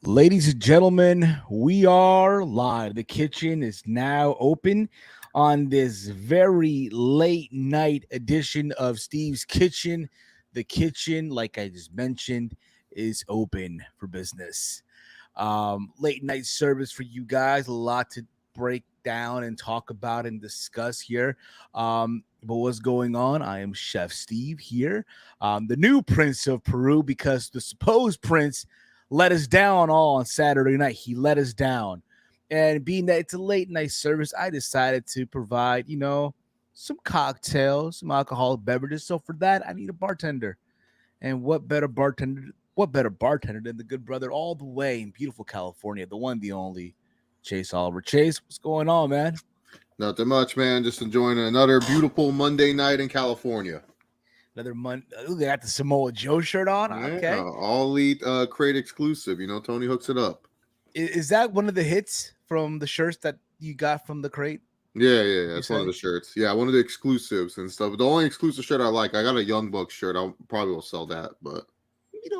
Ladies and gentlemen, we are live. The kitchen is now open on this very late night edition of Steve's Kitchen. The kitchen, like I just mentioned, is open for business. Late night service for you guys. A lot to break down and talk about and discuss here. But what's going on? I am Chef Steve here, the new Prince of Peru, because the supposed prince let us down all on Saturday night. He let us down. And being that it's a late night service, I decided to provide, some cocktails, some alcoholic beverages. So for that, I need a bartender. And what better bartender than the good brother all the way in beautiful California, the one, the only Chase Oliver. Chase, what's going on, man? Nothing much, man. Just enjoying another beautiful Monday night in California. Another month. They got the Samoa Joe shirt on. Yeah, Okay. all elite crate exclusive. Tony hooks it up. Is that one of the hits from the shirts that you got from the crate? Yeah. That's one of the shirts. Yeah, one of the exclusives and stuff. The only exclusive shirt I like, I got a Young Bucks shirt. I probably will sell that, but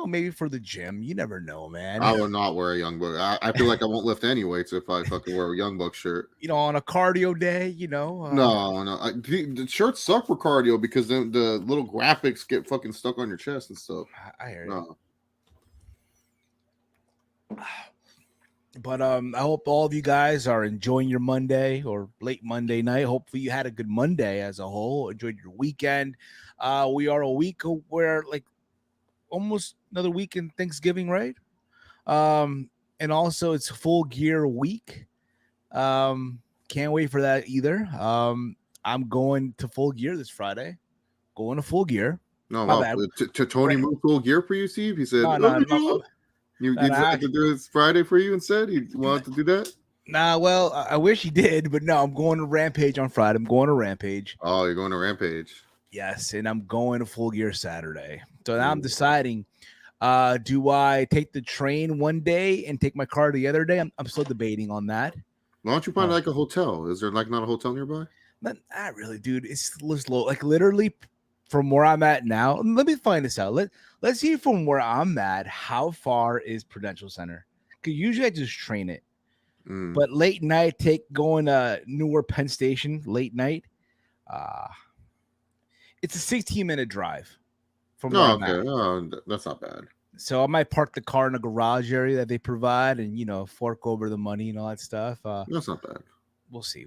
maybe for the gym. You never know, man. I will not wear a Young Buck. I feel like I won't lift any weights if I fucking wear a Young Buck shirt. On a cardio day, No. The shirts suck for cardio because the little graphics get fucking stuck on your chest and stuff. I hear you. But I hope all of you guys are enjoying your Monday or late Monday night. Hopefully you had a good Monday as a whole. Enjoyed your weekend. We are a week where almost another week in Thanksgiving, right? And also it's full gear week. Can't wait for that either. I'm going to full gear this Friday. Going to full gear. No, Tony moved full gear for you, Steve. He said, no. You decided to do this Friday for you instead? You wanted to do that? Nah, well, I wish he did, but no, I'm going to Rampage on Friday. I'm going to Rampage. Oh, you're going to Rampage. Yes, and I'm going to full gear Saturday. So now I'm deciding, do I take the train one day and take my car the other day? I'm still debating on that. Why don't you find a hotel? Is there not a hotel nearby? Not really, dude. It's low. Literally from where I'm at now. Let me find this out. Let's see from where I'm at. How far is Prudential Center? Because usually I just train it. But late night, going to Newark Penn Station late night. It's a 16-minute drive from where I'm at. Oh, that's not bad. So I might park the car in the garage area that they provide and, fork over the money and all that stuff. That's not bad. We'll see.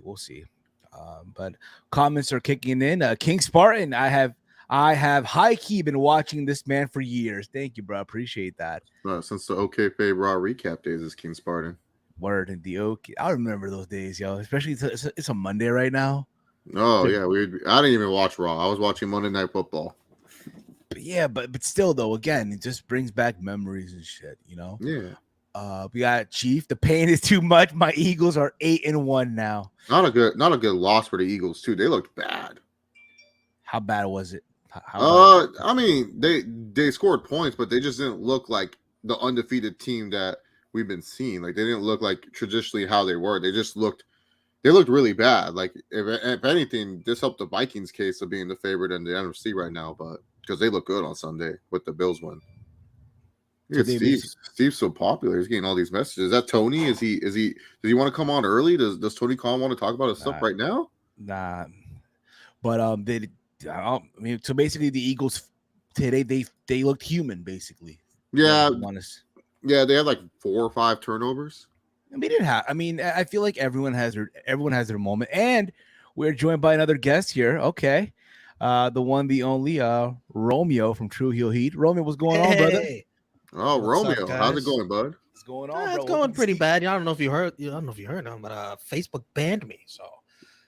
But comments are kicking in. King Spartan, I have high-key been watching this man for years. Thank you, bro. Appreciate that. Since the OK Faye Raw recap days is King Spartan. Word in the OK. I remember those days, yo. Especially it's a Monday right now. Oh, yeah. I didn't even watch Raw. I was watching Monday Night Football. But yeah, but still, though, again, it just brings back memories and shit, Yeah. We got Chief. The pain is too much. My Eagles are 8-1 now. Not a good loss for the Eagles, too. They looked bad. How bad was it? I mean, they scored points, but they just didn't look like the undefeated team that we've been seeing. They didn't look like traditionally how they were. They looked really bad. If anything, this helped the Vikings' case of being the favorite in the NFC right now, but because they look good on Sunday with the Bills win. So Steve's so popular. He's getting all these messages. Is that Tony? Does he want to come on early? Does Tony Khan want to talk about his stuff right now? Nah. But so basically the Eagles today they looked human basically. Yeah. Yeah, they had 4 or 5 turnovers. I feel like everyone has their moment, and we're joined by another guest here. Okay. The one, the only Romeo from True Heel Heat. Romeo, what's going on, brother? Oh, Romeo, how's it going, bud? What's going on, bro? It's going pretty bad. I don't know if you heard them, but Facebook banned me. So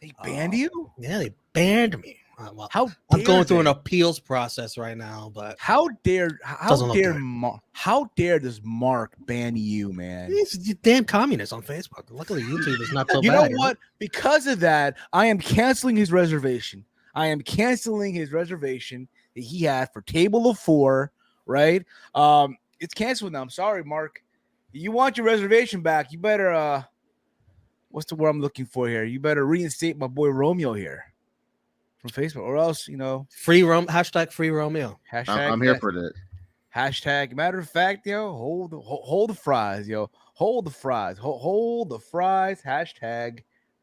they banned you? Yeah, they banned me. I'm going through an appeals process right now, but how dare does Mark ban you, man? He's a damn communist on Facebook. Luckily, YouTube is not so bad. You know what? Because of that, I am canceling his reservation. That he had for Table of 4, right? It's canceled now. I'm sorry, Mark. You want your reservation back? You better what's the word I'm looking for here? You better reinstate my boy Romeo here from Facebook, or else free Romeo. Hashtag I'm here for that. Hashtag, matter of fact, yo, hold the fries, yo. Hold the fries. Hold the fries. Hashtag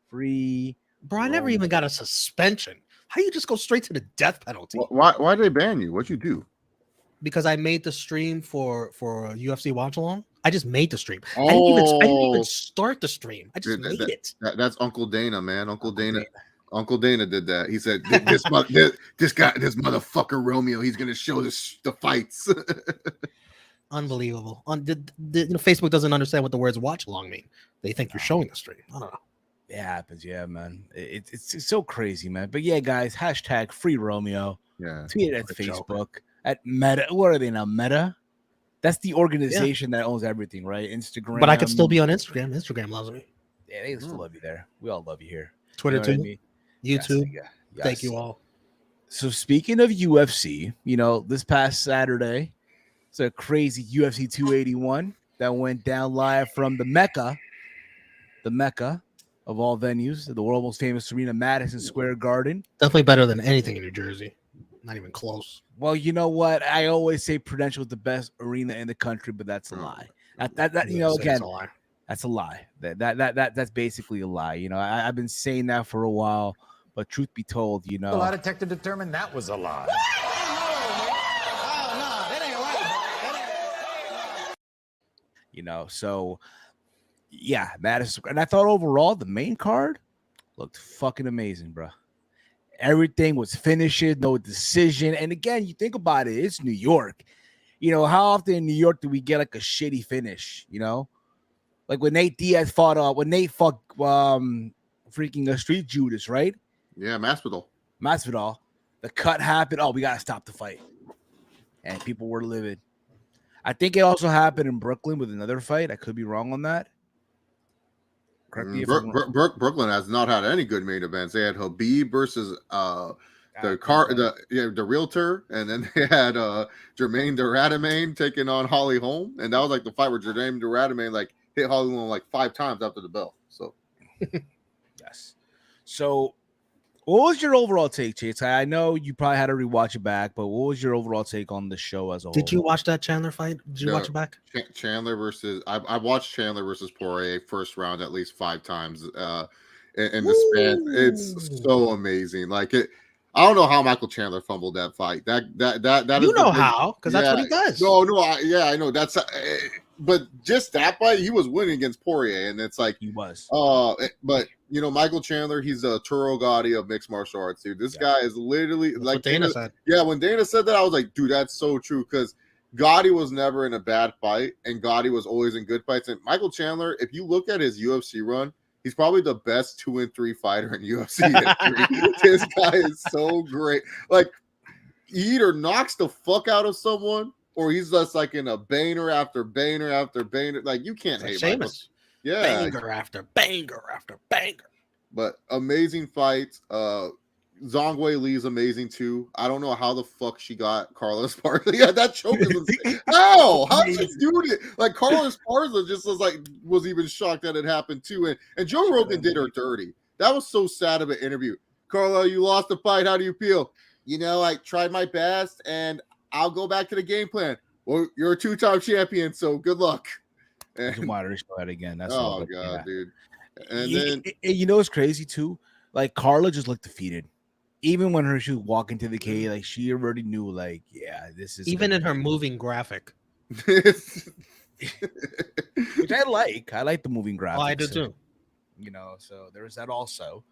free. Bro, I never even got a suspension. How you just go straight to the death penalty? Why did they ban you? What'd you do? Because I made the stream for UFC watch along. I just made the stream. Oh, I didn't even start the stream. I just made it. That's Uncle Dana, man. Uncle Dana did that. He said, "This motherfucker Romeo. He's gonna show the fights." Unbelievable. Facebook doesn't understand what the words watch along mean. They think you're showing the stream. I don't know. It happens, yeah, man. It's so crazy, man. But yeah, guys, hashtag free Romeo. Yeah. Tweet it at Facebook, at Meta. What are they now? Meta? That's the organization that owns everything, right? Instagram. But I could still be on Instagram. Instagram loves me. Yeah, they still love you there. We all love you here. Twitter too. I mean? YouTube. Yes. Thank you all. So speaking of UFC, this past Saturday, it's a crazy UFC 281 that went down live from the Mecca of all venues, the world most famous arena, Madison Square Garden. Definitely better than anything in New Jersey. Not even close. Well, you know what? I always say Prudential is the best arena in the country, but that's a lie. That again, a lie. That's a lie. That's basically a lie. I've been saying that for a while, but truth be told, A lie detector determined that was a lie. So yeah, Madison. And I thought overall the main card looked fucking amazing, bro. Everything was finished, no decision. And again, you think about it, it's New York. How often in New York do we get like a shitty finish? Like when Nate Diaz fought freaking Street Judas, right? Yeah, Masvidal. The cut happened. Oh, we gotta stop the fight. And people were livid. I think it also happened in Brooklyn with another fight. I could be wrong on that. Correct me if I'm wrong. Brooklyn has not had any good main events. They had Habib versus the realtor, and then they had Jermaine Duradamane taking on Holly Holm, and that was like the fight where Jermaine Duradamane like hit Holly Holm like 5 times after the bell. So yes. So what was your overall take, Chase? I know you probably had to rewatch it back, but what was your overall take on the show as a whole? Did you watch that Chandler fight? Did you watch it back? Chandler versus I watched Chandler versus Poirier first round at least 5 times in the span. It's so amazing. Like it, I don't know how Michael Chandler fumbled that fight. That you know how, because that's what he does. I know that's. But just that fight, he was winning against Poirier, and it's like he was. But Michael Chandler, he's a Turo Gotti of mixed martial arts, dude. This guy is literally that's like what Dana said. Yeah, when Dana said that, I was like, dude, that's so true. Because Gotti was never in a bad fight, and Gotti was always in good fights. And Michael Chandler, if you look at his UFC run, he's probably the best 2-3 fighter in UFC history. This guy is so great. Like, he either knocks the fuck out of someone, or he's just like in a banger after banger after banger. Like, you can't hate Michael. Yeah. Banger after banger after banger. But amazing fights. Zhongwei Li's amazing too. I don't know how the fuck she got Carla Esparza. Yeah, that choke is insane. How did she do it? Like, Carla Esparza just was even shocked that it happened too. And Joe Rogan did her dirty. That was so sad of an interview. Carla, you lost the fight. How do you feel? I tried my best, and I'll go back to the game plan. Well, you're a 2-time champion, so good luck. And, why show that again? That's oh god, dude. And then it's crazy too. Like, Carla just looked defeated. Even when she was walking to the cage, like, she already knew, like, yeah, this is even in her moving graphic. Which I like. I like the moving graphics. Oh, I do too. So there's that also.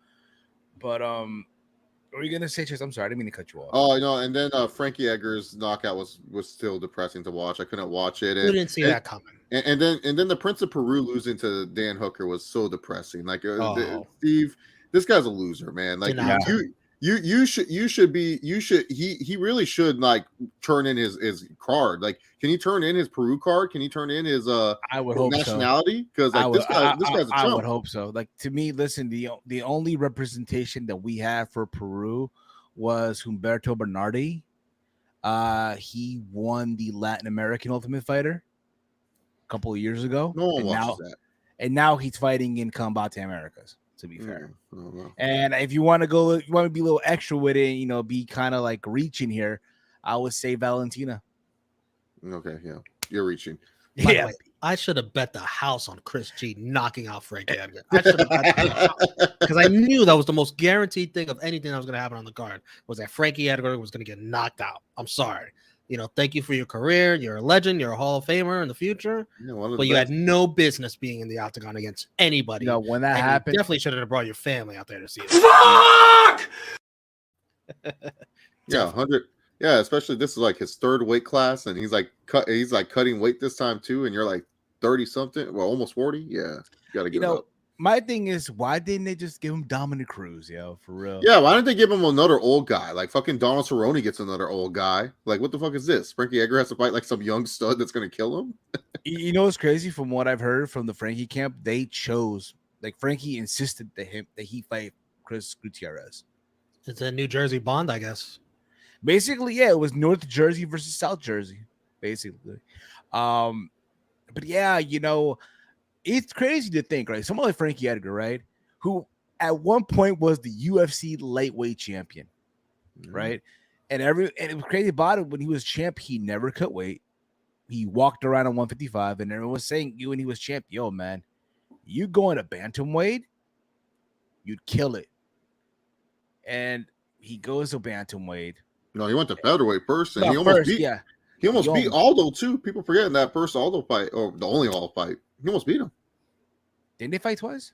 But what were you gonna say, Chase? I'm sorry, I didn't mean to cut you off. Oh no, and then Frankie Edgar's knockout was still depressing to watch. I couldn't watch it. We didn't see that coming. And then the Prince of Peru losing to Dan Hooker was so depressing. Like, Steve, this guy's a loser, man. Like, he really should like turn in his card. Like, can he turn in his Peru card? Can he turn in his I would hope nationality? Because like this guy's a chump. I would hope so. Like, to me, listen, the only representation that we had for Peru was Humberto Bernardi. He won the Latin American Ultimate Fighter a couple of years ago. No one watches that. And now he's fighting in Combate Americas, to be fair. And if you want to be a little extra with it, be kind of like reaching here, I would say Valentina. Okay, yeah, you're reaching. By Yeah. the way, I should have bet the house on Chris G knocking out Frankie Edgar. I should have bet the house because I knew that was the most guaranteed thing of anything that was going to happen on the card was that Frankie Edgar was going to get knocked out. I'm sorry. Thank you for your career. You're a legend. You're a Hall of Famer in the future. Yeah, one of the But you best. had no business being in the octagon against anybody. When that and happened, you definitely should have brought your family out there to see it. Fuck! Yeah, 100. Yeah, especially this is like his third weight class, and he's like cutting weight this time too, and you're like 30 something, well, almost 40. Yeah, you gotta give it up. my thing is, why didn't they just give him Dominic Cruz, for real? Yeah, why didn't they give him another old guy? Like fucking Donald Cerrone gets another old guy. Like, what the fuck is this? Frankie Edgar has to fight like some young stud that's gonna kill him. You know what's crazy? From what I've heard from the Frankie camp, they chose Frankie insisted that he fight Chris Gutierrez. It's a New Jersey bond, I guess. Basically, yeah, it was North Jersey versus South Jersey, basically. But yeah, it's crazy to think, right? Someone like Frankie Edgar, right, who at one point was the UFC lightweight champion, right? And it was crazy about it when he was champ, he never cut weight. He walked around on 155, and everyone was saying when he was champ, yo, man, you going to bantamweight, you'd kill it. And he goes to bantamweight. No, he went to featherweight first, and No, he almost first, beat. yeah. He almost beat Aldo too. People forgetting that first Aldo fight, or the only Aldo fight. He almost beat him. Didn't they fight twice?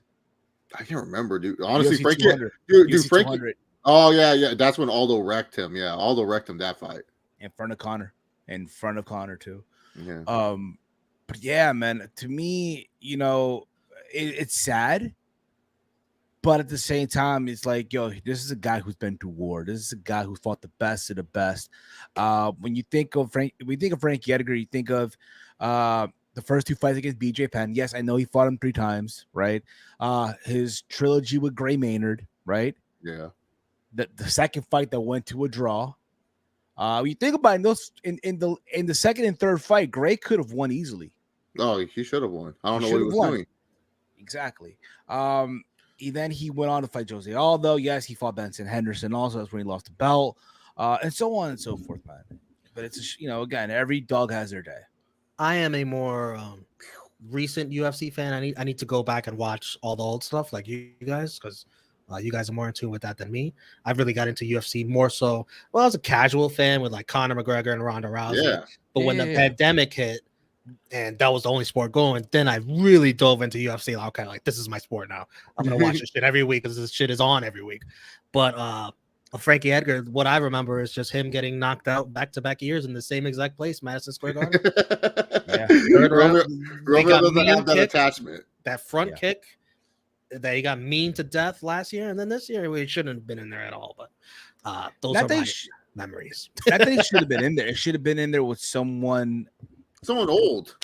I can't remember, dude. Honestly, UFC Frankie, 200. dude, UFC Frankie. 200 Oh yeah. That's when Aldo wrecked him. Yeah, Aldo wrecked him that fight. in front of Connor too. Yeah. But yeah, man, to me, it's sad. But at the same time, it's like, yo, this is a guy who's been through war. This is a guy who fought the best of the best. When you think of Frankie Edgar, you think of the first two fights against BJ Penn. Yes, I know he fought him 3 times, right? His trilogy with Gray Maynard, right? Yeah. The second fight that went to a draw. When you think about it, in the second and third fight, Gray could have won easily. Oh, he should have won. I don't know what he was doing. Exactly. Then he went on to fight Jose Aldo. Yes, he fought Benson Henderson. Also, that's when he lost the belt, and so on and so forth, man. But it's again, every dog has their day. I am a more recent UFC fan. I need to go back and watch all the old stuff like you guys, because you guys are more in tune with that than me. I've really got into UFC more so. Well, I was a casual fan with like Conor McGregor and Ronda Rousey. Yeah. But when the pandemic hit, and that was the only sport going, then I really dove into UFC. Like, okay, like this is my sport now. I'm gonna watch this shit every week because this shit is on every week. But Frankie Edgar, what I remember is just him getting knocked out back-to-back years in the same exact place, Madison Square Garden. Yeah, Romeo doesn't have that attachment. That front kick that he got mean to death last year, and then this year we shouldn't have been in there at all. But those are my memories. That thing should have been in there. It should have been in there with someone old,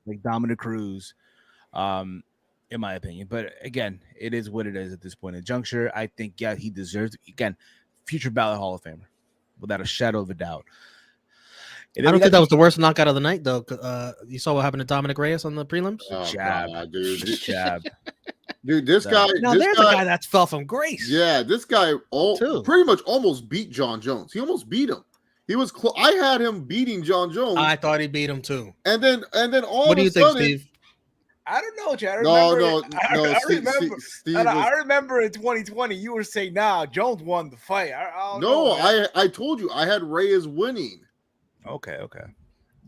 like Dominic Cruz, in my opinion. But again, it is what it is at this point in juncture. I think, yeah, he deserves, again, future ballot Hall of Famer, without a shadow of a doubt. I don't think that was the worst knockout of the night, though. You saw what happened to Dominic Reyes on the prelims? Oh, jab, God, dude. Jab. Dude, this guy. Now there's a guy that fell from grace. Yeah, this guy pretty much almost beat John Jones. He almost beat him. He was I had him beating John Jones. I thought he beat him too. And then all what do you of a sudden, think, Steve? I don't know, Chad. I remember in 2020 you were saying, "Nah, Jones won the fight." I told you I had Reyes winning. Okay.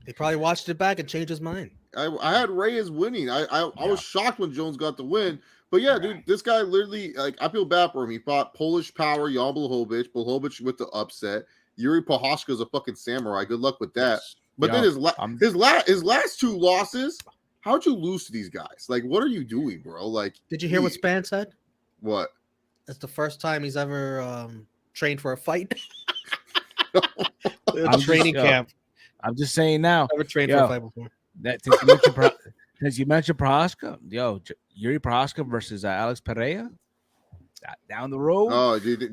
He probably watched it back and changed his mind. I had Reyes winning. I was shocked when Jones got the win. But yeah, dude, this guy literally, like, I feel bad for him. He fought Polish Power, Jan Blachowicz with the upset. Yuri Prochazka is a fucking samurai. Good luck with that. But then his last 2 losses, how'd you lose to these guys? Like, what are you doing, bro? Like, did you hear what Span said? What? It's the first time he's ever trained for a fight. Training camp. I'm just saying now. Never trained for a fight before. Since you mentioned Prochazka, Yuri Prochazka versus Alex Pereira down the road. Oh, do you think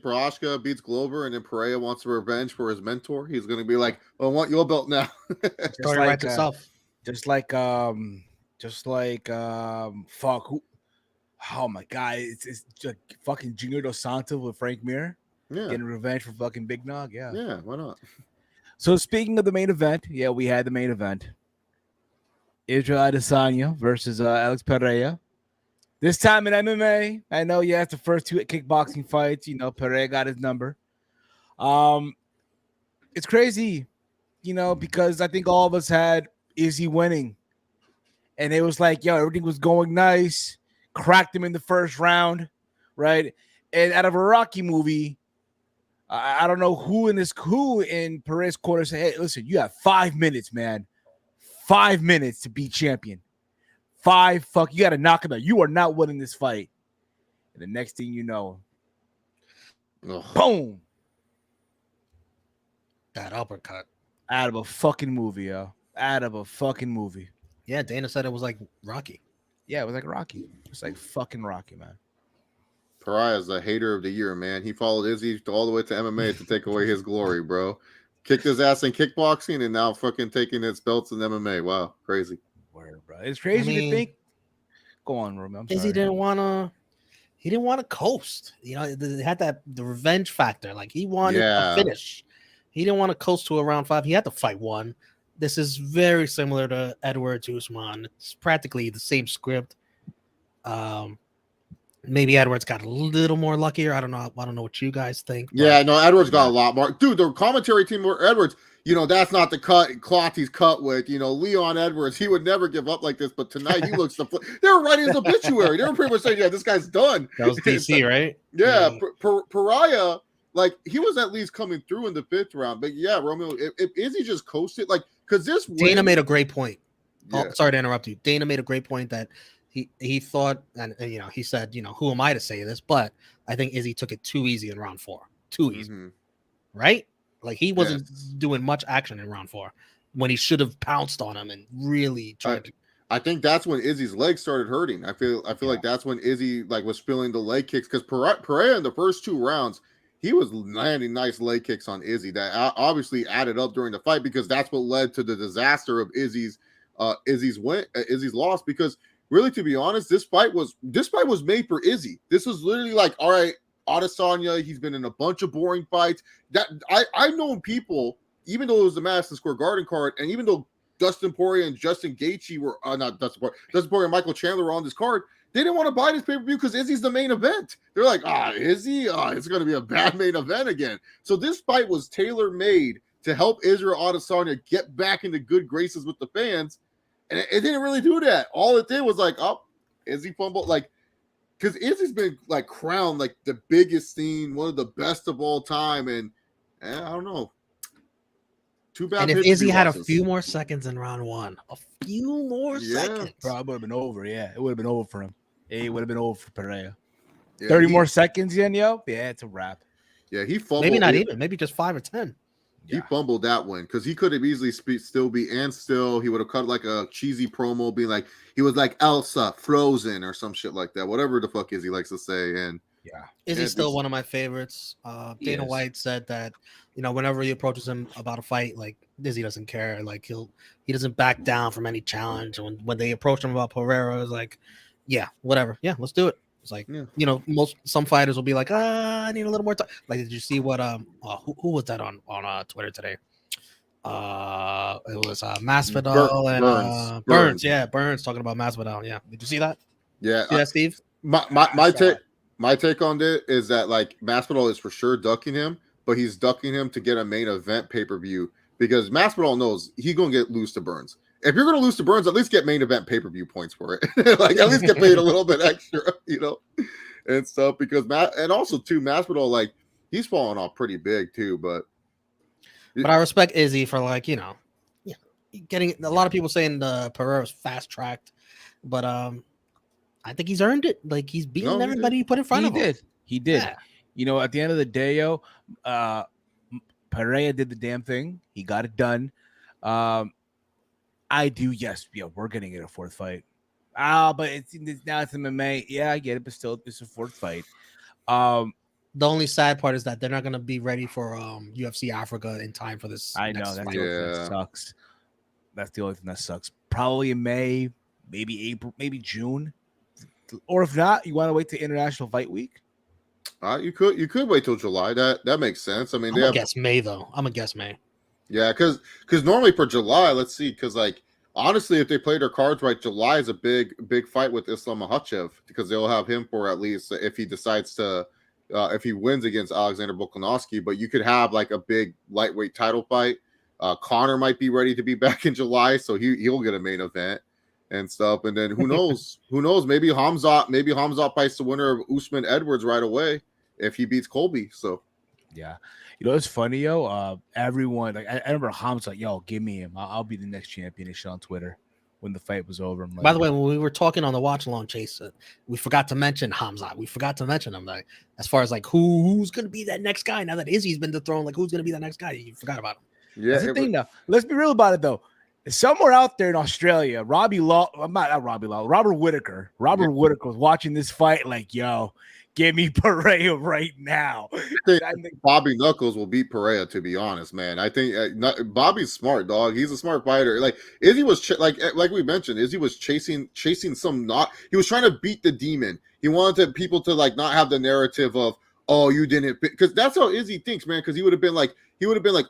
Prochazka beats Glover and then Pereira wants revenge for his mentor? He's gonna be like, "I want your belt now." Just like fuck who? Oh my god, it's just fucking Junior Dos Santos with Frank Mir. Yeah, getting revenge for fucking Big Nog. Yeah, why not? So speaking of the main event, yeah, we had the main event. Israel Adesanya versus Alex Pereira. This time in MMA, I know, yeah, it's the first two kickboxing fights. You know, Pereira got his number. It's crazy, you know, because I think all of us had Izzy winning. And it was like, yo, everything was going nice. Cracked him in the first round, right? And out of a Rocky movie, I don't know who in Pereira's corner said, hey, listen, you have 5 minutes, man. 5 minutes to be champion. You got to knock him out. You are not winning this fight. And the next thing you know, boom. That uppercut. Out of a fucking movie, yo. Out of a fucking movie. Yeah, Dana said it was like Rocky. Yeah, it was like Rocky. It's like fucking Rocky, man. Pariah's the hater of the year, man. He followed Izzy all the way to MMA to take away his glory, bro. Kicked his ass in kickboxing and now fucking taking his belts in MMA. Wow, crazy. Word, bro. It's crazy to think. Go on, Roman. Izzy didn't want to coast. You know, they had the revenge factor. Like he wanted a finish. He didn't want to coast to a round 5. He had to fight one. This is very similar to Edwards Usman. It's practically the same script. Maybe Edwards got a little more luckier. I don't know what you guys think. Yeah, no, Edwards got a lot more. Dude, the commentary team were Edwards. You know, that's not the cloth he's cut with. You know, Leon Edwards, he would never give up like this. But tonight he looks the. They were writing his obituary. They were pretty much saying, "Yeah, this guy's done." That was DC, right? Yeah, Pariah, like he was at least coming through in the 5th round. But yeah, Romeo, if Izzy just coasted, like, because this Dana made a great point. Yeah. Oh, sorry to interrupt you. Dana made a great point that he thought, and you know, he said, you know, who am I to say this? But I think Izzy took it too easy in round 4. Too easy, right? Like he wasn't doing much action in round 4 when he should have pounced on him and really tried to. I think that's when Izzy's legs started hurting. I feel like that's when Izzy like was feeling the leg kicks because Pereira in the first 2 rounds he was landing nice leg kicks on Izzy that obviously added up during the fight because that's what led to the disaster of Izzy's loss. Because really, to be honest, this fight was made for Izzy. This was literally like, all right, Adesanya, he's been in a bunch of boring fights. That I've known people, even though it was the Madison Square Garden card, and even though Dustin Poirier and Justin Gaethje were not Dustin Poirier and Michael Chandler were on this card, they didn't want to buy this pay-per-view because Izzy's the main event. They're like, Izzy, it's going to be a bad main event again. So this fight was tailor-made to help Israel Adesanya get back into good graces with the fans, and it didn't really do that. All it did was like, Izzy fumbled, like, because Izzy's been like crowned like the biggest scene, one of the best of all time, and I don't know. Too bad. And if Izzy had a few more seconds in round 1, a few more seconds, probably would have been over. Yeah, it would have been over for him. It would have been over for Pereira. 30 more seconds in, yo. Yeah, it's a wrap. Yeah, he fumbled. Maybe not even. Maybe just 5 or 10. He fumbled that one because he could have easily he would have cut like a cheesy promo being like he was like Elsa Frozen or some shit like that, wadaver the fuck Izzy likes to say. And Izzy's still one of my favorites. Dana White said that, you know, whenever he approaches him about a fight, like Izzy doesn't care, like he doesn't back down from any challenge. And when they approached him about Pereira, it was like, yeah, whatever, yeah, let's do it. It's like, you know, some fighters will be like, I need a little more time. Like, did you see what who was that on Twitter today? It was Masvidal and Burns. Yeah, Burns talking about Masvidal. Yeah, did you see that? Yeah, see that, Steve? My take on it is that like Masvidal is for sure ducking him, but he's ducking him to get a main event pay-per-view because Masvidal knows he's gonna lose to Burns. If you're going to lose to Burns, at least get main event pay-per-view points for it. Like, at least get paid a little bit extra, you know, and stuff. Because and also too, Masvidal, like, he's falling off pretty big too. But I respect Izzy for, like, you know, getting a lot of people saying Pereira's fast tracked, but I think he's earned it. Like, he's beaten everybody he put in front of him. He did. Yeah. You know, at the end of the day, Pereira did the damn thing. He got it done. We're getting it a 4th fight. But now it's MMA. Yeah, I get it, but still, it's a 4th fight. The only sad part is that they're not going to be ready for UFC Africa in time for this. I know that's the only thing that sucks. That's the only thing that sucks. Probably in May, maybe April, maybe June, or if not, you want to wait to International Fight Week. You could wait till July. That makes sense. I mean, I'm gonna guess May though. I'm gonna guess May. Yeah, because normally for July, let's see, because like honestly, if they play their cards right, July is a big fight with Islam Makhachev because they'll have him for at least if he decides to if he wins against Alexander Volkanovski. But you could have like a big lightweight title fight. Connor might be ready to be back in July, so he'll get a main event and stuff. And then who knows? Who knows? Maybe Hamzat fights the winner of Usman Edwards right away if he beats Colby. So yeah. You know, it's funny, yo. Everyone, like, I remember Ham's like, yo, give me him. I'll be the next champion and shit on Twitter when the fight was over. I'm like, by the way, when we were talking on the watch along, Chase, we forgot to mention Hamzat. We forgot to mention him. Like, as far as like who's going to be that next guy now that Izzy's been dethroned, like who's going to be that next guy? You forgot about him. yeah, that's the thing, though. Let's be real about it, though. Somewhere out there in Australia, Robert Whittaker. Robert Whittaker was watching this fight like, yo, give me Pereira right now. I think Bobby Knuckles will beat Pereira, to be honest, man. I think Bobby's smart, dog. He's a smart fighter. Like Izzy was like we mentioned, Izzy was chasing some he was trying to beat the demon. He wanted people to like not have the narrative of, oh, you didn't, because that's how Izzy thinks, man. Because he would have been like,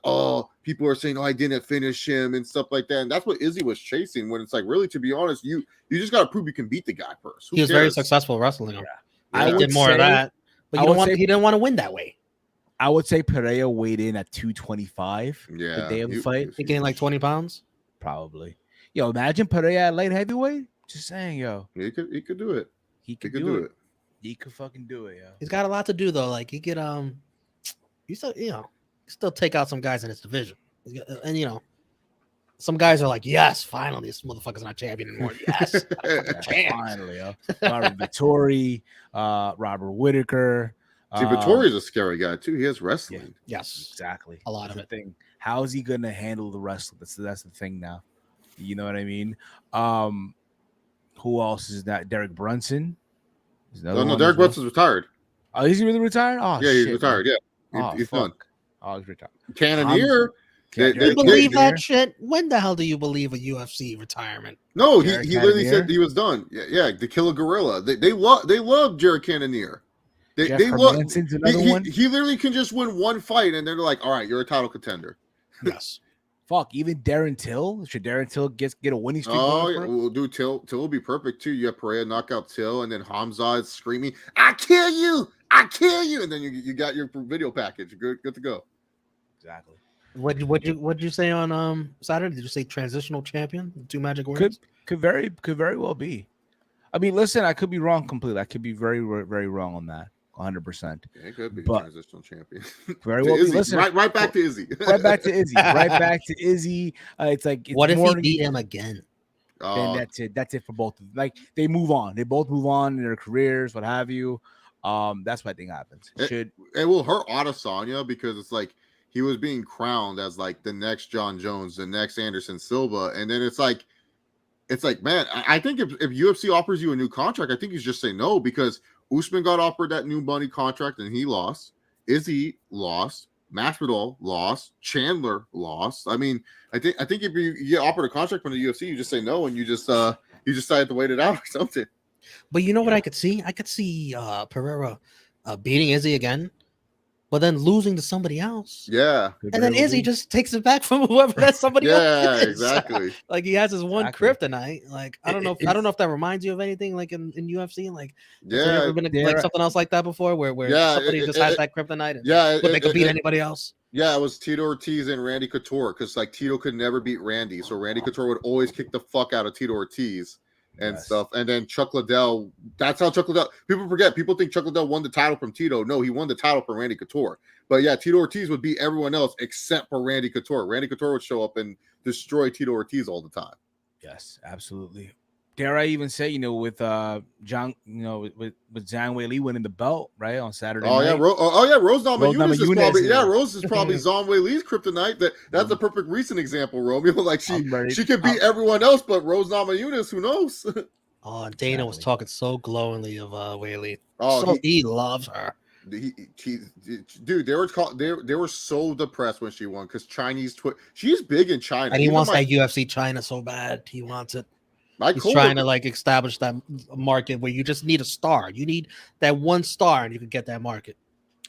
oh, people are saying, oh, I didn't finish him and stuff like that. And that's what Izzy was chasing. When it's like, really, to be honest, you just got to prove you can beat the guy first. He was very successful wrestling. Yeah. I did more of that, but he didn't want to win that way. I would say Pereira weighed in at 225 Yeah, the day of the fight. He gained like 20 pounds. Probably. Yo, imagine Pereira at light heavyweight. Just saying, yo. He could do it. He could do it. He could fucking do it, yo. He's got a lot to do though. Like he could still take out some guys in his division. And some guys are like, yes, finally, this motherfucker's not champion anymore. Yes, finally, yo. Robert Vittori, Robert Whittaker. See, Vittori's a scary guy too. He has wrestling. Yeah, yes, exactly. A lot of it. Thing. How is he gonna handle the wrestling? That's the thing now. You know what I mean? Who else is that? Derek Brunson. No, Derek Brunson's retired. Oh, is he really retired? Oh, yeah, shit, he's retired. Man. Yeah, he's done. Oh, he's retired. Cannoneer. Do you believe that shit? When the hell do you believe a UFC retirement? No, he literally said he was done. Yeah, to kill a gorilla. They love Jared Cannonier. They love. He literally can just win one fight, and they're like, all right, you're a title contender. Yes. Fuck, even Darren Till. Should Darren Till get a winning streak? Oh, yeah. We'll do Till. Till will be perfect too. You have Pereira knock out Till, and then Hamza is screaming, "I kill you! I kill you!" And then you got your video package. Good to go. Exactly. What'd you say on Saturday? Did you say transitional champion? Two magic words. Could very well be. I mean, listen, I could be wrong completely. I could be very, very wrong on that. 100%. Yeah, it could be the transitional champion. Very well. Listen, right back to Izzy. Right back to Izzy. Right back to Izzy. It's like, what if he beat him again? Then that's it. That's it for both of them. Like they move on. They both move on in their careers, what have you. That's what I think happens. It will hurt Adesanya because it's like he was being crowned as like the next John Jones, the next Anderson Silva, and then it's like, man, I think if UFC offers you a new contract, I think you just say no because Usman got offered that new money contract and he lost. Izzy lost. Masvidal lost. Chandler lost. I mean, I think if you get offered a contract from the UFC, you just say no and you just decide to wait it out or something. But you know what I could see? I could see Pereira beating Izzy again, but then losing to somebody else. Yeah. And then Izzy just takes it back from whoever that somebody else Yeah, is. exactly. Like he has his one kryptonite. Like I don't know if that reminds you of anything like in UFC. Like has there ever been like something else like that before where somebody just has that kryptonite and they could beat anybody else? Yeah, it was Tito Ortiz and Randy Couture because like Tito could never beat Randy. So Randy Couture would always kick the fuck out of Tito Ortiz and stuff. And then Chuck Liddell, that's how Chuck Liddell, people forget, people think Chuck Liddell won the title from Tito. No, he won the title from Randy Couture. But yeah, Tito Ortiz would beat everyone else except for Randy Couture. Randy Couture would show up and destroy Tito Ortiz all the time. Yes, absolutely. Dare I even say, with John, with Zhang Weili winning the belt right on Saturday. Oh night. Yeah, Rose Namajunas is probably Rose is probably Mm-hmm. Zhang Weili's kryptonite. That's a perfect recent example, Romeo. Like she could beat everyone else, but Rose Namajunas, who knows? Oh, Dana was talking so glowingly of Weili. Oh, he loves her. Dude, they were so depressed when she won because Chinese she's big in China, and he wants that UFC China so bad. He wants it. He's trying to like establish that market where you just need a star. You need that one star, and you can get that market.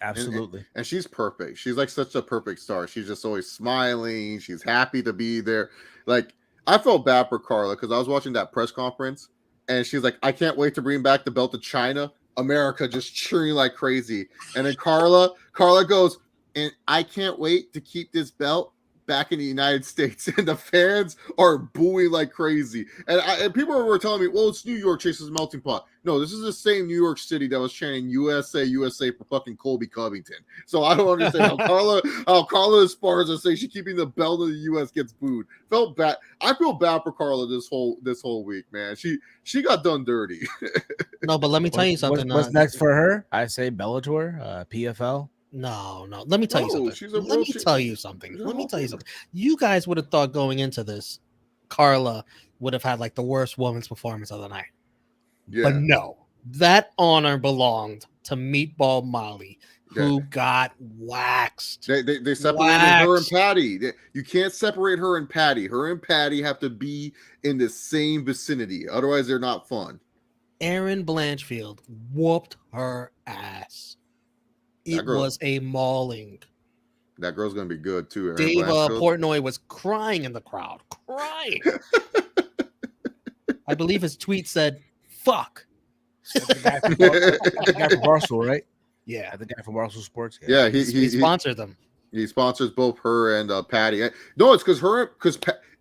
Absolutely. And she's perfect. She's like such a perfect star. She's just always smiling. She's happy to be there. Like, I felt bad for Carla because I was watching that press conference and she's like, I can't wait to bring back the belt to China. America just cheering like crazy. And then Carla goes, and I can't wait to keep this belt back in the United States. And the fans are booing like crazy. And people were telling me, well, it's New York, Chase's melting pot. No, this is the same New York City that was chanting USA, USA for fucking Colby Covington. So I don't understand how Carla, as far as I say, she's keeping the belt of the US gets booed. Felt bad. I feel bad for Carla this whole week, man. She got done dirty. No, but let me tell you something. What's next for her? I say Bellator, PFL. No. Let me tell you something. Let me tell you something. You guys would have thought going into this, Carla would have had like the worst woman's performance of the night. Yeah. But no, that honor belonged to Meatball Molly, who got waxed. They separated her and Patty. You can't separate her and Patty. Her and Patty have to be in the same vicinity. Otherwise, they're not fun. Erin Blanchfield whooped her ass. It was a mauling. That girl's going to be good, too. Dave Portnoy was crying in the crowd. Crying. I believe his tweet said, fuck. The guy from Barstool, right? Yeah. The guy from Barstool Sports. Yeah, he sponsored them. He sponsors both her and Patty. No, it's because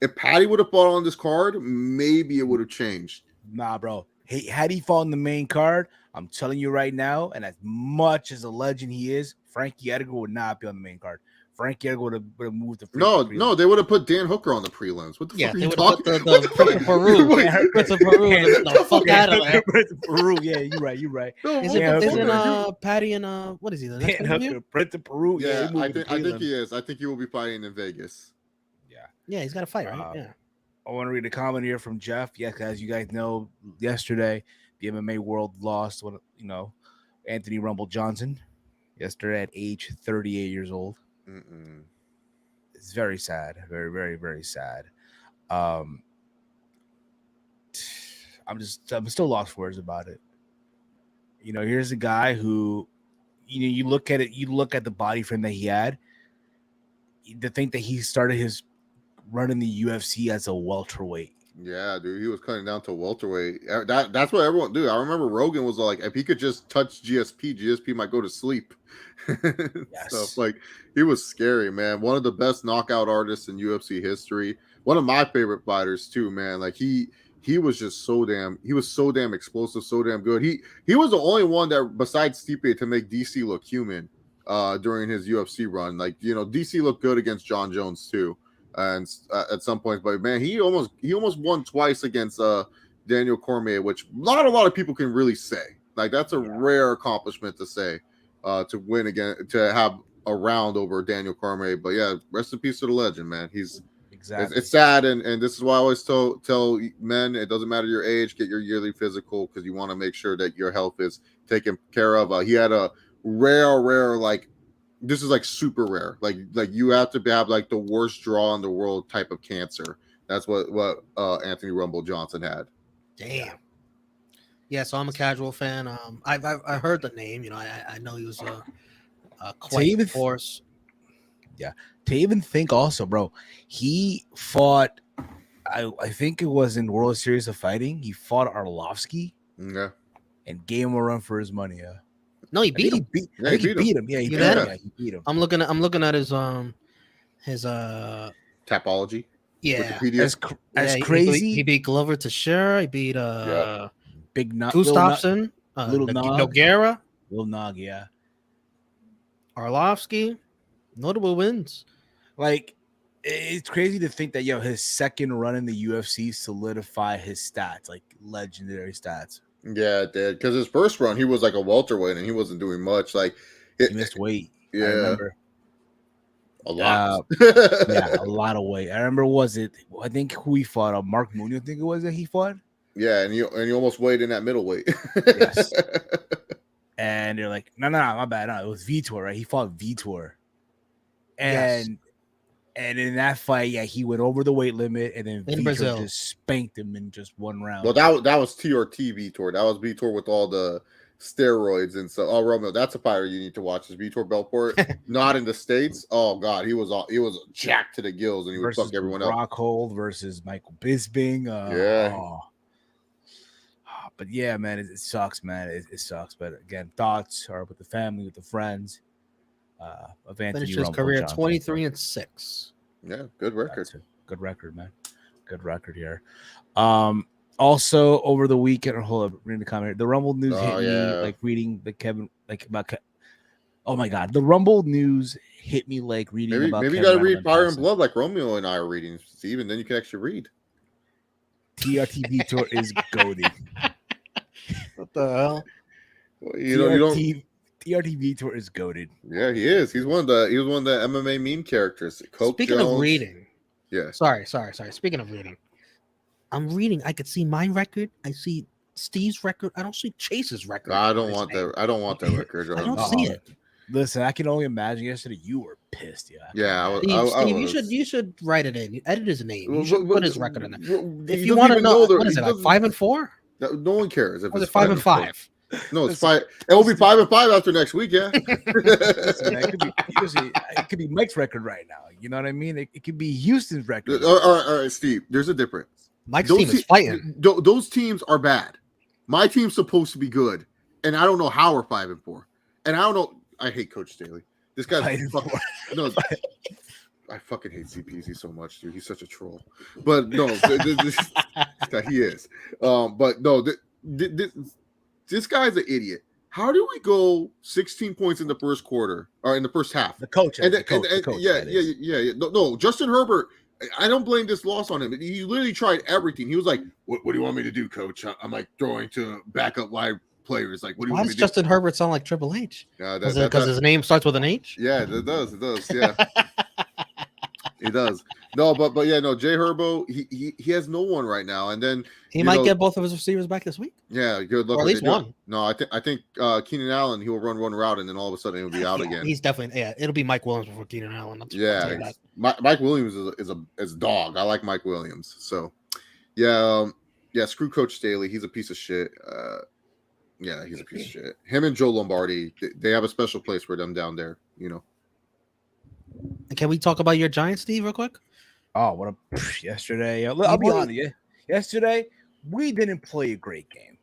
if Patty would have fought on this card, maybe it would have changed. Nah, bro. Had he fought on the main card, I'm telling you right now, and as much as a legend he is, Frankie Edgar would not be on the main card. Frankie Edgar would have moved the No, they would have put Dan Hooker on the prelims. What the fuck are you talking about? The Prince of Peru. The fuck out of there. Prince of Peru. Yeah, you're right. Isn't Patty and what is he? The next Dan Hooker, Prince of Peru. Yeah, I think he is. I think he will be fighting in Vegas. Yeah, he's got to fight, right? Yeah. I want to read a comment here from Jeff. Yes, as you guys know, yesterday the MMA world lost Anthony Rumble Johnson yesterday at age 38 years old. It's very sad. Very, very, very sad. I'm still lost for words about it. Here's a guy who, you look at it, you look at the body frame that he had, to think that he started his run in the UFC as a welterweight. Yeah, dude, he was cutting down to welterweight. That's what everyone do. I remember Rogan was like, if he could just touch GSP might go to sleep. Yes. Stuff like, he was scary, man. One of the best knockout artists in UFC history. One of my favorite fighters too, man. Like he was just so damn explosive, so damn good. He was the only one that, besides Stipe, to make DC look human during his UFC run. Like, DC looked good against John Jones too. And at some points, but man, he almost won twice against Daniel Cormier, which not a lot of people can really say. Like, that's a rare accomplishment to say, to win again, to have a round over Daniel Cormier. But yeah, rest in peace to the legend, man. It's sad, and this is why I always tell men, it doesn't matter your age, get your yearly physical, because you want to make sure that your health is taken care of. He had a rare like. This is like super rare. Like you have to have like the worst draw in the world type of cancer. That's what Anthony Rumble Johnson had. Damn. Yeah, so I'm a casual fan. I heard the name. I know he was quite a force. Yeah. To even think also, bro, he fought. I think it was in World Series of Fighting. He fought Arlovsky. Yeah. And gave him a run for his money. Yeah. No, he beat him. He beat him. Yeah, he beat him. I'm looking at his Tapology. Yeah. As crazy. He beat Glover Teixeira. He beat Big Gustafsson, Little Nogueira, Lil Nog, yeah. Arlovsky. Notable wins. Like, it's crazy to think that his second run in the UFC solidified his stats, like legendary stats. Yeah, it did. Because his first run, he was like a welterweight and he wasn't doing much. Like, he missed weight. Yeah, I remember. A lot. Yeah, a lot of weight. I remember. I think who he fought? Mark Mooney. I think it was that he fought. Yeah, and he almost weighed in that middleweight. Yes. And they're like, no, my bad. No, it was Vitor, right? He fought Vitor. And in that fight, he went over the weight limit, and then Vitor just spanked him in just one round. Well, that was TRT Vitor. That was Vitor with all the steroids and so. Oh, Romeo, that's a fighter you need to watch. Is Vitor Belfort not in the States? Oh God, he was jacked to the gills and he would versus fuck everyone up. Rockhold versus Michael Bisping. But yeah, man, it sucks, man. It sucks. But again, thoughts are with the family, with the friends. Of Anthony Finished his Rumble career Johnson. 23-6. Yeah, good record. That's a good record, man. Good record here. Also over the weekend, hold up, reading the comment. The Rumble news hit me like reading the Kevin, like about. Oh my God, the Rumble news hit me like reading about. Maybe Kevin you got to read Reynolds Fire and Blood like Romeo and I are reading, Steve, and then you can actually read. TRT Vitor is goaded. What the hell? Well, you don't. TRT Vitor is goaded. Yeah, he is. He was one of the MMA meme characters. Coke Speaking Jones. of reading, yeah. Sorry. Speaking of reading, I'm reading. I could see my record. I see Steve's record. I don't see Chase's record. I don't want that. I don't want that record. I don't see it. Listen, I can only imagine yesterday you were pissed. Yeah. Steve, you should write it in. You edit his name. You should put his record in there. If you want to know, what is it? Like 5-4? No one cares. If or is it 5-5? No, it's 5. It will be 5-5 after next week. Yeah. Listen, man, it could be Mike's record right now. You know what I mean? It could be Houston's record. All right, Steve. There's a difference. Mike's team is fighting. Those teams are bad. My team's supposed to be good, and I don't know how we're 5-4. And I don't know. I hate Coach Staley. This guy's fucking no. I fucking hate CPZ so much, dude. He's such a troll. But no, this guy, he is. But no, this guy's an idiot. How do we go 16 points in the first quarter or in the first half? The coach, yeah. No, Justin Herbert. I don't blame this loss on him. He literally tried everything. He was like, "What do you want me to do, Coach?" I'm like throwing to backup wide players. Like, what do you want me to do? Why does Justin Herbert sound like Triple H? Because his name starts with an H? Yeah, it does. Yeah. It does. No, but yeah, no, Jay Herbo, he has no one right now. And then he might get both of his receivers back this week. Yeah, good luck. Or at least one. No, I think Keenan Allen, he will run one route and then all of a sudden he'll be out again. He's definitely it'll be Mike Williams before Keenan Allen. Mike Williams is a dog. I like Mike Williams. So yeah, screw Coach Staley. He's a piece of shit. Yeah, he's a piece of shit. Him and Joe Lombardi, they have a special place for them down there, you know. Can we talk about your Giants, Steve, real quick? Oh, what a yesterday. I'll be honest. Yeah, yesterday we didn't play a great game.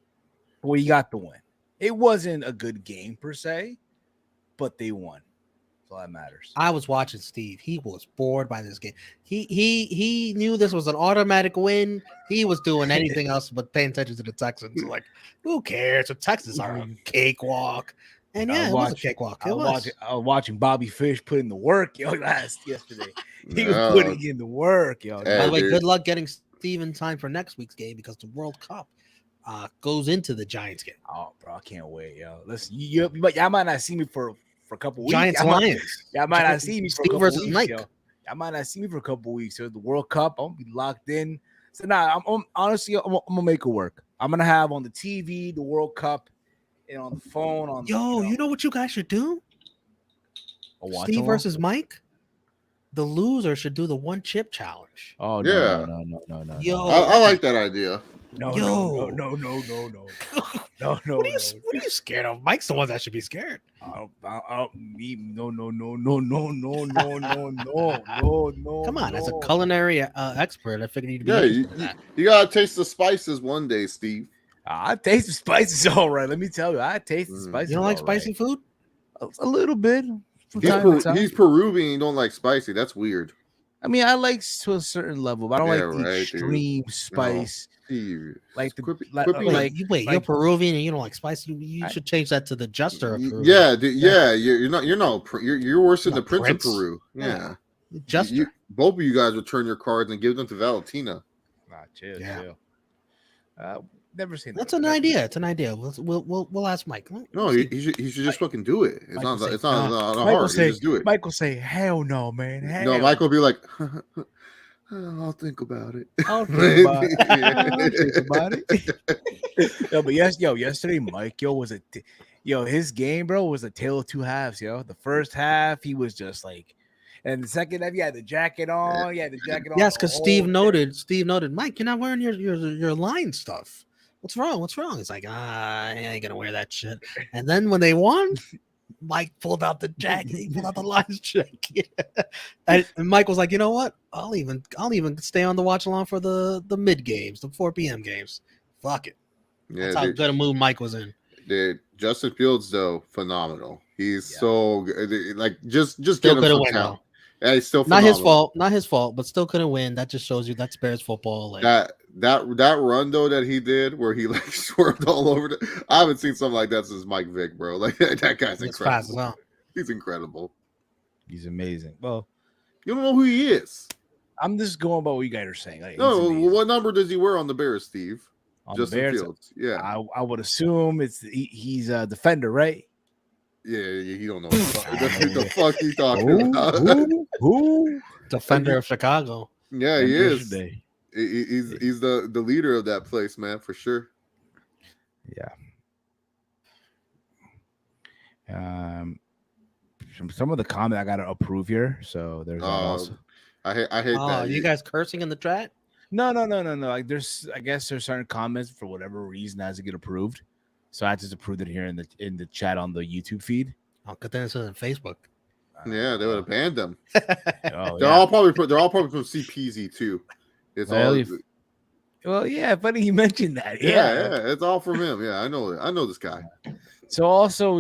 We got the win. It wasn't a good game per se, but they won. That's all that matters. I was watching Steve. He was bored by this game. He knew this was an automatic win. He was doing anything else but paying attention to the Texans. Like, who cares? The Texans are a cakewalk. And yeah, it was a cakewalk. I was watching Bobby Fish put in the work, yesterday. He was putting in the work, yo. By the way, good luck getting Steve in time for next week's game because the World Cup goes into the Giants game. Oh, bro, I can't wait, yo. Listen, y'all might not see me for a couple weeks. Giants Lions. Y'all might not see me for Steve a couple versus weeks, Mike. yo. Y'all might not see me for a couple weeks. So the World Cup, I'm gonna be locked in. So I'm honestly, I'm gonna make it work. I'm gonna have on the TV the World Cup. And on the phone, you know what you guys should do? Steve versus Mike. The loser should do the one chip challenge. Oh yeah, no. Yo, I like that idea. No. What are you scared of? Mike's the one that should be scared. No. Come on, as a culinary expert, I figured you'd be. You gotta taste the spices one day, Steve. I taste the spices all right. Let me tell you, I taste the spices. You don't like spicy food? A little bit. He's Peruvian. You don't like spicy. That's weird. I mean, I like to a certain level, but I don't like the extreme spice. No. Like you're Peruvian and you don't like spicy. You should change that to the Jester of Peru. You're worse than the Prince of Peru. Yeah, Jester. Both of you guys return your cards and give them to Valentina. Chill. Never seen that. That's an idea. It's an idea. We'll ask Mike. No, he should just fucking do it. It's not hard. Just do it. Mike will say, "Hell no, man." No, Mike will be like, "I'll think about it." I'll think about it. No, but yesterday, Mike, his game, bro, was a tale of two halves, yo. The first half, he was just like, and the second half, he had the jacket on. Yes, because Steve noted, Mike, you're not wearing your line stuff. What's wrong? What's wrong? He's like, I ain't gonna wear that shit. And then when they won, Mike pulled out the jacket. He pulled out the Lions jacket. and Mike was like, you know what? I'll even stay on the watch along for the mid games, the 4 p.m. games. Fuck it. Yeah, That's how good a mood Mike was in. Dude, Justin Fields though, phenomenal. He's so good. Like just Still get him couldn't some win, talent. though. Yeah, he's still Not phenomenal. Not his fault, but still couldn't win. That just shows you that's Bears football. Like that run though that he did where he like swerved all over I haven't seen something like that since Mike Vick, bro. Like that guy's it's incredible. fast as hell. He's incredible. He's amazing. Well, You don't know who he is. I'm just going by what you guys are saying. Like, No, what number does he wear on the Bears, Steve? on Justin the Bears, Fields. Yeah. I would assume he's a defender, right? Yeah, you don't know what the fuck he talking about. Who? Defender of Chicago. Yeah, he is. Yesterday. He's the leader of that place, man, for sure. Yeah. Some of the comment I gotta approve here. So there's also. I hate Oh, that. you guys cursing in the chat? No. Like I guess there's certain comments for whatever reason has to get approved. So I just approved it here in the chat on the YouTube feed. Oh, good thing it's on Facebook. Yeah, they would have banned them. Oh, They're all probably from CPZ too. It's well, yeah, funny you mentioned that. Yeah, it's all from him. Yeah, I know this guy. So also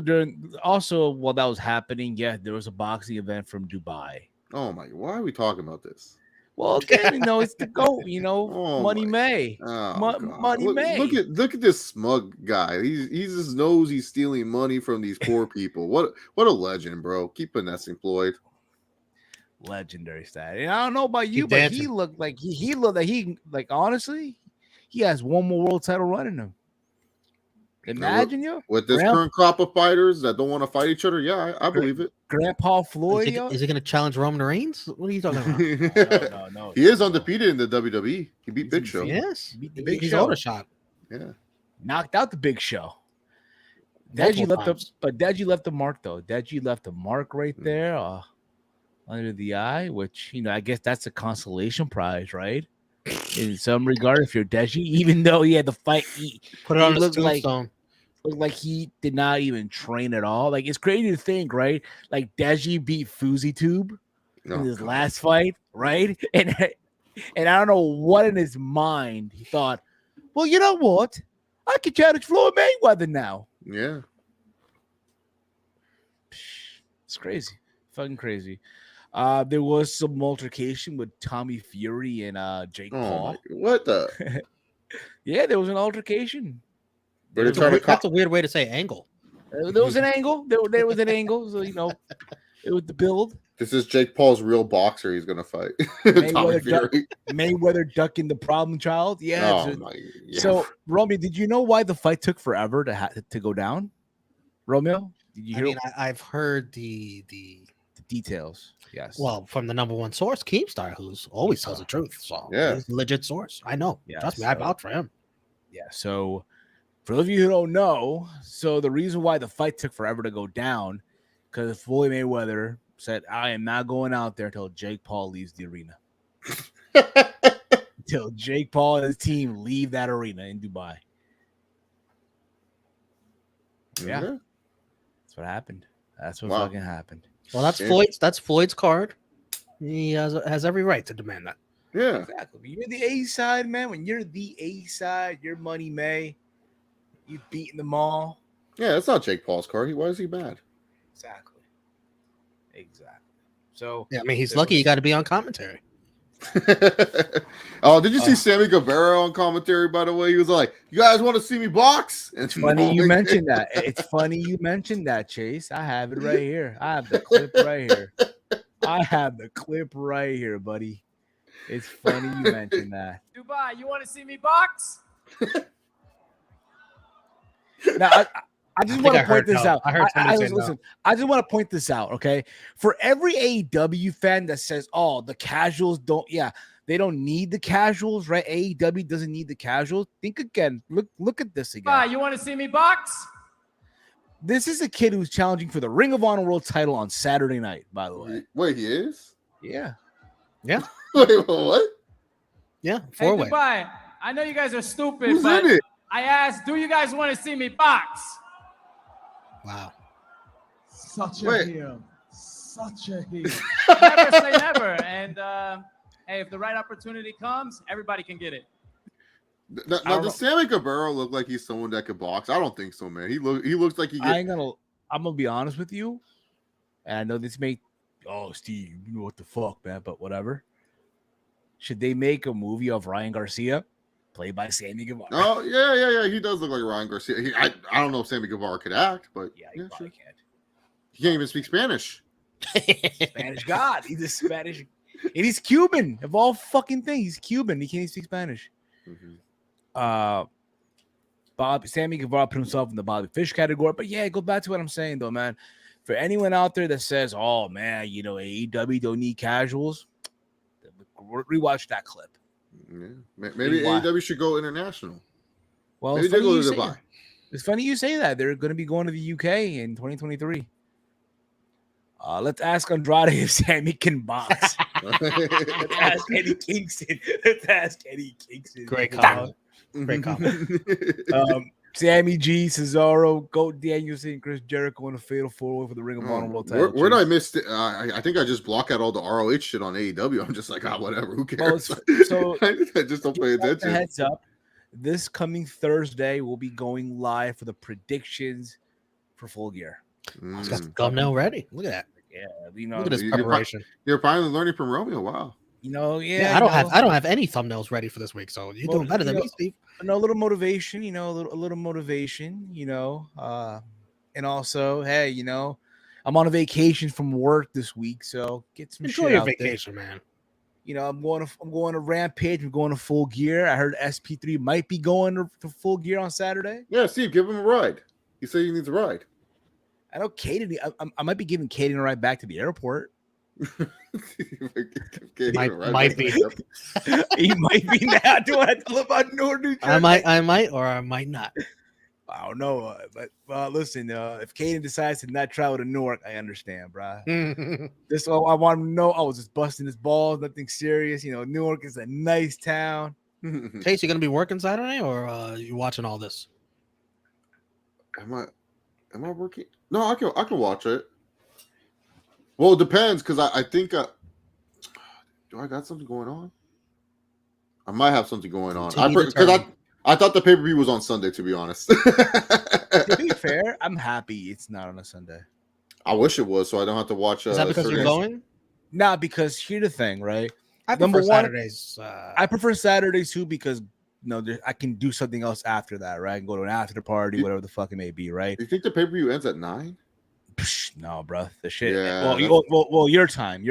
while that was happening, there was a boxing event from Dubai. Oh my! Why are we talking about this? Well, again, it's the GOAT, Oh Money my- May. Oh, Money look, May. look at this smug guy. He just knows he's stealing money from these poor people. What a legend, bro. Keep finessing Floyd. Legendary stat. And I don't know about you, Keep but dancing. he looked like honestly, he has one more world title running him. Imagine you With this current crop of fighters that don't want to fight each other. Yeah, I believe it. Grandpa Floyd. Is he going to challenge Roman Reigns? What are you talking about? No. He is undefeated in the WWE. He beat Big Show. Yes. Beat the Big He's Show. on a shot. Yeah. Knocked out the Big Show. Multiple Deji left the mark though. Deji left the mark right there under the eye, which I guess that's a consolation prize, right? In some regard, if you're Deji, even though he had the fight, Put it on he the looked tombstone. looked like he did not even train at all. Like it's crazy to think, right? Like Deji beat FuziTube in his last fight, right? And I don't know what in his mind he thought. Well, you know what? I could challenge Floyd Mayweather now. Yeah. It's crazy, fucking crazy. There was some altercation with Tommy Fury and Jake Paul. What the? Yeah, there was an altercation. That's a weird way to say angle. There was an angle. There was an angle. So it was the build. This is Jake Paul's real boxer. He's gonna fight. Tommy Fury. Mayweather ducking the problem child. Yeah. So Romeo, did you know why the fight took forever to go down? Romeo, did you hear? I've heard the details. Yes. Well, from the number one source, Keemstar, who's always tells the truth. So he's a legit source. I know. Yeah, Trust me, I vouch for him. Yeah. So for those of you who don't know, so the reason why the fight took forever to go down, because Floyd Mayweather said, I am not going out there until Jake Paul leaves the arena. Until Jake Paul and his team leave that arena in Dubai. Yeah. That's what happened. That's what fucking happened. Well, that's Floyd's card. He has every right to demand that. Yeah. Exactly. You're the A side, man. When you're the A side, you're Money May. You've beaten them all. Yeah, that's not Jake Paul's card. Why is he bad? Exactly. So yeah, I mean, he's lucky he got to be on commentary. Oh, did you see Sammy Guevara on commentary? By the way, he was like, "You guys want to see me box?" It's funny you mentioned that. It's funny you mentioned that, Chase. I have it right here. I have the clip right here. I have the clip right here, buddy. It's funny you mentioned that. Dubai, you want to see me box? Now, I just want to point this out. I heard somebody say listen, I just want to point this out, okay? For every AEW fan that says, "Oh, the casuals don't," they don't need the casuals, right? AEW doesn't need the casuals. Think again. Look at this again. You want to see me box? This is a kid who's challenging for the Ring of Honor World Title on Saturday night. By the way, wait, he is? Yeah. Wait, what? Yeah, Hey, Dubai, I know you guys are stupid, Who's but in it? I asked, do you guys want to see me box? Wow. Such a Wait. heel. Such a heel. Never say never. And hey, if the right opportunity comes, everybody can get it. Now, does Sammy Guevara look like he's someone that could box? I don't think so, man. He looks like I'm gonna be honest with you, and I know this may, Steve, you know what the fuck, man, but whatever. Should they make a movie of Ryan Garcia, played by Sammy Guevara? Oh yeah. He does look like Ryan Garcia. I don't know if Sammy Guevara could act, but Yeah, he probably can't. He can't even speak Spanish. Spanish God. He's a Spanish, and he's Cuban. Of all fucking things, he's Cuban. He can't even speak Spanish. Mm-hmm. Sammy Guevara put himself in the Bobby Fish category, but yeah, go back to what I'm saying though, man. For anyone out there that says, "Oh man, AEW don't need casuals," rewatch that clip. Yeah, maybe AEW should go international. Well, maybe they go to Dubai. It's funny you say that. They're going to be going to the UK in 2023. Let's ask Andrade if Sammy can box. Let's ask Eddie Kingston. Great comment. Great comment. Sammy G, Cesaro, Goat Danielson, Chris Jericho in a fatal 4-way for the Ring of Honor World title. Where did I miss it? I think I just block out all the ROH shit on AEW. I'm just like, whatever. Who cares? Well, so I just don't pay attention. Heads up. This coming Thursday, we'll be going live for the predictions for Full Gear. Got the thumbnail ready. Look at that. Yeah, look at this preparation. You're finally learning from Romeo. Wow. I don't have any thumbnails ready for this week, so you're doing better than me, Steve. A little motivation, a little motivation, and also, hey, I'm on a vacation from work this week, so get some Enjoy shit your out vacation, there. man. I'm going to Rampage. I'm going to Full Gear. I heard SP3 might be going to Full Gear on Saturday. Yeah, Steve, give him a ride. He said he needs a ride. I know Katie. I might be giving Katie a ride back to the airport. might be. He might be now. Do I tell him about Newark, New Jersey? I might, or I might not. I don't know, but listen, if Kaden decides to not travel to Newark, I understand, bro. This I want him to know. I was just busting his balls, nothing serious. Newark is a nice town. Chase, you gonna be working Saturday, or you watching all this? Am I working? No, I can watch it. Well, it depends, because I think do I got something going on? I might have something going on. I thought the pay-per-view was on Sunday, to be honest. To be fair, I'm happy it's not on a Sunday. I wish it was, so I don't have to watch. Is that because you're going? Nah, because here's the thing, right? I prefer Saturdays. I prefer Saturdays too because I can do something else after that, right? I can go to an after party, whatever the fuck it may be, right? You think the pay-per-view ends at 9? No, bro. The shit. Yeah, well, your time.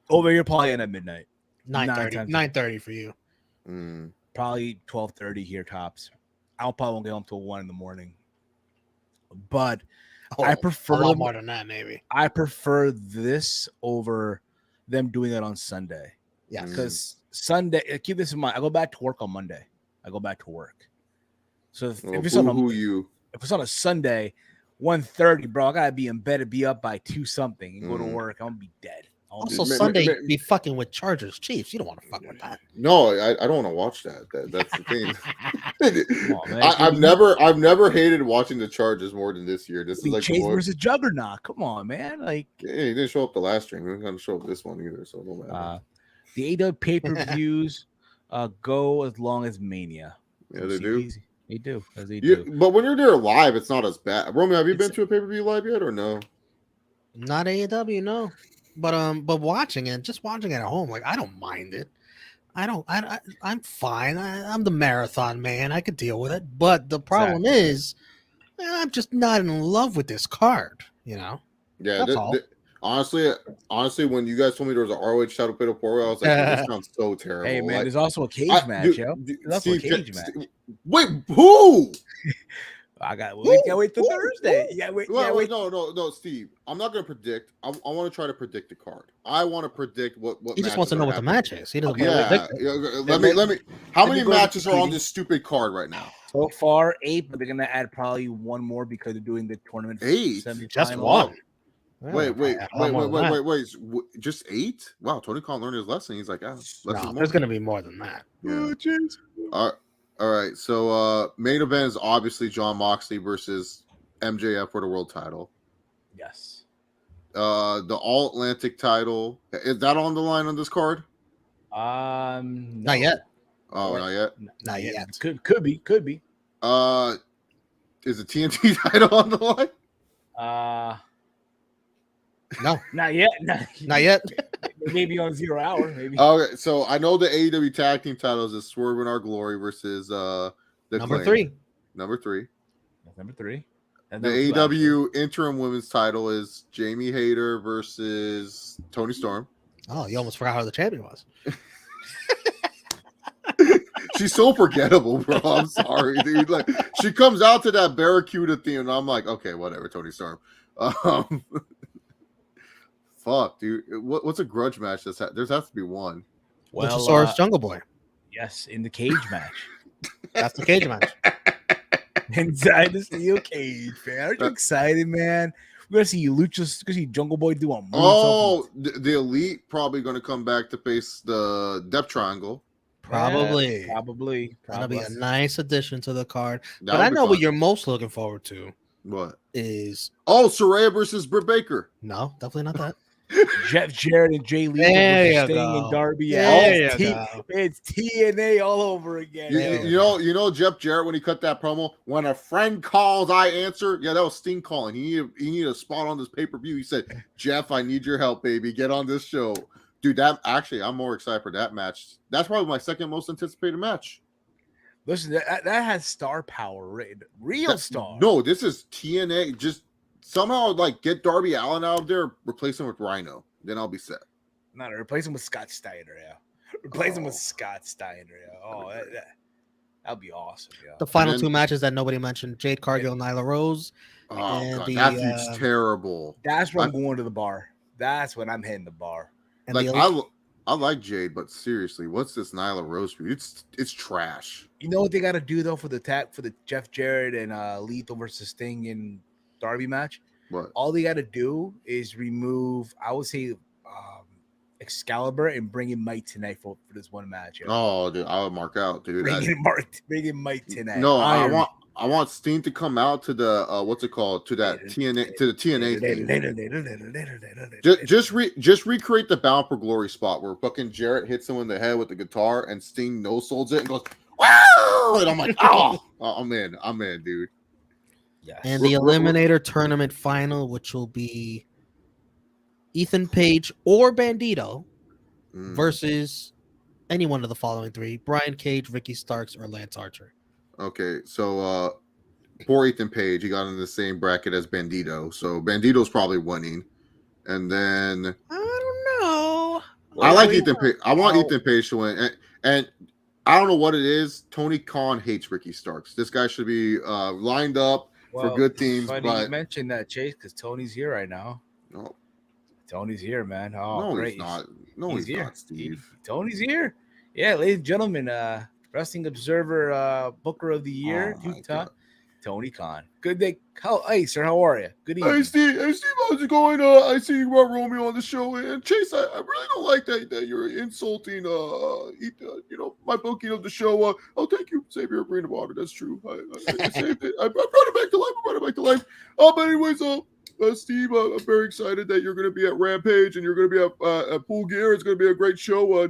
Over here, probably end at midnight. 9:30 for you. Probably 12:30 here tops. I probably won't get home till 1 a.m. But I prefer a lot more than that, maybe. I prefer this over them doing it on Sunday. Yeah, because Sunday. Keep this in mind. I go back to work on Monday. So if it's on a Sunday, 1:30, bro, I gotta be in bed to be up by 2 something and go to work. I'm gonna be dead. Also, Sunday be fucking with Chargers Chiefs. You don't want to fuck with that. No, I don't want to watch that. That's the thing. On, I've never hated watching the Chargers more than this year. This is like Chase versus Juggernaut. Come on, man. Like, yeah, he didn't show up the last stream. He wasn't gonna show up this one either. So no matter. The AW pay-per-views go as long as Mania. Yeah, they do. Easy. They do. As they do. But when you're there live, it's not as bad. Romeo, have you been to a pay-per-view live yet or no? Not AEW, no. But watching it, just watching it at home, like I don't mind it. I'm fine. I'm the marathon man. I could deal with it. But the problem is, I'm just not in love with this card. Yeah. That's all. Honestly, when you guys told me there was an ROH Shadow Fatal 4-way, I was like, this sounds so terrible. Hey man, there's also a cage match, yo. There's also a cage match. Wait, who? We can't wait till Thursday. No, Steve. I'm not going to predict. I want to try to predict the card. I want to predict what he just wants to know what the match is. He doesn't. Let me. How many matches are on this stupid card right now? So far, 8, but they're going to add probably 1 more because they're doing the tournament. 8, just 1. Wait. Just 8? Wow, Tony Khan learned his lesson. He's like, there's going to be more than that. Yeah. All right, so main event is obviously John Moxley versus MJF for the world title. Yes. The All Atlantic title, is that on the line on this card? No. Not yet. Oh, not yet. Not yet. Could be. Is the TNT title on the line? No, Not yet. not yet. Maybe on 0 hour. Maybe. Okay, so I know the AEW tag team titles is Swerve in Our Glory versus the Number Acclaim. 3. Number 3. That's number 3. That's The number 2, AEW interim women's title is Jamie Hayter versus Tony Storm. Oh, you almost forgot how the champion was. She's so forgettable, bro. I'm sorry, dude. Like, she comes out to that Barracuda theme, and I'm like, okay, whatever, Tony Storm. Fuck, dude. What's a grudge match? There has to be one. Well, Luchasaurus Jungle Boy. yes, in the cage match. That's the cage match. Inside the steel cage, man. Aren't you excited, man? We're gonna see Luchas, gonna see Jungle Boy do a moonsault. Oh, the Elite probably going to come back to face the Death Triangle. Probably. Yeah, probably. That'll be a nice addition to the card. That But would I be know fun. what you're most looking forward to What? is Soraya versus Britt Baker. no, definitely not that. Jeff Jarrett and Jay Lethal There versus you Sting go. and Darby. There Allin. you It's go. It's TNA all over again. You know Jeff Jarrett when he cut that promo, when a friend calls, I answer. Yeah, that was Sting calling. He needed a spot on this pay-per-view. He said, Jeff, I need your help, baby. Get on this show. Dude, I'm more excited for that match. That's probably my second most anticipated match. Listen, that has star power, right? Real star. No, this is TNA. Just somehow like get Darby Allin out of there, replace him with Rhino. Then I'll be set. No, replace him with Scott Steiner, yeah. Replace him with Scott Steiner, yeah. Oh, that'd be awesome, yeah. The final And then- 2 matches that nobody mentioned: Jade Cargill, Nyla Rose. Oh, And God, the, that feud's terrible. That's when I'm going to the bar. That's when I'm hitting the bar. And Like the I like Jade, but seriously, what's this Nyla Rose feud? It's trash. You know what they got to do though for the Jeff Jarrett and Lethal versus Sting and Darby match? What? All they got to do is remove, I would say, Excalibur and bring in Mike tonight for this one match. Yeah. Oh, dude, I would mark out, dude. Bring in Mike tonight. No, Iron. I want Sting to come out to the what's it called, to that TNA, to the TNA thing. Just recreate the Bound for Glory spot where fucking Jarrett hits him in the head with the guitar and Sting no solds it and goes wow, and I'm like, I'm in, dude. Yes. and the Eliminator Tournament final, which will be Ethan Page or Bandito versus any one of the following 3: Brian Cage, Ricky Starks, or Lance Archer. Okay, so poor Ethan Page, he got in the same bracket as Bandito, so Bandito's probably winning. And then I don't know. I like Ethan Page. I want Ethan Page to win, and I don't know what it is. Tony Khan hates Ricky Starks. This guy should be lined up for good teams. Funny But you mentioned that, Chase, because Tony's here right now. no, Tony's here, man. Oh, no, great. he's not. No, he's here. not, Steve. Tony's here. Yeah, ladies and gentlemen, Wrestling Observer Booker of the Year, Oh, my Utah, God. Tony Khan. Good day. Hey, sir, how are you? Good evening. Hey Steve, how's it going? I see you brought Romeo on the show, and Chase, I really don't like that you're insulting my booking of the show. Oh, thank you, Savior of Ring of Honor. That's true. I saved it. I brought it back to life. But anyways, Steve, I'm very excited that you're going to be at Rampage and you're going to be at Pool Gear. It's going to be a great show. I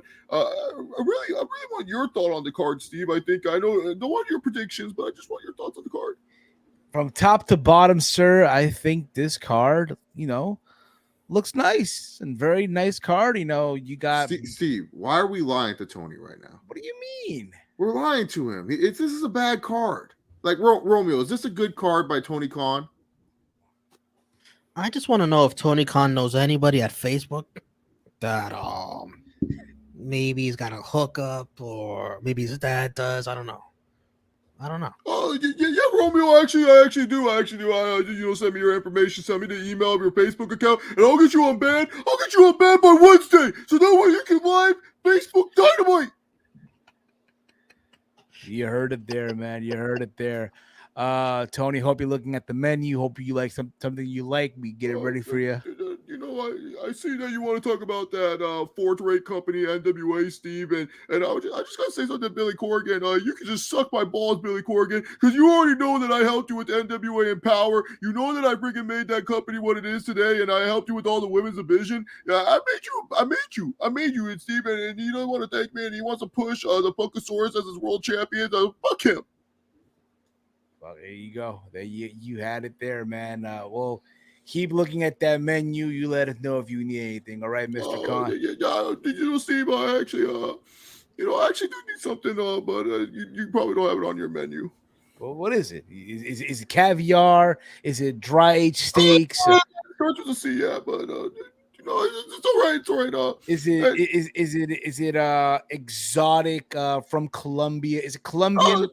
really want your thought on the card, Steve. I think I don't want your predictions, but I just want your thoughts on the card. From top to bottom, sir, I think this card, looks nice and very nice card. You got. Steve, why are we lying to Tony right now? What do you mean? We're lying to him. This is a bad card. Like Romeo, is this a good card by Tony Khan? I just want to know if Tony Khan knows anybody at Facebook that maybe he's got a hookup, or maybe his dad does. I don't know. Oh yeah, Romeo. I actually do. Send me your information. Send me the email of your Facebook account, and I'll get you on band. I'll get you on band by Wednesday, so that way you can live Facebook Dynamite. You heard it there, man. You heard it there. Tony, hope you're looking at the menu. Hope you like something you like. We get it ready for you. I see that you want to talk about that fourth-rate company, NWA, Steve, and I just gotta say something to Billy Corgan. You can just suck my balls, Billy Corgan, because you already know that I helped you with NWA Empower. You know that I freaking made that company what it is today, and I helped you with all the women's division. Yeah, I made you, and Steve, and you don't want to thank me, and he wants to push the Funkasaurus as his world champion. Fuck him. Well, there you go. There you had it there, man. Well, keep looking at that menu. You let us know if you need anything. All right, Mr. Khan. Yeah, Steve, I actually, I actually do need something, but you probably don't have it on your menu. Well, what is it? Is it caviar? Is it dry aged steaks? Starts with a C, yeah, but it's all right. It's all right. Is it exotic from Colombia? Is it Colombian?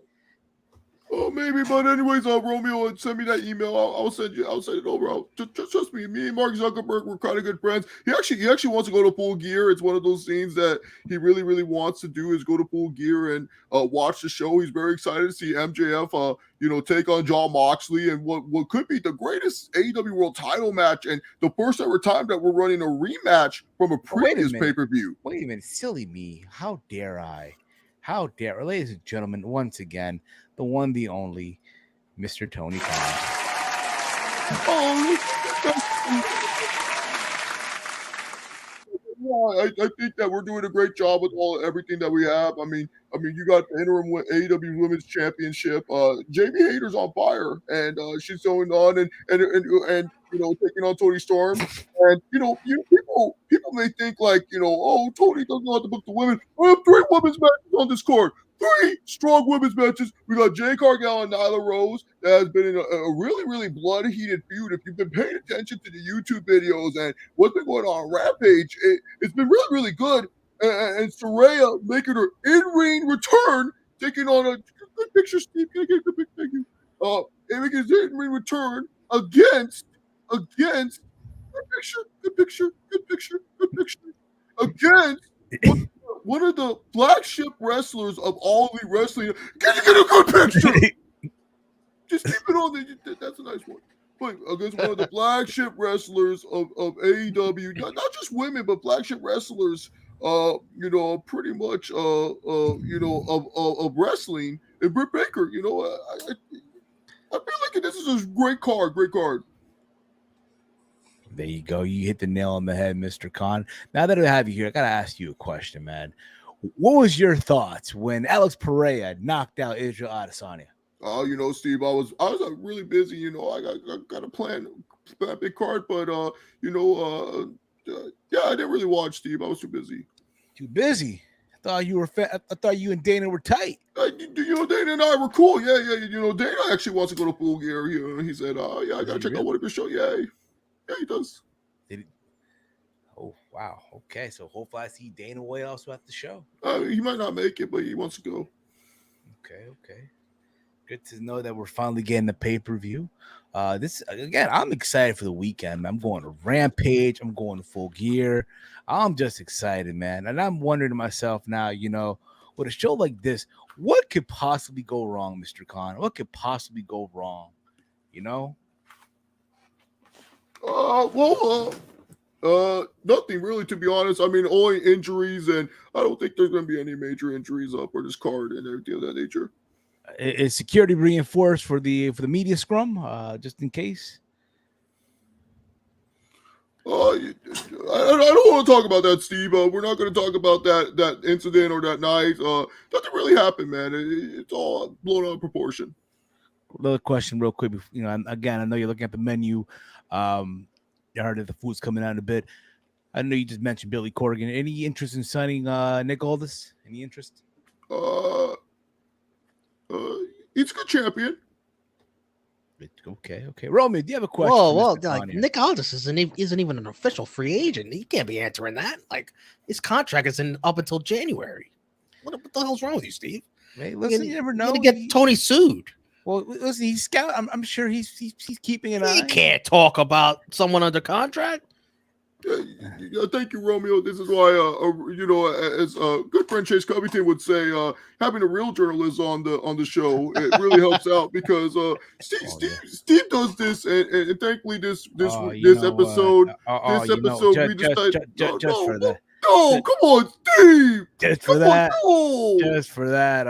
Oh, maybe, but anyways, Romeo, send me that email. I'll send it over. Just trust me. Me and Mark Zuckerberg were kind of good friends. He actually wants to go to Full Gear. It's one of those things that he really, really wants to do is go to Full Gear and watch the show. He's very excited to see MJF, take on Jon Moxley and what could be the greatest AEW World Title match and the first ever time that we're running a rematch from a previous pay-per-view. Wait a minute, silly me! How dare I? How dare, ladies and gentlemen, once again, the one, the only, Mr. Tony Khan. I think that we're doing a great job with everything that we have. I mean, you got the interim AEW Women's Championship. Jamie Hayter's on fire, and she's going on and taking on Tony Storm. And people may think like Tony doesn't know how to book the women. I have 3 women's matches on this card. 3 strong women's matches. We got Jay Cargill and Nyla Rose. That has been in a really, really blood-heated feud. If you've been paying attention to the YouTube videos and what's been going on Rampage, it's been really, really good. And Saraya making her in-ring return, taking on a good picture, Steve. Can I get a good picture? Thank you. And making his in-ring return against good picture, against one of the flagship wrestlers of All Elite Wrestling. Can you get a good picture? Just keep it on there. That's a nice one. But against one of the flagship wrestlers of AEW, not just women, but flagship wrestlers, pretty much, of wrestling, and Britt Baker. I feel like this is a great card. There you go. You hit the nail on the head, Mr. Khan. Now that I have you here, I got to ask you a question, man. What was your thoughts when Alex Pereira knocked out Israel Adesanya? Steve, I was really busy. I got a plan, a big card, but I didn't really watch, Steve. I was too busy. Too busy? I thought you and Dana were tight. Dana and I were cool. Yeah. Dana actually wants to go to Full Gear. He said, I got to check out one of your shows. Yeah, he does. Oh, wow. Okay, so hopefully I see Dana White also at the show. He might not make it, but he wants to go. Okay. Good to know that we're finally getting the pay-per-view. I'm excited for the weekend, man. I'm going to Rampage. I'm going to Full Gear. I'm just excited, man. And I'm wondering to myself now, with a show like this, what could possibly go wrong, Mr. Khan? What could possibly go wrong? Nothing really, to be honest. I mean, only injuries, and I don't think there's going to be any major injuries for this card and everything of that nature. Is security reinforced for the media scrum, just in case? I don't want to talk about that, Steve. We're not going to talk about that incident or that night. Nothing really happened, man. It's all blown out of proportion. Another question, real quick. Again, I know you're looking at the menu. I heard that the food's coming out in a bit. I know you just mentioned Billy Corgan. Any interest in signing Nick Aldis? Any interest? He's a good champion. Okay. Romeo, do you have a question? Well, Nick Aldis isn't even an official free agent. He can't be answering that. Like, his contract is up until January. What the hell's wrong with you, Steve? Hey, listen, you never know. You're gonna get Tony sued. Well, listen, he's scout. I'm sure he's keeping an eye. He can't talk about someone under contract. Thank you, Romeo. This is why, as good friend Chase Covington would say, having a real journalist on the show, it really helps out because Steve does this, and thankfully this episode we decided just for that. No, come on, Steve. Just for that. Just for that.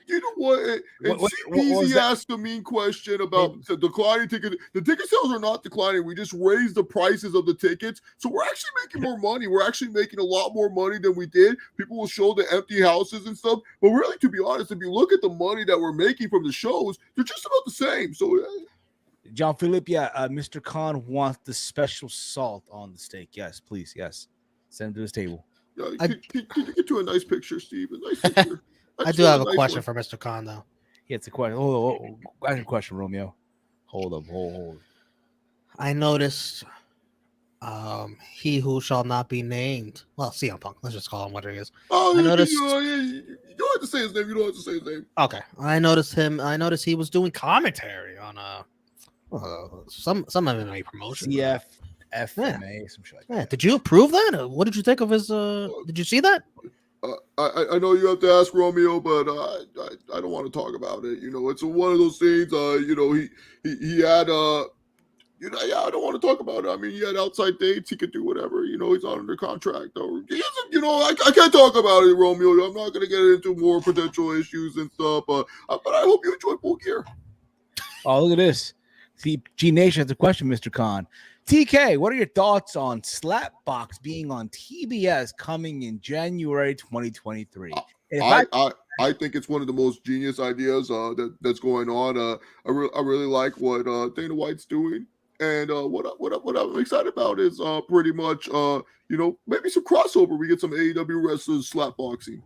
You know what? And CPZ asked a mean question about the declining ticket. The ticket sales are not declining. We just raised the prices of the tickets. So we're actually making more money. We're actually making a lot more money than we did. People will show the empty houses and stuff. But really, to be honest, if you look at the money that we're making from the shows, they're just about the same. So John Philip, Mr. Khan wants the special salt on the steak. Yes, please. Yes. Send him to his table. Can you get to a nice picture, Steve? A nice picture. I do have a question for Mr. Khan, though. Yeah, it's a question. I have a question, Romeo. Hold up. I noticed he who shall not be named. Well, CM Punk. Let's just call him what it is. Oh, I noticed. You don't have to say his name. You don't have to say his name. Okay. I noticed he was doing commentary on some MMA promotion. FMA, some shit like that. Did you approve that? What did you think of his? Did you see that? I know you have to ask Romeo, but I don't want to talk about it. It's one of those things. He had I don't want to talk about it. I mean, he had outside dates. He could do whatever. He's not under contract. Or I can't talk about it, Romeo. I'm not going to get into more potential issues and stuff. But I hope you enjoy Full Gear. Oh, look at this. See, G Nation has a question, Mr. Khan. TK, what are your thoughts on Slapbox being on TBS coming in January 2023? I think it's one of the most genius ideas that's going on. I really like what Dana White's doing, and what I'm excited about is pretty much maybe some crossover. We get some AEW wrestlers slapboxing.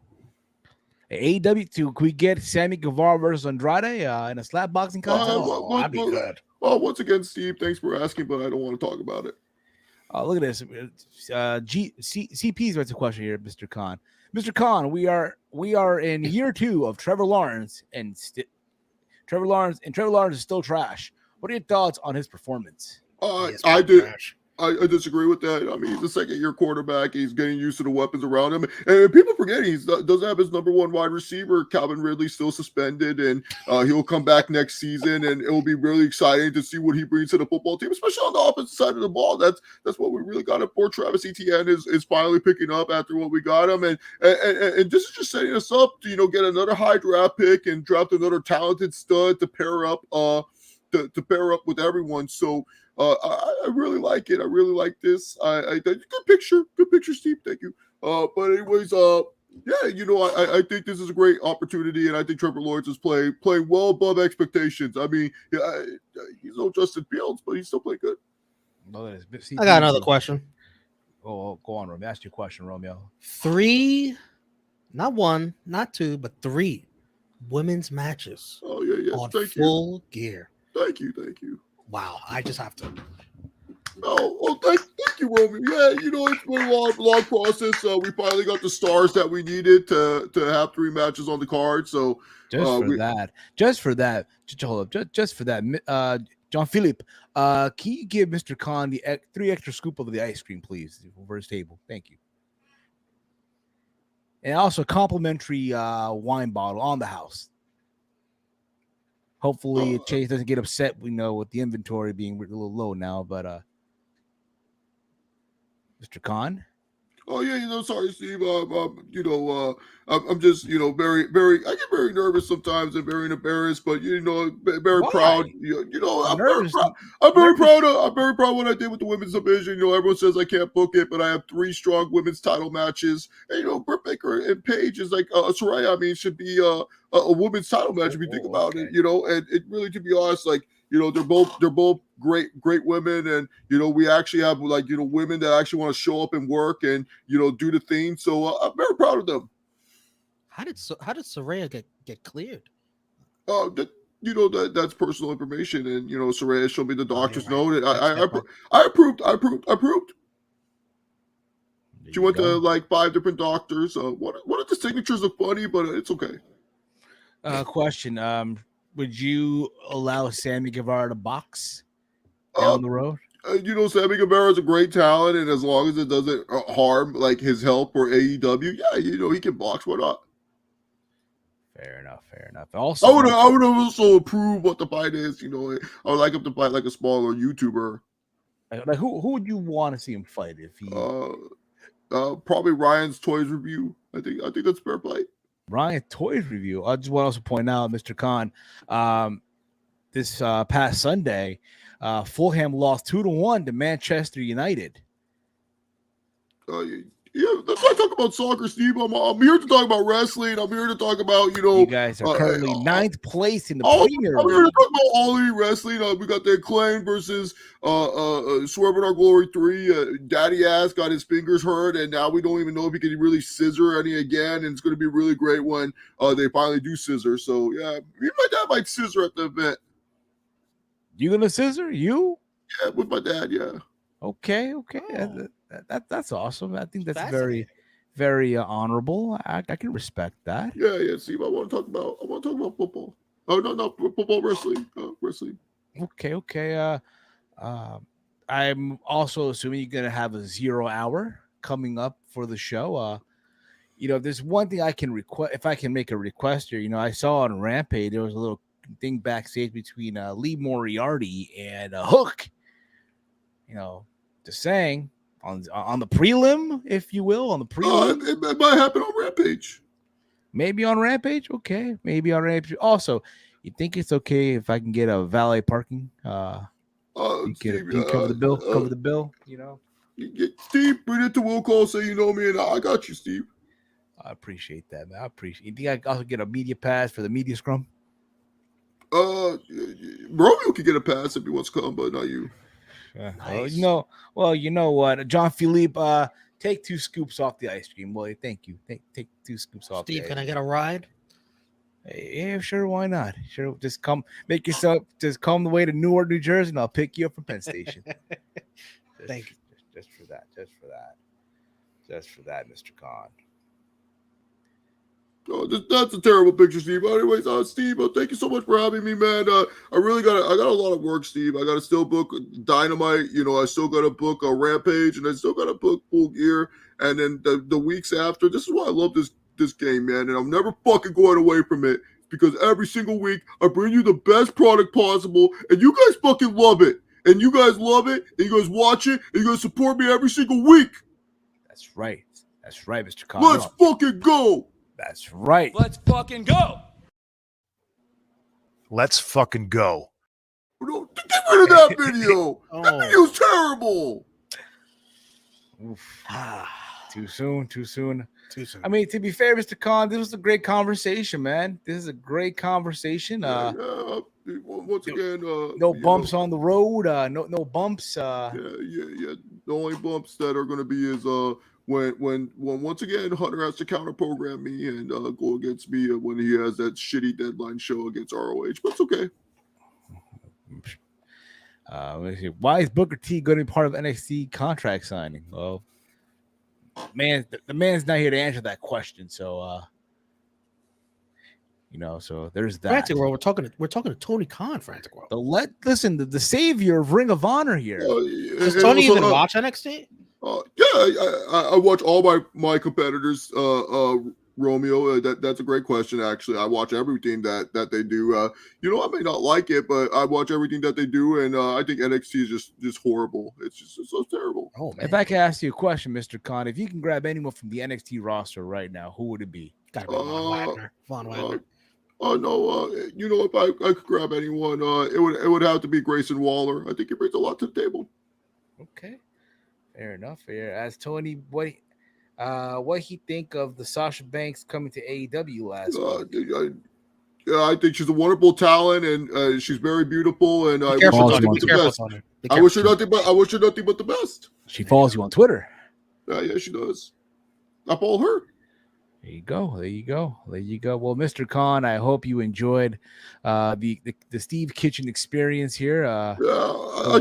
AEW, can we get Sammy Guevara versus Andrade in a slapboxing contest? That'd be good. Well, once again, Steve, thanks for asking, but I don't want to talk about it. Look at this. CP's writes a question here, Mr. Khan. Mr. Khan, we are in year 2 of Trevor Lawrence, and Trevor Lawrence is still trash. What are your thoughts on his performance? I disagree with that. I mean, he's a second-year quarterback. He's getting used to the weapons around him. And people forget he doesn't have his number 1 wide receiver, Calvin Ridley, still suspended. And he'll come back next season, and it will be really exciting to see what he brings to the football team, especially on the offensive side of the ball. That's what we really got him for. Travis Etienne is finally picking up after what we got him. And this is just setting us up to, get another high draft pick and draft another talented stud to pair up to pair up with everyone. So I really like it. I really like this. Good picture, Steve. Thank you. But anyways, I think this is a great opportunity, and I think Trevor Lawrence is playing well above expectations. I mean, he's no Justin Fields, but he's still playing good. I got another question. Oh, go on, Romeo. Ask your question, Romeo. 3, not 1, not 2, but 3 women's matches. Oh yeah. On Full Gear. Thank you. Wow, I just have to. Thank you, Romeo. Yeah, it's been a long process. We finally got the stars that we needed to have 3 matches on the card. So just for that, John Philip, can you give Mr. Khan the 3 extra scoop of the ice cream, please, over his table? Thank you. And also a complimentary wine bottle on the house. Hopefully, Chase doesn't get upset. We know with the inventory being a little low now, but Mr. Khan. Oh yeah, sorry, Steve. I'm just, very, very. I get very nervous sometimes and very embarrassed, but very proud. I'm very proud. I'm very proud of what I did with the women's division. Everyone says I can't book it, but I have 3 strong women's title matches. And Britt Baker and Paige is like Saraya. I mean, should be a women's title match if you think about it. And it really, to be honest, like. They're both great women, and we actually have women that actually want to show up and work and do the thing. So I'm very proud of them. How did Saraya get cleared? That's personal information, and Saraya showed me the doctor's note. I approved. She went to 5 different doctors. One of the signatures look funny, but it's okay. Question. Would you allow Sammy Guevara to box down the road? Sammy Guevara is a great talent, and as long as it doesn't harm like his health or AEW, he can box. Why not? Fair enough. Also, I would also approve what the fight is. I would like him to fight like a smaller YouTuber. like who would you want to see him fight if he? Probably Ryan's Toys Review. I think that's fair play. Ryan Toys Review. I just want to also point out, Mr. Khan, this past Sunday, Fulham lost 2-1 to Manchester United. Let's not talk about soccer, Steve. I'm here to talk about wrestling. I'm here to talk about, you guys are currently ninth place in the Premier I'm League. here to talk about All Elite Wrestling. We got the Acclaim versus Swerve Our Glory 3. Daddy Ass got his fingers hurt, and now we don't even know if he can really scissor any again, and it's going to be really great when they finally do scissor. So, yeah, me and my dad might scissor at the event. You going to scissor? You? Yeah, with my dad, yeah. Okay. Oh. That's awesome. I think that's very, very honorable. I can respect that. Yeah. Steve, I want to talk about football. Oh no, football wrestling. Wrestling. Okay. I'm also assuming you're gonna have a 0 hour coming up for the show. There's one thing I can request. If I can make a request here, I saw on Rampage there was a little thing backstage between Lee Moriarty and Hook. Just saying. On the prelim, if you will, on the prelim. It might happen on Rampage. Maybe on Rampage? Okay. Maybe on Rampage. Also, you think it's okay if I can get a valet parking? Steve, cover the bill? Cover the bill, Steve, bring it to Will Call, say you know me, and I got you, Steve. I appreciate that, man. You think I can also get a media pass for the media scrum? Romeo could get a pass if he wants to come, but not you. Nice. Well, you know what, John Philippe, take 2 scoops off the ice cream. Well, thank you. Take 2 scoops off. Steve, can I get a ride? Yeah, sure. Why not? Sure, just come. Make yourself just come the way to Newark, New Jersey, and I'll pick you up from Penn Station. Thank you. Just for that, Mr. Khan. Oh, that's a terrible picture, Steve. Anyways, Steve, thank you so much for having me, man. I got a lot of work, Steve. I got to still book Dynamite. I still got to book a Rampage, and I still got to book Full Gear. And then the weeks after, this is why I love this game, man. And I'm never fucking going away from it because every single week I bring you the best product possible, and you guys fucking love it. And you guys love it, and you guys watch it, and you guys support me every single week. That's right, Mr. Khan. Let's fucking go. That's right. Let's fucking go. Let's fucking go. No, get rid of that video. That video's terrible. Oof. Too soon. I mean, to be fair, Mr. Khan, this was a great conversation, man. This is a great conversation. Once again, no bumps on the road. No bumps. Yeah. The only bumps that are going to be is when once again Hunter has to counter program me and go against me when he has that shitty deadline show against ROH. But it's okay. Why is Booker T going to be part of NXT contract signing? Well, man, the man's not here to answer that question. So, so there's that. Frantic World, we're talking to Tony Khan, Frantic World. The savior of Ring of Honor here. Does Tony even watch NXT? I watch all my competitors. Romeo, that's a great question. Actually, I watch everything that they do. I may not like it, but I watch everything that they do, and I think NXT is just horrible. It's so terrible. Oh man! If I can ask you a question, Mr. Khan, if you can grab anyone from the NXT roster right now, who would it be? Gotta be Von Wagner. No. If I could grab anyone, it would have to be Grayson Waller. I think he brings a lot to the table. Okay, fair enough. As Tony, what he think of the Sasha Banks coming to AEW last week? I think she's a wonderful talent, and she's very beautiful. And I wish her nothing but the best. I wish her nothing but the best. She follows you on Twitter. Yeah, she does. I follow her. There you go. There you go. There you go. Well, Mr. Khan, I hope you enjoyed the Steve Kitchen experience here. I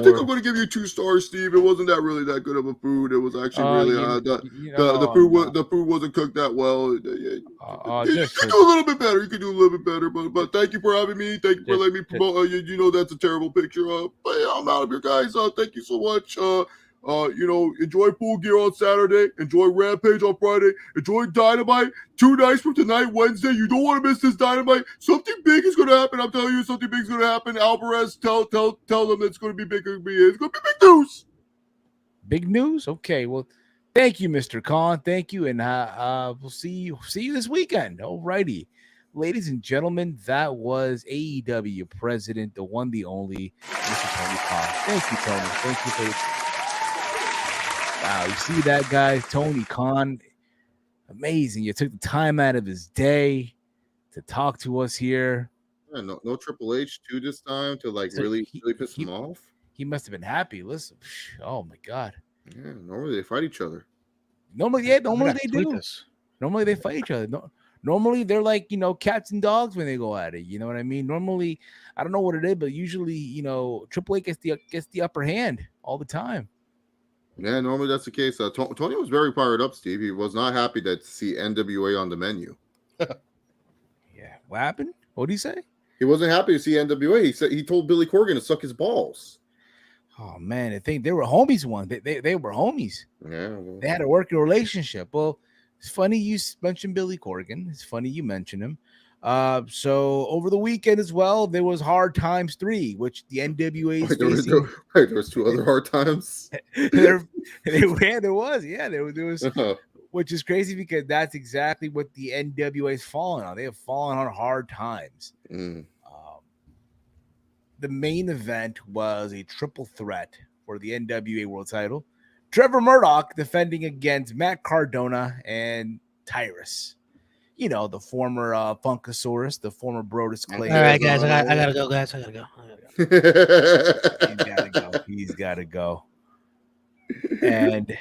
think I'm going to give you 2 stars, Steve. It wasn't that really that good of a food. It was actually really the food wasn't cooked that well. You could do a little bit better. You could do a little bit better. But thank you for having me. Thank you for letting me promote. You know that's a terrible picture. But yeah, I'm out of here, guys. Thank you so much. Enjoy Full Gear on Saturday. Enjoy Rampage on Friday. Enjoy Dynamite 2 nights from tonight, Wednesday. You don't want to miss this Dynamite. Something big is going to happen. I'm telling you, something big is going to happen. Alvarez, tell them that it's going to be big. It's going to be big news. Big news? Okay. Well, thank you, Mr. Khan. Thank you, and we'll see you this weekend. All righty. Ladies and gentlemen, that was AEW president, the one, the only, Mr. Tony Khan. Thank you, Tony. Thank you for your... Wow, you see that, guys? Tony Khan, amazing. You took the time out of his day to talk to us here. Yeah, no Triple H too this time to really piss him off. He must have been happy. Listen, oh my God. Yeah, normally they fight each other. Normally they do. Normally they fight each other. No, normally they're like, cats and dogs when they go at it. You know what I mean? Normally, I don't know what it is, but usually, Triple H gets the upper hand all the time. Yeah, normally that's the case. Tony was very fired up, Steve. He was not happy to see NWA on the menu. Yeah. What happened? What did he say? He wasn't happy to see NWA. He told Billy Corgan to suck his balls. Oh man, I think they were homies once. They were homies. Yeah. They had a working relationship. Well, it's funny you mentioned Billy Corgan. It's funny you mentioned him. So over the weekend as well, there was Hard Times 3, which the NWA is facing. There was 2 other Hard Times. there was, which is crazy because that's exactly what the NWA is falling on. They have fallen on hard times. The main event was a triple threat for the NWA World Title. Trevor Murdoch defending against Matt Cardona and Tyrus. The former Funkasaurus, the former Brodus Clay. All right, guys, I gotta go, guys. I gotta go. He's gotta go. And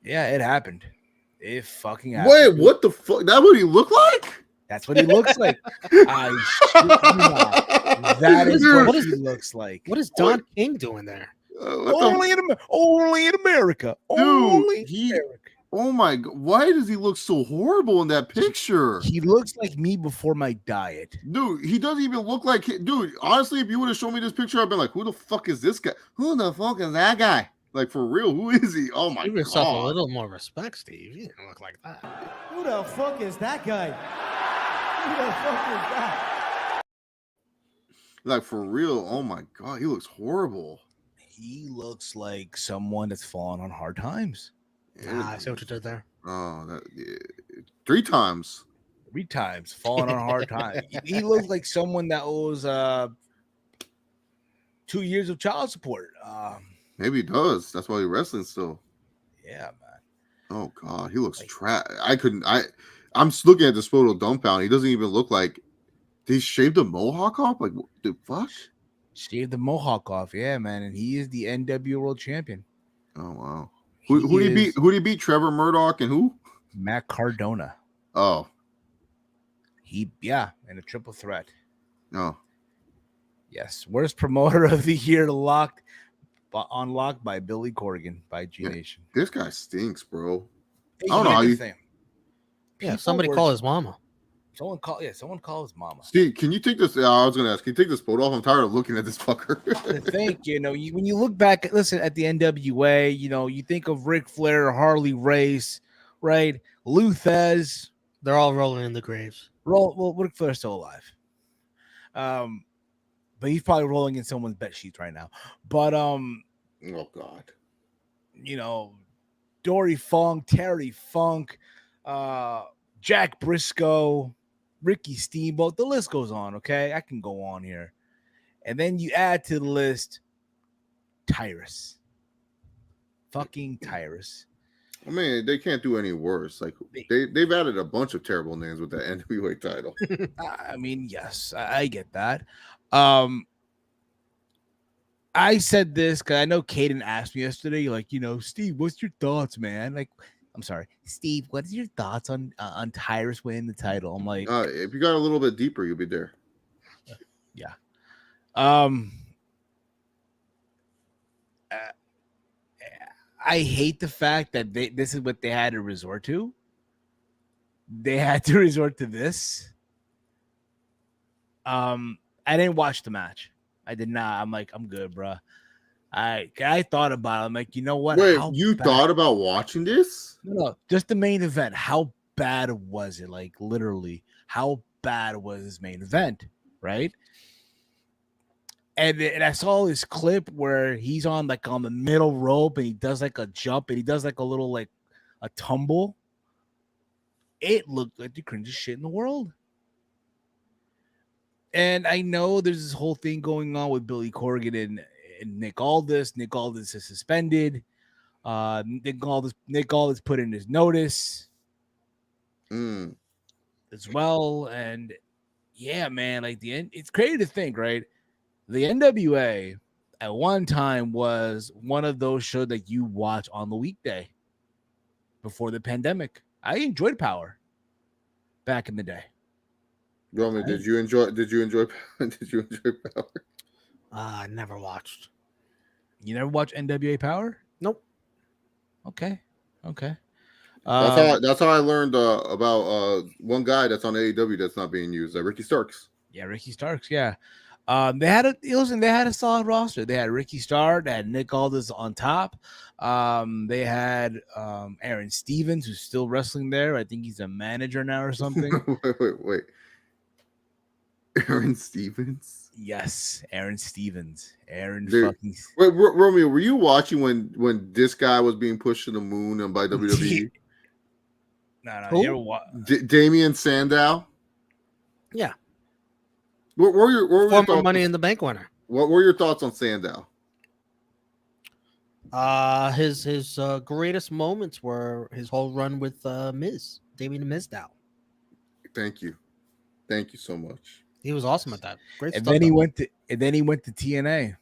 yeah, it happened. It fucking happened. Wait, what the fuck? That what he looked like? That's what he looks like. I shit you not. That is what he looks like. What is Don King doing there? Only in America. Only in America. Oh my God. Why does he look so horrible in that picture? He looks like me before my diet. Dude, he doesn't even look like dude. Honestly, if you would have shown me this picture, I'd been like, who the fuck is this guy? Who the fuck is that guy? Like, for real, who is he? Oh my God. Give yourself a little more respect, Steve. You didn't look like that. Who the fuck is that guy? Who the fuck is that? Like, for real, oh my God, he looks horrible. He looks like someone that's fallen on hard times. I see what you did there. Oh, 3 times. 3 times falling on hard times. He looks like someone that owes 2 years of child support. Maybe he does. That's why he's wrestling still. Yeah, man. Oh God, he looks trash. I'm just looking at this photo dumbfounded. He doesn't even look like. Did he shave the mohawk off? Like, what the fuck? Shaved the mohawk off, yeah, man. And he is the NWA World Champion. Oh wow. Who did he beat? Who did he beat? Trevor Murdoch and who? Matt Cardona. Oh. In a triple threat. Oh. Yes. Worst promoter of the year unlocked by Billy Corgan by G Nation. This guy stinks, bro. Hey, I don't know how you. Yeah, somebody call his mama. Someone call his mama. Steve, can you take this? I was gonna ask. Can you take this photo off? I'm tired of looking at this fucker. When you look back, at the NWA, you think of Ric Flair, Harley Race, right? Luthez. They're all rolling in the graves. Well, Ric Flair's still alive. But he's probably rolling in someone's bed sheets right now. But oh God. Dory Funk, Terry Funk, Jack Briscoe, Ricky Steamboat, the list goes on, okay? I can go on here. And then you add to the list Tyrus. Fucking Tyrus. I mean, they can't do any worse. Like, they've added a bunch of terrible names with that NWA title. I mean, yes, I get that. I said this because I know Caden asked me yesterday, like, Steve, what's your thoughts, man? Like, I'm sorry, Steve, what is your thoughts on Tyrus winning the title? I'm like, If you got a little bit deeper, you'll be there. yeah. I hate the fact that this is what they had to resort to. They had to resort to this. I didn't watch the match. I did not. I'm like, I'm good, bro. I thought about it. I'm like, you know what? Wait, you thought about watching this? No, just the main event. How bad was it? Like, literally, how bad was this main event? Right? And I saw this clip where he's on the middle rope and he does like a jump and he does like a little like a tumble. It looked like the cringiest shit in the world. And I know there's this whole thing going on with Billy Corgan and Nick Aldis. Nick Aldis is suspended. Nick Aldis put in his notice as well. And yeah, man, like it's crazy to think, right? The NWA at one time was one of those shows that you watch on the weekday before the pandemic. I enjoyed Power back in the day. Roman, did you enjoy Power? I never watched. You never watch NWA Power? Nope. Okay. That's how I learned about one guy that's on AEW that's not being used, Ricky Starks. Yeah, Ricky Starks. Yeah. They had a solid roster. They had Ricky Stark, they had Nick Aldis on top. They had Aaron Stevens, who's still wrestling there. I think he's a manager now or something. wait. Aaron Stevens? Yes, Aaron Stevens. Wait, Romeo, were you watching when this guy was being pushed to the moon and by WWE? No. You ever watch Damian Sandow? Yeah. What were your former Money in the Bank winner? What were your thoughts on Sandow? His greatest moments were his whole run with Miz, Damien Mizdow. Thank you so much. He was awesome at that. Great. And stuff, then he went to TNA.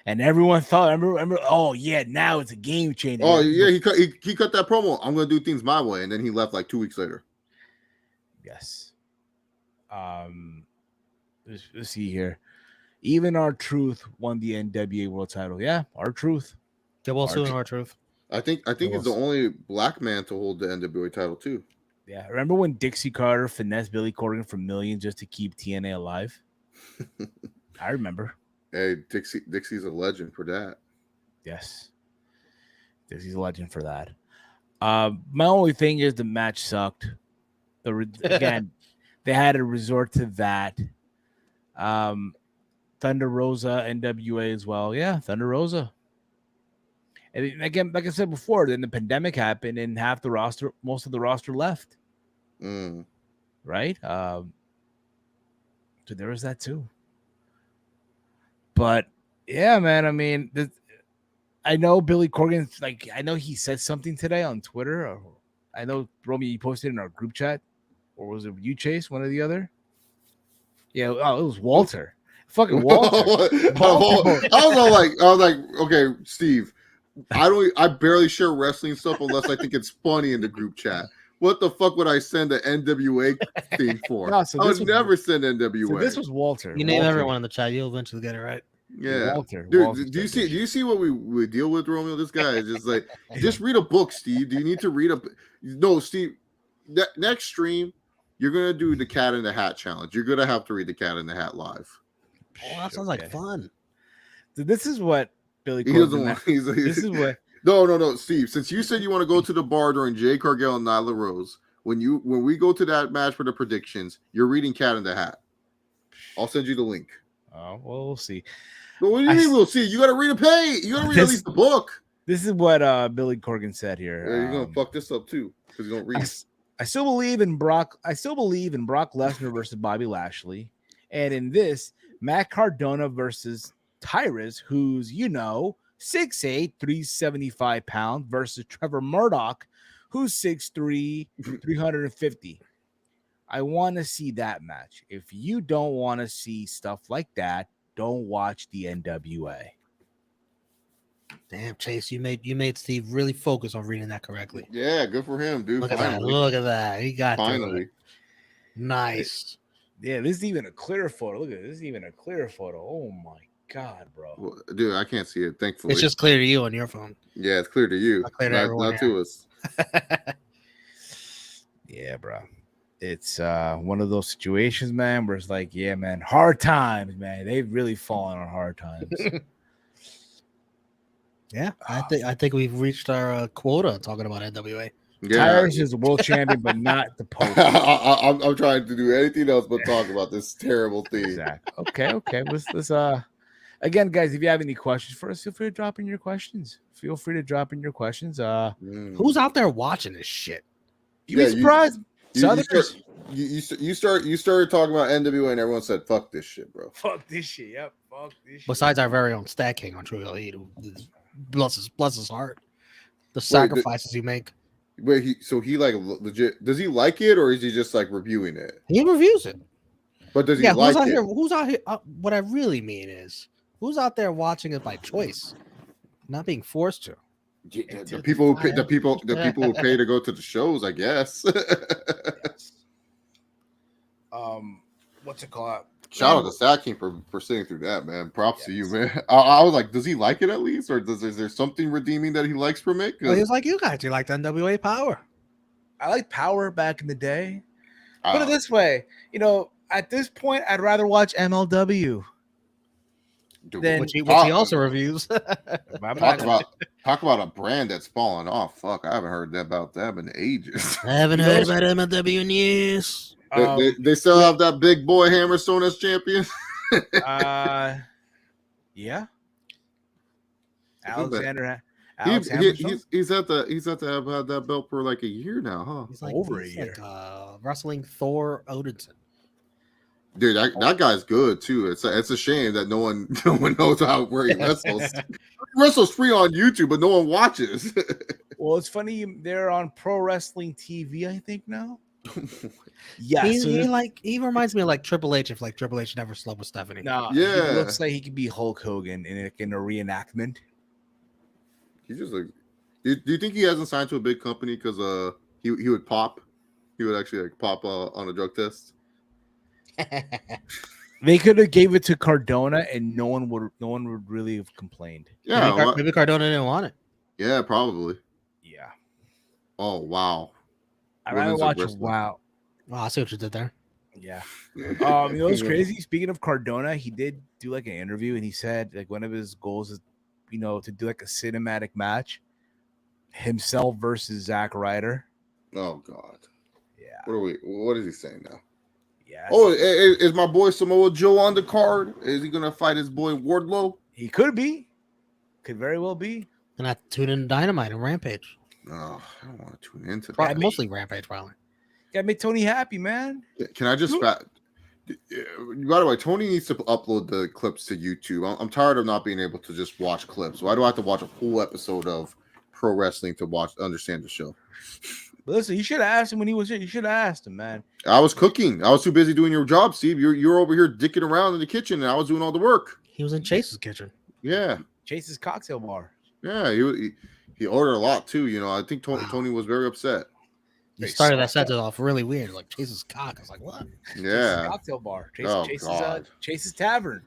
And everyone thought, remember, oh yeah, now it's a game changer. Oh yeah, he cut that promo. I'm gonna do things my way, and then he left like 2 weeks later. Yes. Let's see here. Even R-Truth won the NWA World Title. Yeah, R-Truth. R-Truth. I think he's the only black man to hold the NWA title too. Yeah, remember when Dixie Carter finessed Billy Corgan for millions just to keep TNA alive? I remember. Hey, Dixie's a legend for that. Yes, Dixie's a legend for that. My only thing is the match sucked. Again, they had to resort to that. Thunder Rosa, NWA as well. Yeah, Thunder Rosa. And again, like I said before, then the pandemic happened and most of the roster left. Right? So there was that too. But yeah, man, I mean, I know Billy Corgan's I know he said something today on Twitter. Or I know Romy, you posted in our group chat, or was it you, Chase? One or the other? Yeah, it was Walter. Fucking Walter. I was like, okay, Steve. I barely share wrestling stuff unless I think it's funny in the group chat. What the fuck would I send the NWA thing for? I would never send NWA. So this was Walter. You name everyone in the chat, you'll eventually get it right. Yeah, Walter. Dude, Walter do you see what we deal with, Romeo? This guy is just like, just read a book, Steve. Do you need to read a? No, Steve. Next stream, you're gonna do the Cat in the Hat challenge. You're gonna have to read the Cat in the Hat live. Oh, that sounds like fun. So this is what Billy Corgan. He doesn't want. This is what. No, Steve. Since you said you want to go to the bar during Jay Cargill and Nyla Rose, when we go to that match for the predictions, you're reading Cat in the Hat. I'll send you the link. Oh, well, we'll see. But what do you mean we'll see? You got to read a page. You got to read at least the book. This is what Billy Corgan said here. Yeah, you're gonna fuck this up too because you don't read. I still believe in Brock. I still believe in Brock Lesnar versus Bobby Lashley, and in this Matt Cardona versus Tyrus, who's 6'8", 375 pounds, versus Trevor Murdoch, who's 6'3", 350. I want to see that match. If you don't want to see stuff like that, don't watch the NWA. Damn, Chase, you made Steve really focus on reading that correctly. Yeah, good for him, dude. Look at that. Finally. Look at that. He got through it. Finally. Nice. Yeah, this is even a clear photo. Look at this. This is even a clear photo. Oh my god, bro. Well, dude, I can't see it. Thankfully, It's just clear to you on your phone. yeah, it's clear to you. Not clear to everyone, not to us. Yeah, bro. It's one of those situations, man, where it's like, yeah, man, hard times, man. They've really fallen on hard times. Yeah, I think we've reached our quota talking about NWA. Yeah, Tyrus is the world champion, but not the Pope. I'm trying to do anything else but talk about this terrible thing. Exactly. Okay. Let's again, guys, if you have any questions for us, feel free to drop in your questions. Who's out there watching this shit? You'd be surprised. Southerners. You started talking about NWA and everyone said, "Fuck this shit, bro." Fuck this shit. Yep. Fuck this shit. Besides our very own Stat King on True Elite, who bless his heart, the sacrifices he make. Wait, he like legit? Does he like it or is he just like reviewing it? He reviews it. But does he like it? Who's out here? What I really mean is, who's out there watching it by choice, not being forced to? Yeah, the people who pay to go to the shows, I guess. Yes. What's it called? Shout out to Stat King for sitting through that, man. Props to you, man. I was like, does he like it at least, or is there something redeeming that he likes from it? Well, he was like you guys. You liked NWA Power. I liked Power back in the day. Put it this way, at this point, I'd rather watch MLW. Dude, Which he also reviews. Talk about a brand that's fallen off. Fuck, I haven't heard about them in ages. I haven't heard about MLW in years. They still have that big boy Hammerstone as champion. Yeah. Alexander. He's had to have had that belt for like a year now, huh? He's like over a year. Wrestling Thor Odinson. Dude, that guy's good too. It's a shame that no one knows where he wrestles. He wrestles free on YouTube, but no one watches. Well, it's funny. They're on Pro Wrestling TV, I think now. Yeah, he reminds me of like Triple H if like Triple H never slept with Stephanie. No, yeah, he looks like he could be Hulk Hogan in a reenactment. He just like. Do you think he hasn't signed to a big company because he would pop? He would actually like pop on a drug test. They could have gave it to Cardona, and no one would really have complained. Yeah, maybe Cardona didn't want it. Yeah, probably. Yeah. Oh wow. I rather watch Wow. Oh, I see what you did there. Yeah. What's crazy? Speaking of Cardona, he did do like an interview, and he said like one of his goals is, to do like a cinematic match, himself versus Zack Ryder. Oh God. Yeah. What is he saying now? Yeah. Oh, is my boy Samoa Joe on the card? Is he gonna fight his boy Wardlow? He could be. Could very well be. And I tune in Dynamite and Rampage. Oh, I don't want to tune into Probably, that. mostly Rampage, probably. Gotta make Tony happy, man. Can I just by the way, Tony needs to upload the clips to YouTube. I'm tired of not being able to just watch clips. Why do I have to watch a full episode of pro wrestling to understand the show? But listen, you should have asked him when he was here. You should have asked him, man. I was cooking. I was too busy doing your job, Steve. You're over here dicking around in the kitchen, and I was doing all the work. He was in Chase's kitchen. Yeah. Chase's cocktail bar. Yeah, he ordered a lot too. I think Tony was very upset. You started that sentence off really weird, like Chase's cock. I was like, what? Yeah. Chase's cocktail bar. Chase's Tavern.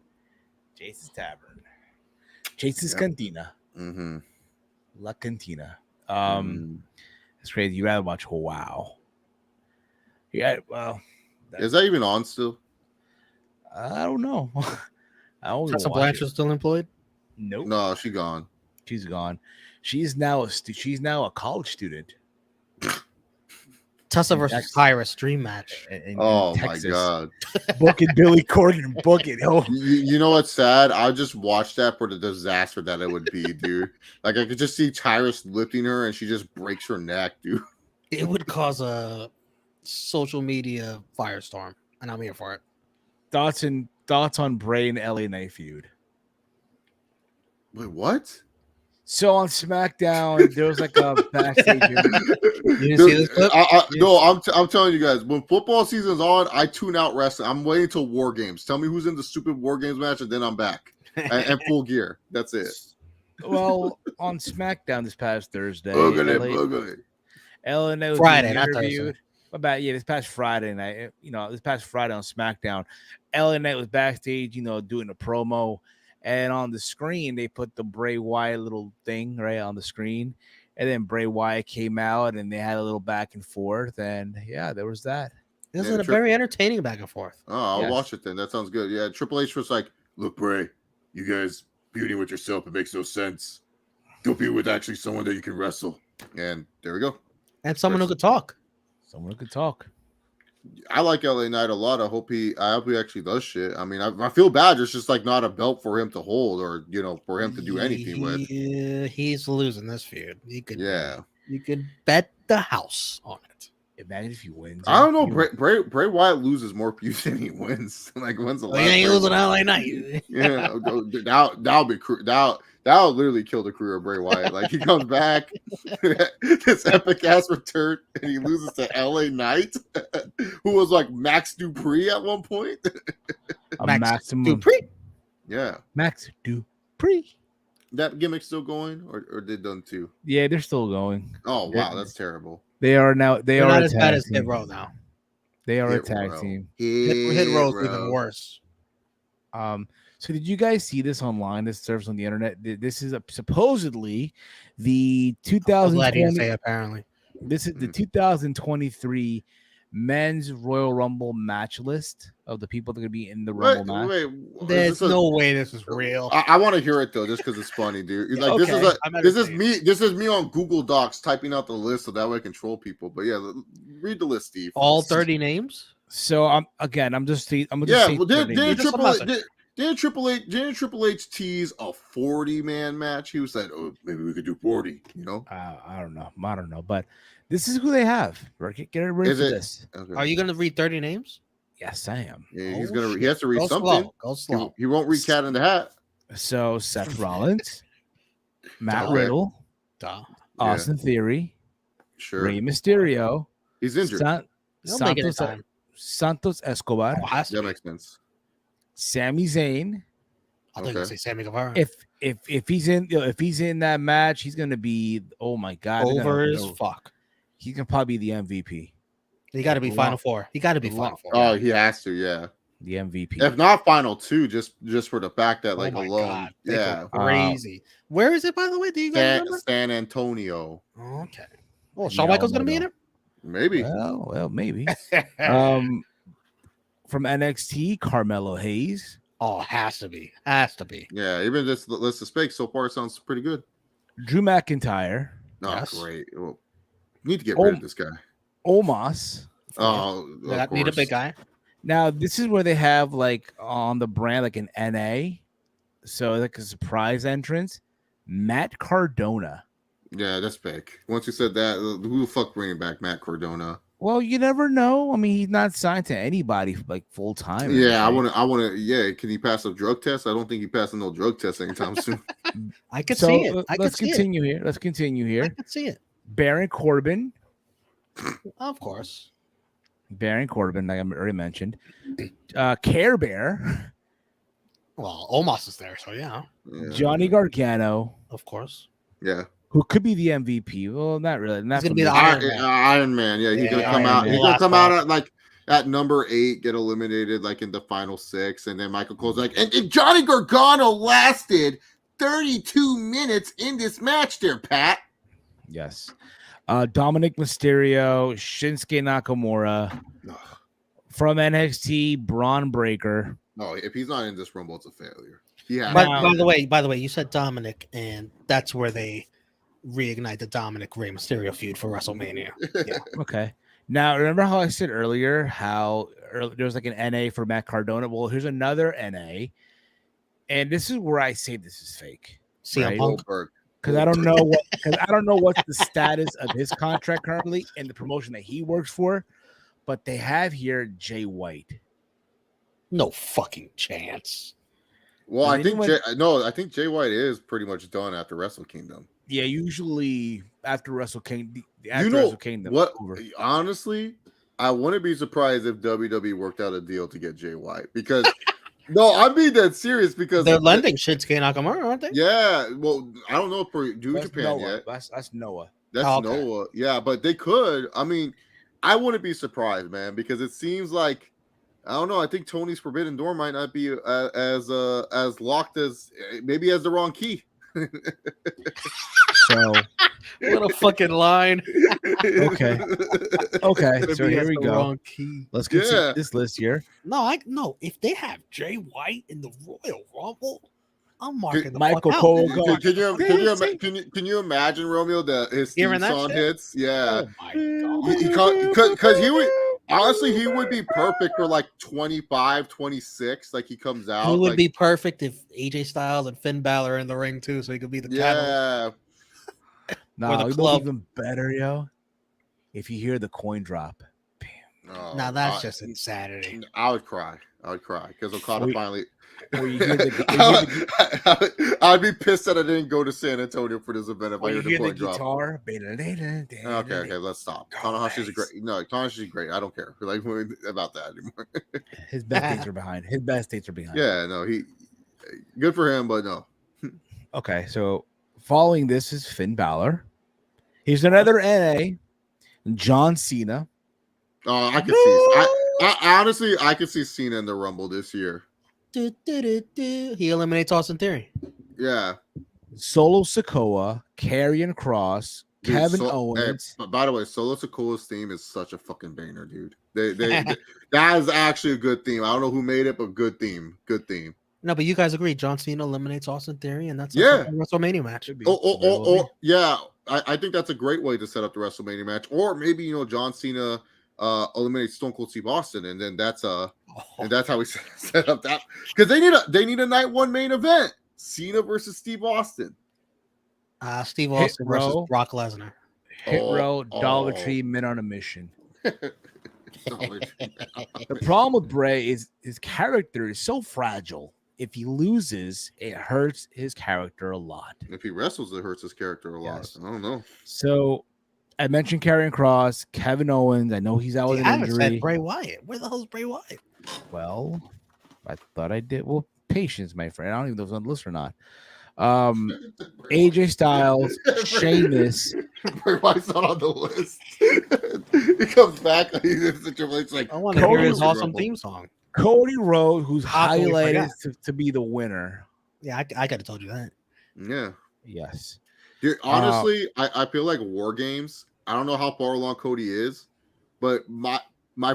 Chase's Cantina. Mm-hmm. La Cantina. It's crazy. You rather watch Wow. Yeah, well. Is that even on still? I don't know. Tessa Blanchard's still employed? Nope. No, she's gone. She's gone. She's now a college student. Tessa versus Tyrus dream match. In my Texas. God. Book it, Billy Corgan. Book it. Oh. You know what's sad? I just watched that for the disaster that it would be, dude. Like I could just see Tyrus lifting her and she just breaks her neck, dude. It would cause a social media firestorm, and I'm here for it. Thoughts on Bray and LA Knight feud? Wait, what? So on SmackDown, there was like a backstage. You didn't see this clip? No, I'm telling you guys, when football season's on, I tune out wrestling. I'm waiting till War Games. Tell me who's in the stupid War Games match, and then I'm back and full gear. That's it. Well, on SmackDown this past Thursday, Boogly. LNA was Friday, being not Thursday. interviewed. This past Friday night, this past Friday on SmackDown, LNA was backstage, doing a promo, and on the screen they put the Bray Wyatt little thing right on the screen, and then Bray Wyatt came out and they had a little back and forth, and there was that. This is a very entertaining back and forth. Oh, I'll Yes. watch it then. That sounds good. Yeah, Triple H was like, "Look, Bray, you guys feuding with yourself. It makes no sense. Go feud with actually someone that you can wrestle." And there we go. And someone who could talk. Someone who could talk. I like LA Knight a lot. I hope he actually does shit. I mean, I feel bad. It's just like not a belt for him to hold or for him to do anything with. Yeah, he's losing this feud. You could bet the house on it. Imagine if he wins. I don't know. Bray Wyatt loses more feuds than he wins. Like when's the last? He ain't Bray losing Wyatt? LA Knight. Yeah, that'll be that'll literally kill the career of Bray Wyatt. Like he comes back, this epic ass return, and he loses to LA Knight, who was like Max Dupree at one point. Maximum Dupree. Yeah, Max Dupree. that gimmick's still going, or they done too? Yeah, they're still going. Oh wow, that's terrible. They are now. They're are not a as tag bad as team. Hit Row now. They are a Hit tag Row. team. Hit Row's even worse. So did you guys see this online? This serves on the internet. This is supposedly the I'm glad you 2020. didn't say apparently. This is the 2023 men's Royal Rumble match list of the people that are going to be in the Rumble match. Wait, There's no way this is real. I want to hear it though, just because it's funny, dude. Like Okay. this is me on Google Docs typing out the list so that way I can troll people. But yeah, read the list, Steve. All 30 names? So I'm just saying. Well, didn't Just Triple H tease a 40-man match? He was like, "Oh, maybe we could do 40." I don't know, but this is who they have. Get ready for this. Okay. Are you going to read 30 names? Yes, I am. Yeah, he Oh, has to read Go something. Go slow. He won't read Cat in the Hat. So Seth Rollins, Matt Okay. Riddle, Duh. Austin Theory, Sure, Rey Mysterio, he's injured. He'll make it in time. Santos Escobar, Oh, has to That be. makes sense. Sami Zayn. I think Okay. say Sammy Guevara. If he's in that match, he's gonna be my god, Over as fuck. He's gonna probably be the MVP. He got to be Long- Final Four. He got to be Final Four. Oh, he has to. Yeah. The MVP. If not Final Two, just for the fact that Oh like my alone. God. They Yeah. go crazy. Where is it, by the way? Do you guys remember? San Antonio. Okay. Well, Shawn Yeah, Michaels oh my going to be in God. it? Maybe. Well, maybe. From NXT, Carmelo Hayes, Oh, has to be. Has to be. Yeah, even just the list of specs so far sounds pretty good. Drew McIntyre, Oh, Yes. great. Well, need to get rid of this guy. Omos. Oh, of Need a course. big guy. Now, this is where they have like on the brand like an NA, so like a surprise entrance. Matt Cardona. Yeah, that's big. Once you said that, who the fuck bringing back Matt Cardona? Well, you never know. I mean, he's not signed to anybody like full time. Yeah, I want to. Yeah, can he pass a drug test? I don't think he passing no drug test anytime soon. I could So see it. I could let's see continue here. Let's continue it. I here. could see it. Baron Corbin. Of course. Baron Corbin, like I already mentioned. Care Bear. Well, Omos is there, so yeah. Yeah. Johnny Gargano, Of course. Yeah, who could be the MVP. Well, not really. Not He's gonna from be the this- Iron Man. Iron Man. Yeah, he's gonna Yeah, come Iron out. Man. He's gonna Last come out part. at number 8, get eliminated like in the final 6, and then Michael Cole's like, and Johnny Gargano lasted 32 minutes in this match. There, Pat. Yes. Dominic Mysterio, Shinsuke Nakamura from NXT, Braun Breaker. No, if he's not in this Rumble, it's a failure. Yeah. By the way, you said Dominic, and that's where they reignite the Dominic Rey Mysterio feud for WrestleMania. Yeah. Okay. Now, remember how I said earlier how there was like an NA for Matt Cardona? Well, here's another NA. And this is where I say this is fake. CM Right. Punk. Goldberg. Because I don't know what's the status of his contract currently and the promotion that he works for, but they have here Jay White. No fucking chance. Well, I Did think anyone- I think Jay White is pretty much done after Wrestle Kingdom. Yeah, usually after Wrestle Kingdom, Wrestle Kingdom, what? over. Honestly, I wouldn't be surprised if WWE worked out a deal to get Jay White because No, I'm being that serious because They're lending Shinsuke Nakamura, aren't they? Yeah, well, I don't know for New That's Japan Noah. yet. That's Noah. That's Oh, okay. Noah. Yeah, but they could. I mean, I wouldn't be surprised, man, because it seems like I don't know. I think Tony's Forbidden Door might not be as locked as maybe has the wrong key. So What a fucking line. okay. So Maybe here that's we the go. wrong key. Let's continue Yeah. this list here. No. If they have Jay White in the Royal Rumble, I'm marking the Michael fuck Cole out. going. Can you imagine Romeo that his Hearing theme that song shit? hits? Yeah, Oh my god. because he would honestly he would be perfect for like 25, 26. Like he comes out. He would like, be perfect if AJ Styles and Finn Balor are in the ring too, so he could be the catalyst. yeah. No, the you know club. even better, yo. If you hear the coin drop, Oh, Now that's just insanity. I would cry because Okada finally. or you hear the I'd be pissed that I didn't go to San Antonio for this event if I or you heard the hear the coin drop. guitar. Okay, let's stop. Tanahashi's great. No, Tanahashi's great. I don't care like about that anymore. His best dates are behind. His best dates are behind. Yeah, no, he good for him, but no. Okay, so following this is Finn Balor. Here's another NA. John Cena. I could see. I honestly, I could see Cena in the Rumble this year. He eliminates Austin Theory. Yeah. Solo Sikoa, Karrion Cross, Dude, Kevin Owens. But by the way, Solo Sikoa's theme is such a fucking banger, dude. That is actually a good theme. I don't know who made it, but good theme. Good theme. No, but you guys agree. John Cena eliminates Austin Theory, and that's a Yeah. fucking WrestleMania match. Yeah. I think that's a great way to set up the WrestleMania match. Or maybe John Cena eliminates Stone Cold Steve Austin, and then that's how we set up that because they need a night one main event. Cena versus Steve Austin. Steve Austin versus Row. Brock Lesnar. Hit Row, Dollar oh. Tree, Men on a Mission. The problem with Bray is his character is so fragile. If he loses, it hurts his character a lot. If he wrestles, it hurts his character a lot. Yes. I don't know. So I mentioned Karrion Cross, Kevin Owens. I know he's out with I an haven't injury. said Bray Wyatt. Where the hell's Bray Wyatt? Well, I thought I did. Well, patience, my friend. I don't even know if it's on the list or not. AJ Styles, Sheamus. Bray Wyatt's not on the list. He comes back. It's like I want to hear his Cody awesome Rumble. theme song. Cody Rhodes, who's How can we highlighted forget? to be the winner. Yeah, I could have told you that. Yeah. Yes. Dude, honestly, I feel like War Games. I don't know how far along Cody is, but my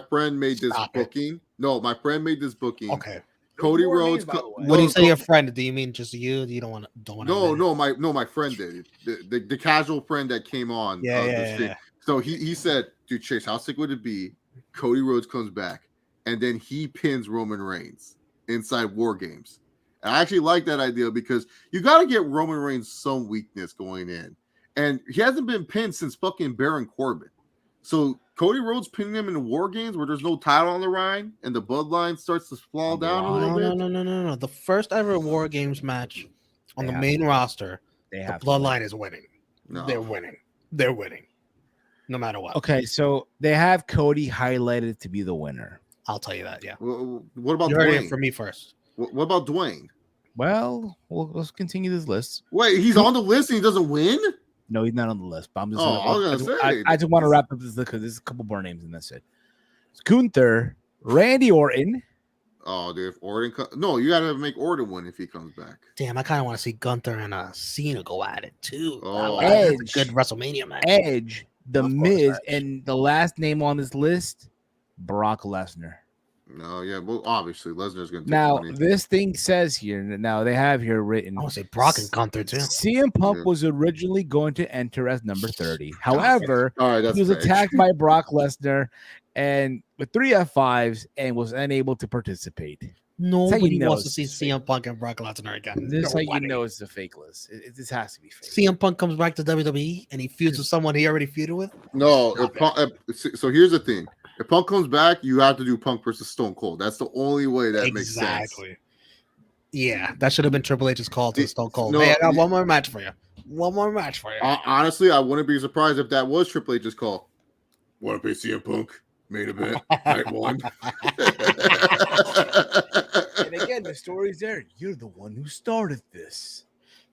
friend made this Stop it. booking. No, my friend made this booking. Okay. Cody War Rhodes. Games, by the way. When you say your friend, do you mean just you? You don't want to? No, my friend did. The casual friend that came on. the stream. Yeah. So he said, dude, Chase, how sick would it be? Cody Rhodes comes back and then he pins Roman Reigns inside War Games. And I actually like that idea because you got to get Roman Reigns some weakness going in. And he hasn't been pinned since fucking Baron Corbin. So Cody Rhodes pinning him in War Games where there's no title on the line and the bloodline starts to fall down a little bit. No. The first ever War Games match on the main roster, the bloodline is winning. No. They're winning. They're winning. No matter what. Okay, so they have Cody highlighted to be the winner. I'll tell you that. Yeah. What about You heard Dwayne? it from me first. What about Dwayne? Well, let's continue this list. Wait, he's on the list and he doesn't win? No, he's not on the list. But I'm just. I was gonna say. I just want to wrap up this because there's a couple more names and that's it. It's Gunther, Randy Orton. Oh, dude, if Orton no, you gotta make Orton win if he comes back. Damn, I kind of want to see Gunther and Cena go at it too. Oh, That's a Edge. good WrestleMania match. Edge, The Of course, Miz, Edge. and the last name on this list, Brock Lesnar. No, yeah, well, obviously Lesnar's gonna take Now, money. this thing says here, now they have here written, I want to say Brock and Gunther too. CM Punk Yeah. was originally going to enter as number 30. However, All right, that's he was fake. attacked by Brock Lesnar and with 3 F5s and was unable to participate. Nobody know wants to it's see fake. CM Punk and Brock Lesnar again. This is how you Nobody. know it's a fake list. This has to be fake. CM Punk comes back to WWE and he feuds with someone he already feuded with. No, Stop so here's the thing. If Punk comes back, you have to do Punk versus Stone Cold. That's the only way that makes sense. Yeah, that should have been Triple H's call to Stone Cold. No, Hey, I got one more match for you. One more match for you. Honestly, I wouldn't be surprised if that was Triple H's call. Want to pay CM Punk? Main event, night one. And again, the story's there. You're the one who started this.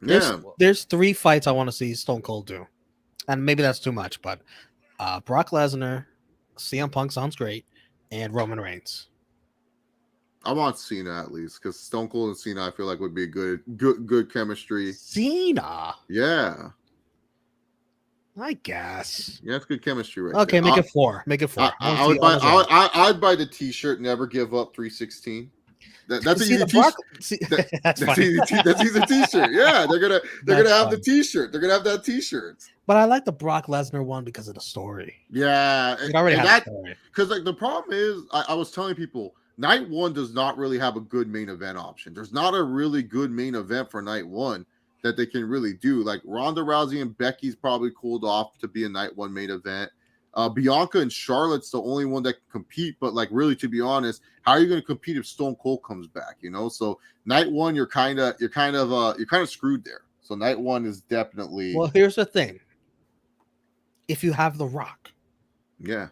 Yeah. There's 3 fights I want to see Stone Cold do, and maybe that's too much, but Brock Lesnar, CM Punk sounds great, and Roman Reigns. I want Cena at least because Stone Cold and Cena I feel like would be good chemistry. Cena, Yeah. I guess. Yeah, it's good chemistry right Okay, there. make it 4. Make it 4. I'd buy the T-shirt. Never give up 316. That's an easy T-shirt. That's funny. That's easy T-shirt. Yeah, they're gonna have the T-shirt. They're gonna have that T-shirt. But I like the Brock Lesnar one because of the story. Yeah, It already has a story. because like the problem is, I was telling people, night one does not really have a good main event option. There's not a really good main event for night one that they can really do. Like Ronda Rousey and Becky's probably cooled off to be a night one main event. Bianca and Charlotte's the only one that can compete, but like really, to be honest, how are you going to compete if Stone Cold comes back? You know, so night one, you're kind of screwed there. So night one is definitely Well, here's the thing: if you have The Rock, yeah,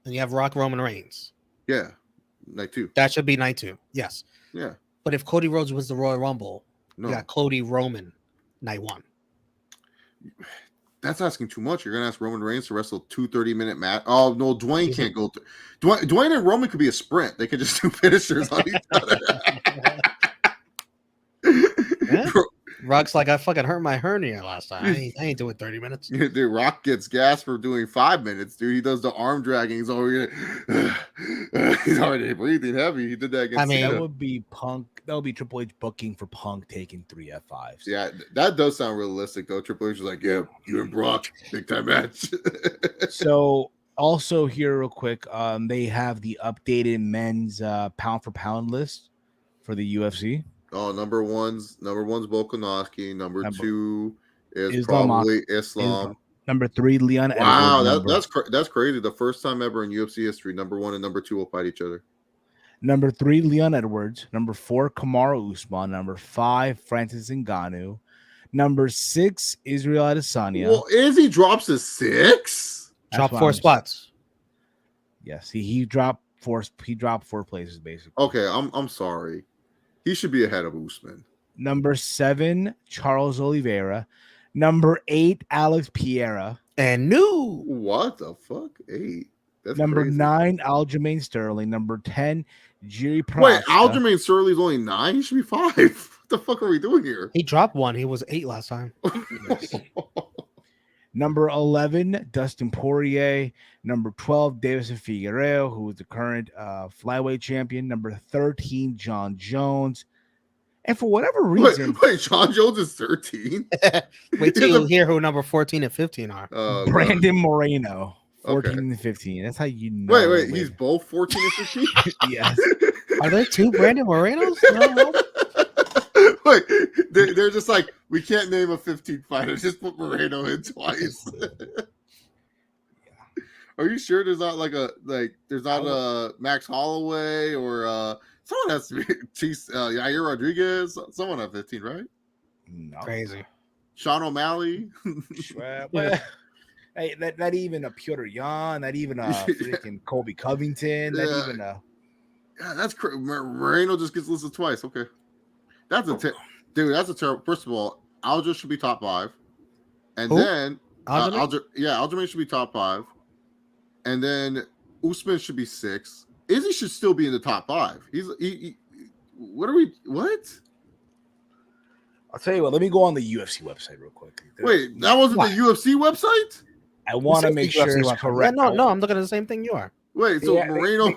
and you have Rock Roman Reigns, night two, that should be night 2. Yes. yeah. But if Cody Rhodes was the Royal Rumble, No, you got Cody Roman night 1. that's asking too much. You're gonna ask Roman Reigns to wrestle 2 30-minute match. Oh no, Dwayne can't go. Dwayne and Roman could be a sprint. They could just do finishers on each other. Yeah. Rock's like, I fucking hurt my hernia last time. I ain't doing 30 minutes. Dude, Rock gets gas for doing 5 minutes, dude. He does the arm dragging. He's already breathing heavy. He did that against mean, Cena. That would be Punk. That would be Triple H booking for Punk taking 3 F5s. Yeah, that does sound realistic though. Triple H is like, yeah, you and Brock, big time match. So also here real quick, they have the updated men's pound for pound list for the UFC. Oh, number one's Volkanovski. Number 2 is Islam, probably Islam. Number 3, Leon Wow, Edwards. that's crazy. The first time ever in UFC history, number 1 and number 2 will fight each other. Number 3, Leon Edwards. Number 4, Kamaru Usman. Number 5, Francis Ngannou. Number 6, Israel Adesanya. Well, Izzy drops to 6. Drop what 4 I'm- spots. Yes, he dropped 4. He dropped 4 places basically. Okay, I'm sorry. He should be ahead of Usman. Number 7, Charles Oliveira. Number 8, Alex Pereira. And new. What the fuck? 8. That's Number crazy. 9, Aljamain Sterling. Number 10, Jiri Prochazka. Wait, Aljamain Sterling's only 9. He should be 5. What the fuck are we doing here? He dropped 1. He was 8 last time. Number 11, Dustin Poirier. Number 12, Davison Figueiredo, who is the current flyweight champion. Number 13, John Jones. And for whatever reason, Wait, John Jones is 13. Wait till you hear who number 14 and 15 are. Brandon Moreno, 14 Okay. and 15. That's how you know. Wait, he's both 14 and 15? Yes. Are there 2 Brandon Morenos? No. Wait, they're just like, we can't name a 15 fighter. Just put Moreno in twice. Are you sure there's not a Max Holloway or someone has to be Yair Rodriguez? Someone at 15, right? No. Crazy. Sean O'Malley. Well, hey, not even a Piotr Jan, not even a freaking Colby Covington, not Yeah. even a. Yeah, that's crazy. Moreno just gets listed twice. Okay, that's a dude. That's a terrible. First of all, Aljo should be top 5, and Who? then Aljamain? Aljamain should be top 5, and then Usman should be 6. Izzy should still be in the top 5. What? I'll tell you what. Let me go on the UFC website real quick. Wait, that wasn't What? the UFC website? I want to This is make the UFC sure it's website. correct. Yeah, no, I'm looking at the same thing you are. Wait, so Yeah, Moreno's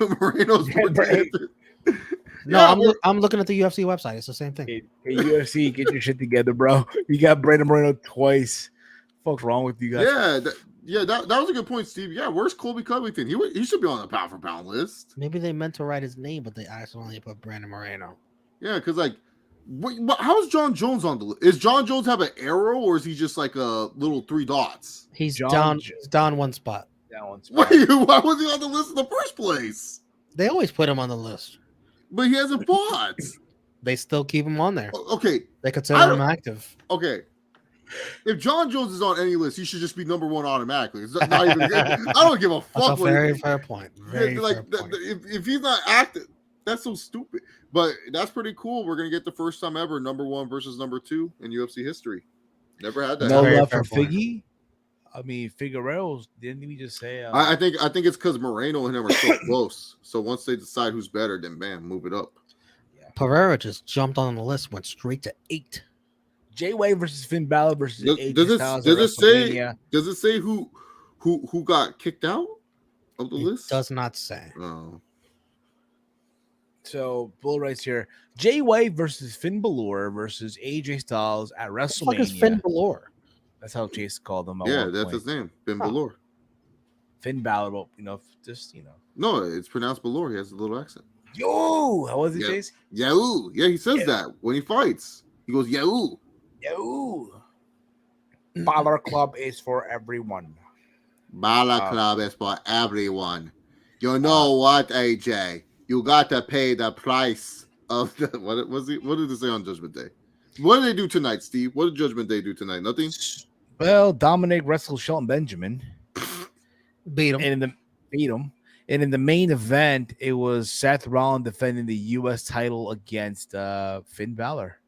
No, I'm looking at the UFC website. It's the same thing. Hey, UFC, get your shit together, bro. You got Brandon Moreno twice. What's wrong with you guys? that was a good point, Steve. Yeah, where's Colby Covington? He should be on the pound for pound list. Maybe they meant to write his name, but they accidentally put Brandon Moreno. Yeah, because like, how's John Jones on the list? Is John Jones have an arrow, or is he just like a little 3 dots? He's John down. Jo- He's down 1 spot. That one's Wait, why was he on the list in the first place? They always put him on the list. But he hasn't fought. They still keep him on there. Okay, They consider I him don't- active. okay. If John Jones is on any list, he should just be number 1 automatically. It's not even. I don't give a That's fuck. a very fair point. Very like fair point. if he's not active, That's so stupid. But that's pretty cool. We're gonna get the first time ever number 1 versus number 2 in UFC history. Never had that. No Very love fair for point. Figgy. I mean, Figueroa, didn't we just say? I think it's because Moreno and him are so close. So once they decide who's better, then bam, move it up. Pereira just jumped on the list, went straight to 8. Jay White versus Finn Balor versus AJ Does Styles at it say WrestleMania. does it say who got kicked out of the It list? does not say. Oh. So Bull writes here: Jay White versus Finn Balor versus AJ Styles at What the fuck is WrestleMania. Finn Balor? That's how Chase called him. At Yeah, one that's point. his name. Ben Huh. Balor. Finn Balor. Well, just No, it's pronounced Balor. He has a little accent. Yo, how was it, Yeah. Chase? Yahoo! Yeah, he says Yeah. that when he fights. He goes Yahoo! Yo. Balor Club is for everyone. Bala Club is for everyone. You know what, AJ? You got to pay the price of the what did it say on Judgment Day? What did they do tonight, Steve? What did Judgment Day do tonight? Nothing. Well, Dominic wrestled Shelton Benjamin. Beat him. And in the main event, it was Seth Rollins defending the U.S. title against Finn Balor.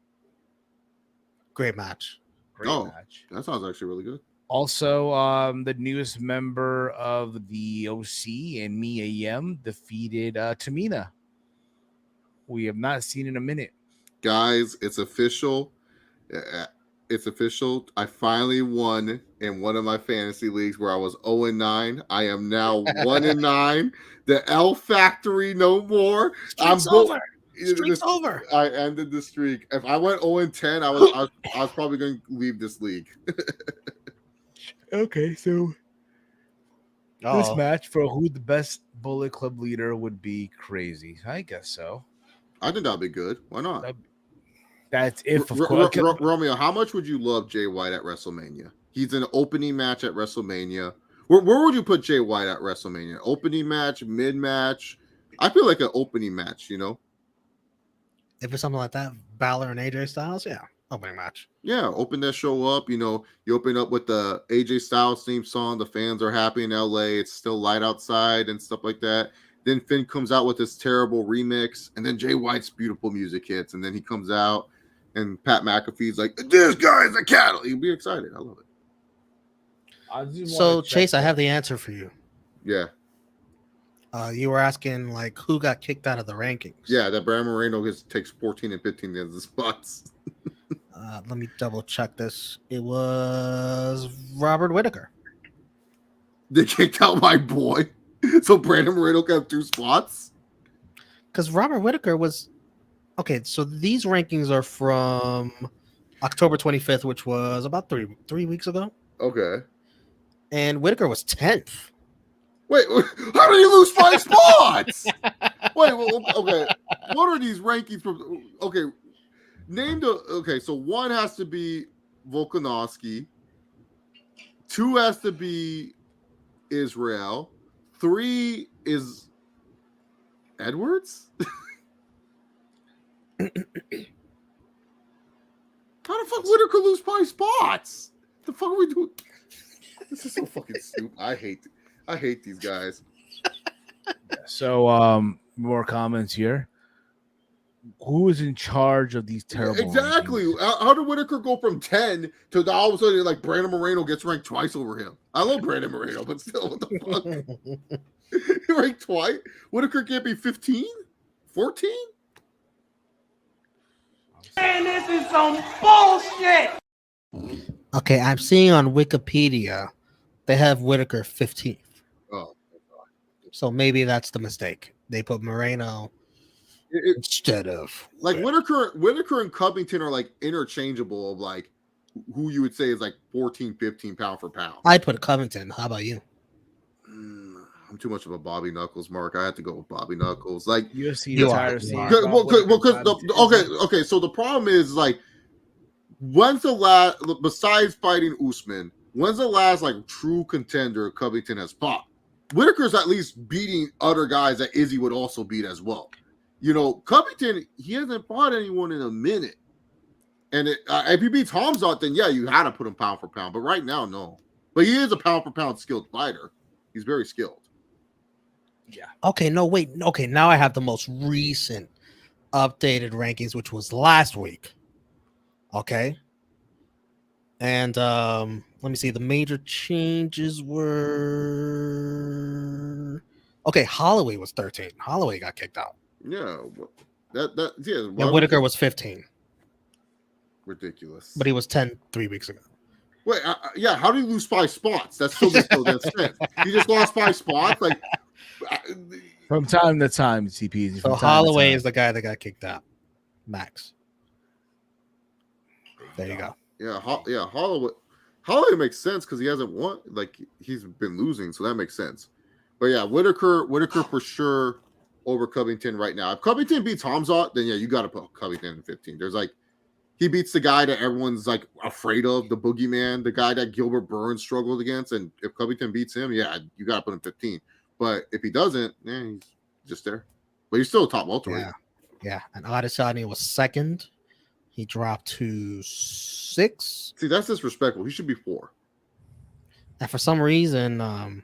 Great match. Great Oh. match. That sounds actually really good. Also, the newest member of the OC and Mia Yim defeated Tamina. We have not seen in a minute. Guys, it's official. It's official. I finally won in one of my fantasy leagues where I was 0-9. I am now 1-9. The L Factory no more. Streak's over. Streak's over. I ended the streak. If I went 0-10, I was probably going to leave this league. Okay, so this Oh, match for who the best Bullet Club leader would be crazy. I guess so. I think that'd be good. Why not? That's if, of course. Romeo, how much would you love Jay White at WrestleMania? He's in an opening match at WrestleMania. Where would you put Jay White at WrestleMania? Opening match, mid match? I feel like an opening match, you know? if it's something like that, Balor and AJ Styles, yeah, opening match. Yeah, open that show up. You know, you open up with the AJ Styles theme song. The fans are happy in LA. It's still light outside and stuff like that. Then Finn comes out with this terrible remix, and then Jay White's beautiful music hits, and then he comes out, and Pat McAfee's like, "This guy's a cattle." You'd be excited. I love it. So, Chase, I have the answer for you. Yeah, You were asking, like, who got kicked out of the rankings. yeah. That Brad Moreno takes 14 and 15 as the spots. Let me double check this. It was Robert Whitaker. They kicked out my boy, so Brandon Moreno got 2 spots. Because Robert Whitaker was... Okay, so these rankings are from October 25th, which was about three weeks ago. Okay. And Whitaker was 10th. Wait, how did he lose 5 spots? Wait, well, okay. What are these rankings from? Okay, name the. Okay, so 1 has to be Volkanovski. 2 has to be Israel. 3 is Edwards. How the fuck Whitaker lose 5 spots? The fuck are we doing? This is so fucking stupid. I hate these guys. So, more comments here. Who is in charge of these terrible? Exactly. rankings? How did Whitaker go from 10 to all of a sudden like Brandon Moreno gets ranked twice over him? I love Brandon Moreno, but still, what the fuck? He ranked twice. Whitaker can't be 15, 14. Man, this is some bullshit. Okay, I'm seeing on Wikipedia they have Whitaker 15th. Oh, So maybe that's the mistake. They put Moreno instead of like Whitaker and Covington are like interchangeable of like who you would say is like 14, 15 pound for pound. I'd put Covington. How about you? I'm too much of a Bobby Knuckles mark. I have to go with Bobby Knuckles. Like UFC You are. entire scene. Okay. So the problem is like, when's the last, besides fighting Usman, when's the last like true contender Covington has fought? Whitaker's at least beating other guys that Izzy would also beat as well. You know, Covington, he hasn't fought anyone in a minute. And if he beats Hamzat, then yeah, you had to put him pound for pound. But right now, no. But he is a pound for pound skilled fighter. He's very skilled. Yeah. Okay, no, wait. Okay, now I have the most recent updated rankings, which was last week. Okay. And let me see. The major changes were Holloway was 13. Holloway got kicked out. Yeah, yeah. Why And would Whitaker they- was 15, ridiculous? but he was 10 3 weeks ago. Wait, yeah. How did he lose 5 spots? That's still makes no damn sense. He just lost 5 spots. Like, From time to time, CPs. So Holloway is the guy that got kicked out. Max. There you go. yeah, Holloway makes sense because he hasn't won. Like, he's been losing, so that makes sense. But yeah, Whitaker for sure over Covington right now. If Covington beats Hamzat, then yeah, you got to put Covington in 15. There's like, he beats the guy that everyone's like afraid of, the boogeyman, the guy that Gilbert Burns struggled against. And if Covington beats him, yeah, you got to put him 15. But if he doesn't, he's just there. But he's still a top welterweight. Yeah. And Adesanya was second. He dropped to 6. See, that's disrespectful. He should be 4. And for some reason,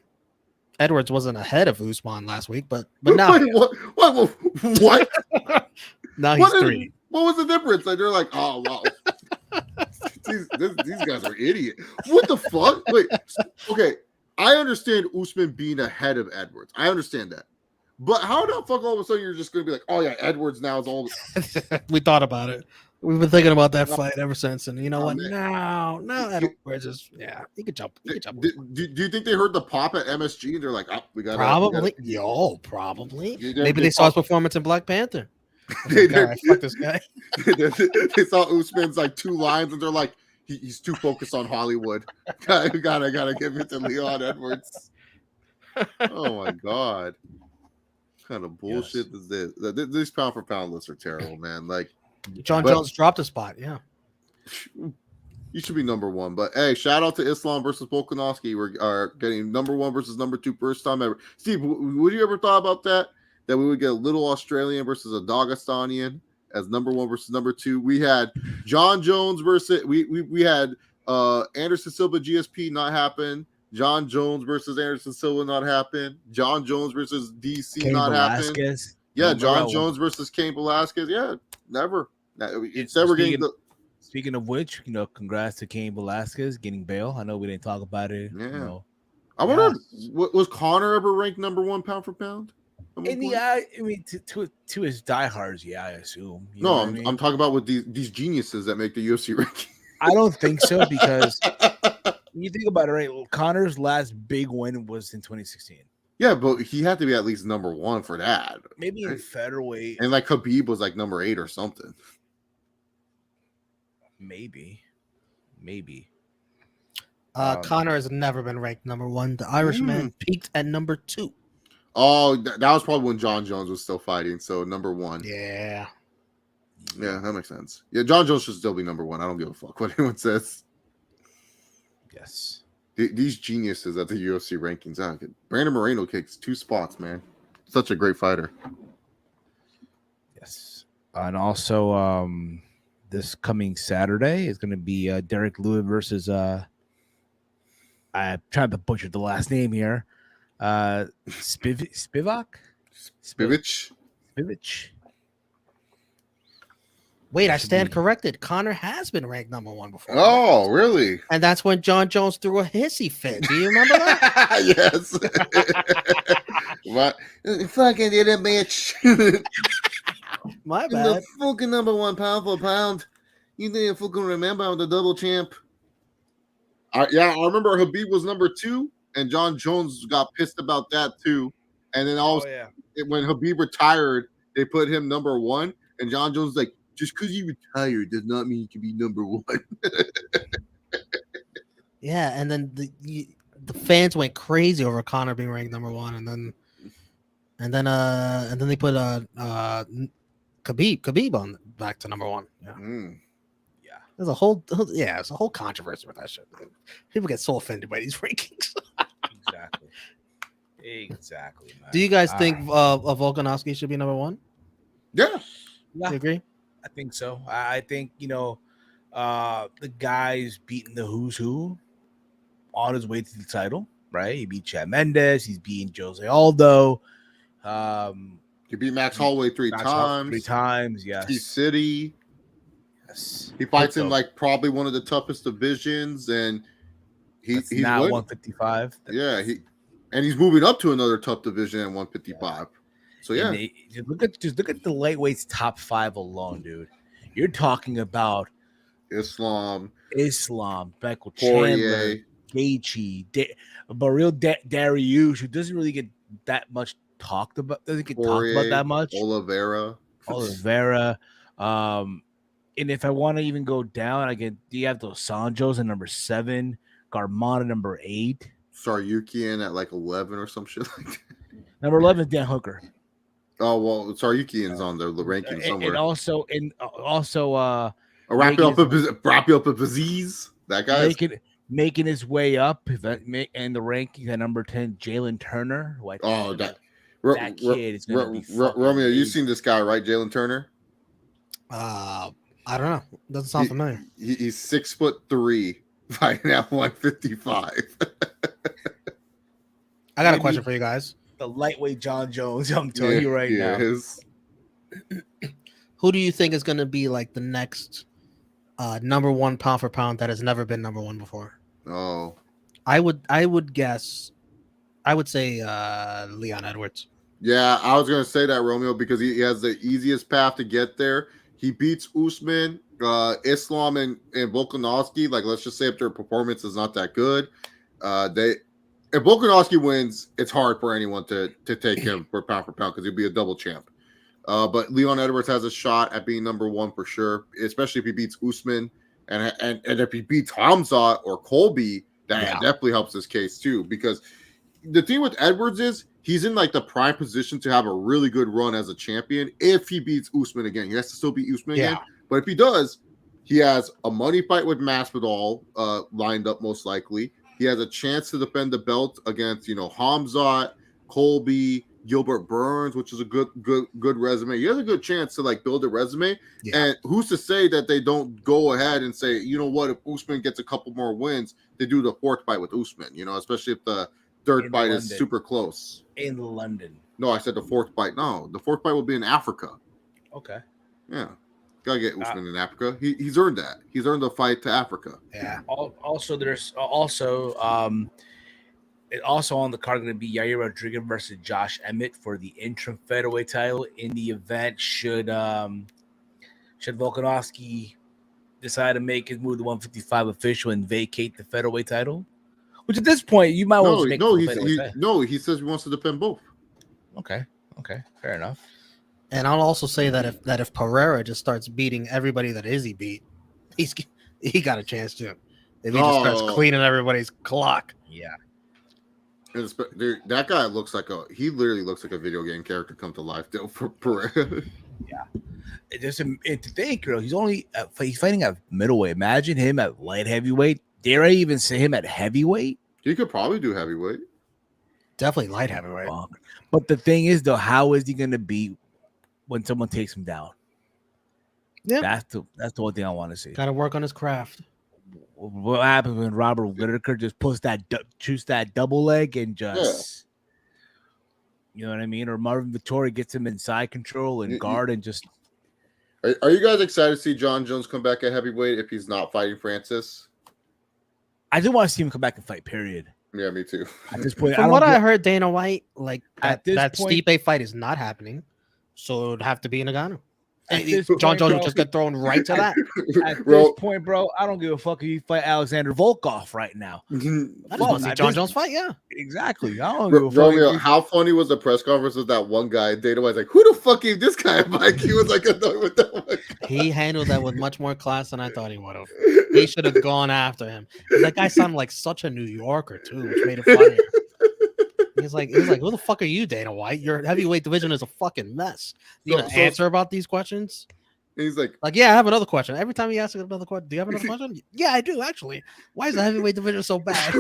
Edwards wasn't ahead of Usman last week, but now Wait, what? now he's 3. What was the difference? Like, they're like, oh wow, these guys are idiots. What the fuck? Wait, okay, I understand Usman being ahead of Edwards. I understand that, but how the fuck all of a sudden you're just gonna be like, oh yeah, Edwards now is all. We thought about it. We've been thinking about that fight ever since, and you know what? Man. No, Edwards is he could jump. He could jump. Do you think they heard the pop at MSG and they're like, oh, we got Probably. Probably. Maybe they saw his performance in Black Panther. Fuck this guy. They saw Usman's like 2 lines and they're like, he's too focused on Hollywood. gotta give it to Leon Edwards. Oh my god, what kind of bullshit is this? These pound for pound lists are terrible, man. Like, John Jones dropped a spot. Yeah, you should be number 1. But hey, shout out to Islam versus Volkanovski. We're getting number 1 versus number 2 first time ever. Steve, would you ever thought about that? That we would get a little Australian versus a Dagestanian as number 1 versus number 2. We had John Jones versus we had Anderson Silva GSP not happen. John Jones versus Anderson Silva not happen. John Jones versus DC Cain not Velasquez. happen. Yeah, John Jones versus Cain Velasquez. Yeah, never. Instead, we're getting Speaking of which, congrats to Cain Velasquez getting bail. I know we didn't talk about it. Yeah. I wonder, was Conor ever ranked number 1 pound for pound? In the I mean, to his diehards, yeah, I assume. I'm talking about with these geniuses that make the UFC ranking. I don't think so because when you think about it, right? Conor's last big win was in 2016. Yeah, but he had to be at least number 1 for that. Maybe in featherweight, and like Khabib was like number 8 or something. Maybe. Conor has never been ranked number 1. The Irishman peaked at number 2. Oh, that was probably when John Jones was still fighting. So number 1. Yeah, that makes sense. Yeah, John Jones should still be number 1. I don't give a fuck what anyone says. Yes. These geniuses at the UFC rankings. Brandon Moreno kicks 2 spots, man. Such a great fighter. Yes. And also, this coming Saturday is going to be Derek Lewis versus I'm trying to butcher the last name here. Spivak. Wait, I stand corrected. Conor has been ranked number 1 before. Oh, really? And that's when John Jones threw a hissy fit. Do you remember that? Yes. What? Fucking did it, bitch. My In bad. the fucking number 1 pound for pound. You didn't fucking remember I'm the double champ. I remember Khabib was number 2, and John Jones got pissed about that too. And then when Khabib retired, they put him number 1, and John Jones was like, just because you retired does not mean you can be number 1. Yeah, and then the fans went crazy over Conor being ranked number 1, and then they put Khabib on back to number 1. Yeah. Yeah. There's a whole controversy with that shit. People get so offended by these rankings. Exactly. Man. Do you guys think Volkanovski should be number 1? Yeah. You agree? I think so. I think the guy's beating the who's who on his way to the title, right? He beat Chad Mendes. He's beating Jose Aldo. He beat Max Holloway three times. 3 times, T yes. City. Yes. He fights in like probably one of the toughest divisions, and he's now winning. 155. Yeah, he's moving up to another tough division at 155. So yeah, just look at the lightweights top 5 alone, dude. You're talking about Islam, Michael Poirier, Chandler, Gaethje, Baril Dariush, who doesn't really get that much talked about. Doesn't get talked about that much. Oliveira. And if I want to even go down, you have those Sanjos at number 7, Garmon at number 8, Saryukian at like 11 or some shit like that. Number 11 is Dan Hooker. Oh well, Saryukian's on the ranking somewhere. And also Raphael Aziz, that guy making his way up in the rankings at number 10, Jalen Turner. That kid is going to be Romeo. You've seen this guy, right? Jalen Turner. I don't know. Doesn't sound familiar. He's 6'3", fighting at 155. I got a question for you guys. The lightweight John Jones, I'm telling you right now. Who do you think is going to be like the next number 1 pound for pound that has never been number 1 before? Oh, I would guess. I would say Leon Edwards. Yeah, I was going to say that, Romeo, because he has the easiest path to get there. He beats Usman, Islam, and Volkanovski. Like, let's just say if their performance is not that good, if Volkanovski wins, it's hard for anyone to take him for pound because he'd be a double champ. But Leon Edwards has a shot at being number 1 for sure, especially if he beats Usman. And if he beats Hamza or Colby, that definitely helps his case too. Because the thing with Edwards is he's in like the prime position to have a really good run as a champion. If he beats Usman again, he has to still beat Usman again. But if he does, he has a money fight with Masvidal lined up most likely. He has a chance to defend the belt against Hamzat, Colby, Gilbert Burns, which is a good resume. He has a good chance to like build a resume. Yeah. And who's to say that they don't go ahead and say, you know what, if Usman gets a couple more wins, they do the 4th fight with Usman, especially if the 3rd fight is super close. In London. No, I said the 4th fight. No, the 4th fight will be in Africa. Okay. Yeah. Gotta get Usman in Africa. He's earned that. He's earned the fight to Africa. Yeah. Also, there's also on the card going to be Yair Rodriguez versus Josh Emmett for the interim featherweight title. In the event, should Volkanovski decide to make his move to 155 official and vacate the featherweight title, which at this point you might want to make. He says he wants to defend both. Okay, fair enough. And I'll also say that if Pereira just starts beating everybody that Izzy beat, he got a chance too. If he just starts cleaning everybody's clock. Yeah. Dude, that guy he literally looks like a video game character come to life though for Pereira. Yeah. To think, girl, he's fighting at middleweight. Imagine him at light heavyweight. Dare I even say him at heavyweight? He could probably do heavyweight. Definitely light heavyweight. But the thing is, though, how is he going to be when someone takes him down? Yeah, that's the one thing I want to see. Got to work on his craft. What happens when Robert Whittaker just shoots that double leg and just, you know what I mean? Or Marvin Vettori gets him inside control and guard and just. Are you guys excited to see John Jones come back at heavyweight if he's not fighting Francis? I do want to see him come back and fight. Period. Yeah, me too. At this point, from what I heard, Dana White that Stipe fight is not happening, so it would have to be Ngannou. John Jones would just get thrown right to that. At this point, bro, I don't give a fuck if you fight Alexander Volkov right now. I just want to see John Jones fight, yeah. Exactly. I don't give a fuck. Romeo, how funny was the press conference with that one guy? Dana White's like, who the fuck gave this guy a mic? He was like annoyed with that one guy. He handled that with much more class than I thought he would have. He should have gone after him. That guy sounded like such a New Yorker, too, which made it funny. He's like, who the fuck are you, Dana White? Your heavyweight division is a fucking mess. You gonna answer about these questions? He's like, yeah, I have another question. Every time he asks another question, do you have another question? Yeah, I do, actually. Why is the heavyweight division so bad?